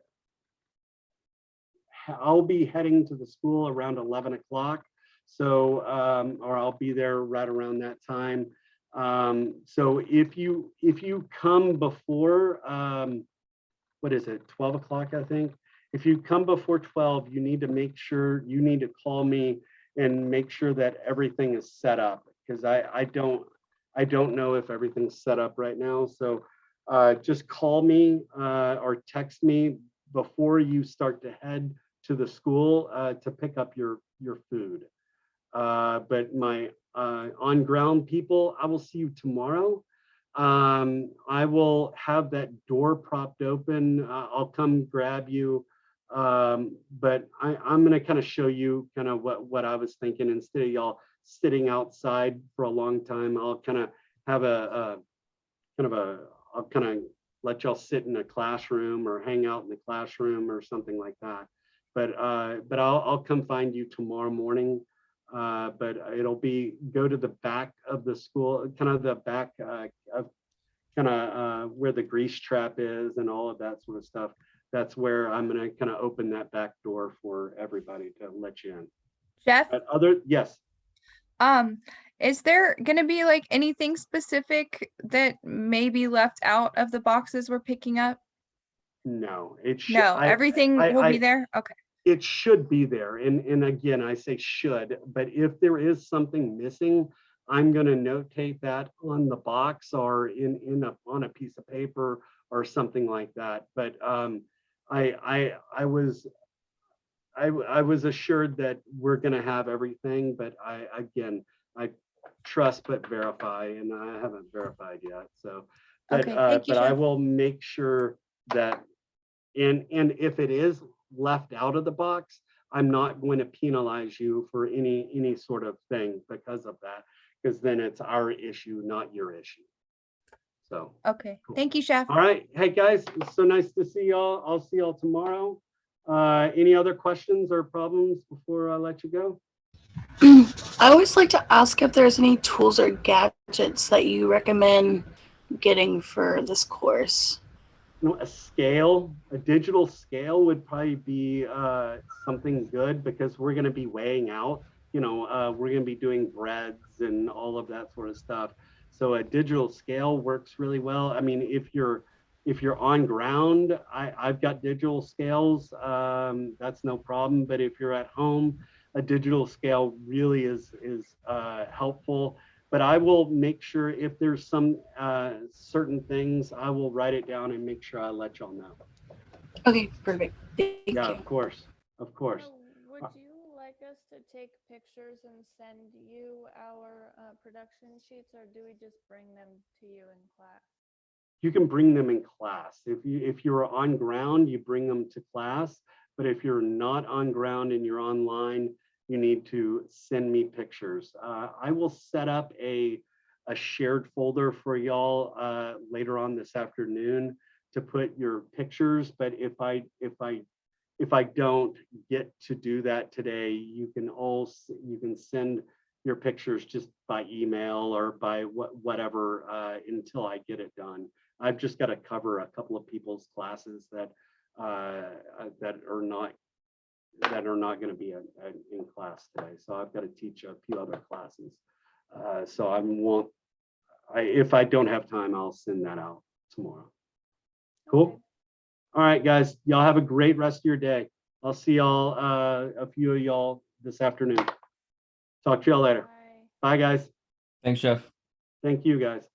I'll be heading to the school around 11 o'clock. So, or I'll be there right around that time. So if you come before, what is it, 12 o'clock, I think? If you come before 12, you need to make sure, you need to call me and make sure that everything is set up, because I don't know if everything's set up right now. So just call me or text me before you start to head to the school to pick up your food. But my on-ground people, I will see you tomorrow. I will have that door propped open. I'll come grab you. But I'm going to kind of show you kind of what I was thinking. Instead of y'all sitting outside for a long time, I'll kind of have I'll kind of let y'all sit in a classroom or hang out in the classroom or something like that. But I'll come find you tomorrow morning. But it'll be, go to the back of the school, kind of the back of kind of where the grease trap is and all of that sort of stuff. That's where I'm going to kind of open that back door for everybody to let you in. Chef, But yes. Is there gonna be like anything specific that may be left out of the boxes we're picking up? No, it should. No, everything will be there? Okay. It should be there. And again, I say should, but if there is something missing, I'm going to notate that on the box or on a piece of paper or something like that. But I was assured that we're going to have everything, but I trust but verify, and I haven't verified yet. So, but Okay, thank you, but I Chef. will make sure that, and if it is left out of the box, I'm not going to penalize you for any sort of thing because of that, because then it's our issue, not your issue. So, Okay, Cool. thank you, Chef. all right. Hey, guys, it's so nice to see y'all. I'll see y'all tomorrow. Any other questions or problems before I let you go? I always like to ask if there's any tools or gadgets that you recommend getting for this course. A digital scale would probably be something good, because we're going to be weighing out, we're going to be doing breads and all of that sort of stuff. So a digital scale works really well. I mean, if you're on ground, I've got digital scales. That's no problem. But if you're at home, a digital scale really is helpful. But I will make sure if there's some certain things, I will write it down and make sure I let y'all know. Okay, perfect. Thank Yeah, you. of course. Would you like us to take pictures and send you our production sheets, or do we just bring them to you in class? You can bring them in class. If you're on ground, you bring them to class. But if you're not on ground and you're online, you need to send me pictures. I will set up a shared folder for y'all later on this afternoon to put your pictures. But if I don't get to do that today, you can send your pictures just by email or by whatever until I get it done. I've just got to cover a couple of people's classes that are not going to be in class today. So I've got to teach a few other classes. So if I don't have time, I'll send that out tomorrow. Cool. Okay. All right, guys, y'all have a great rest of your day. I'll see y'all, a few of y'all this afternoon. Talk to y'all later. Bye. Bye, guys. Thanks, Chef. Thank you, guys.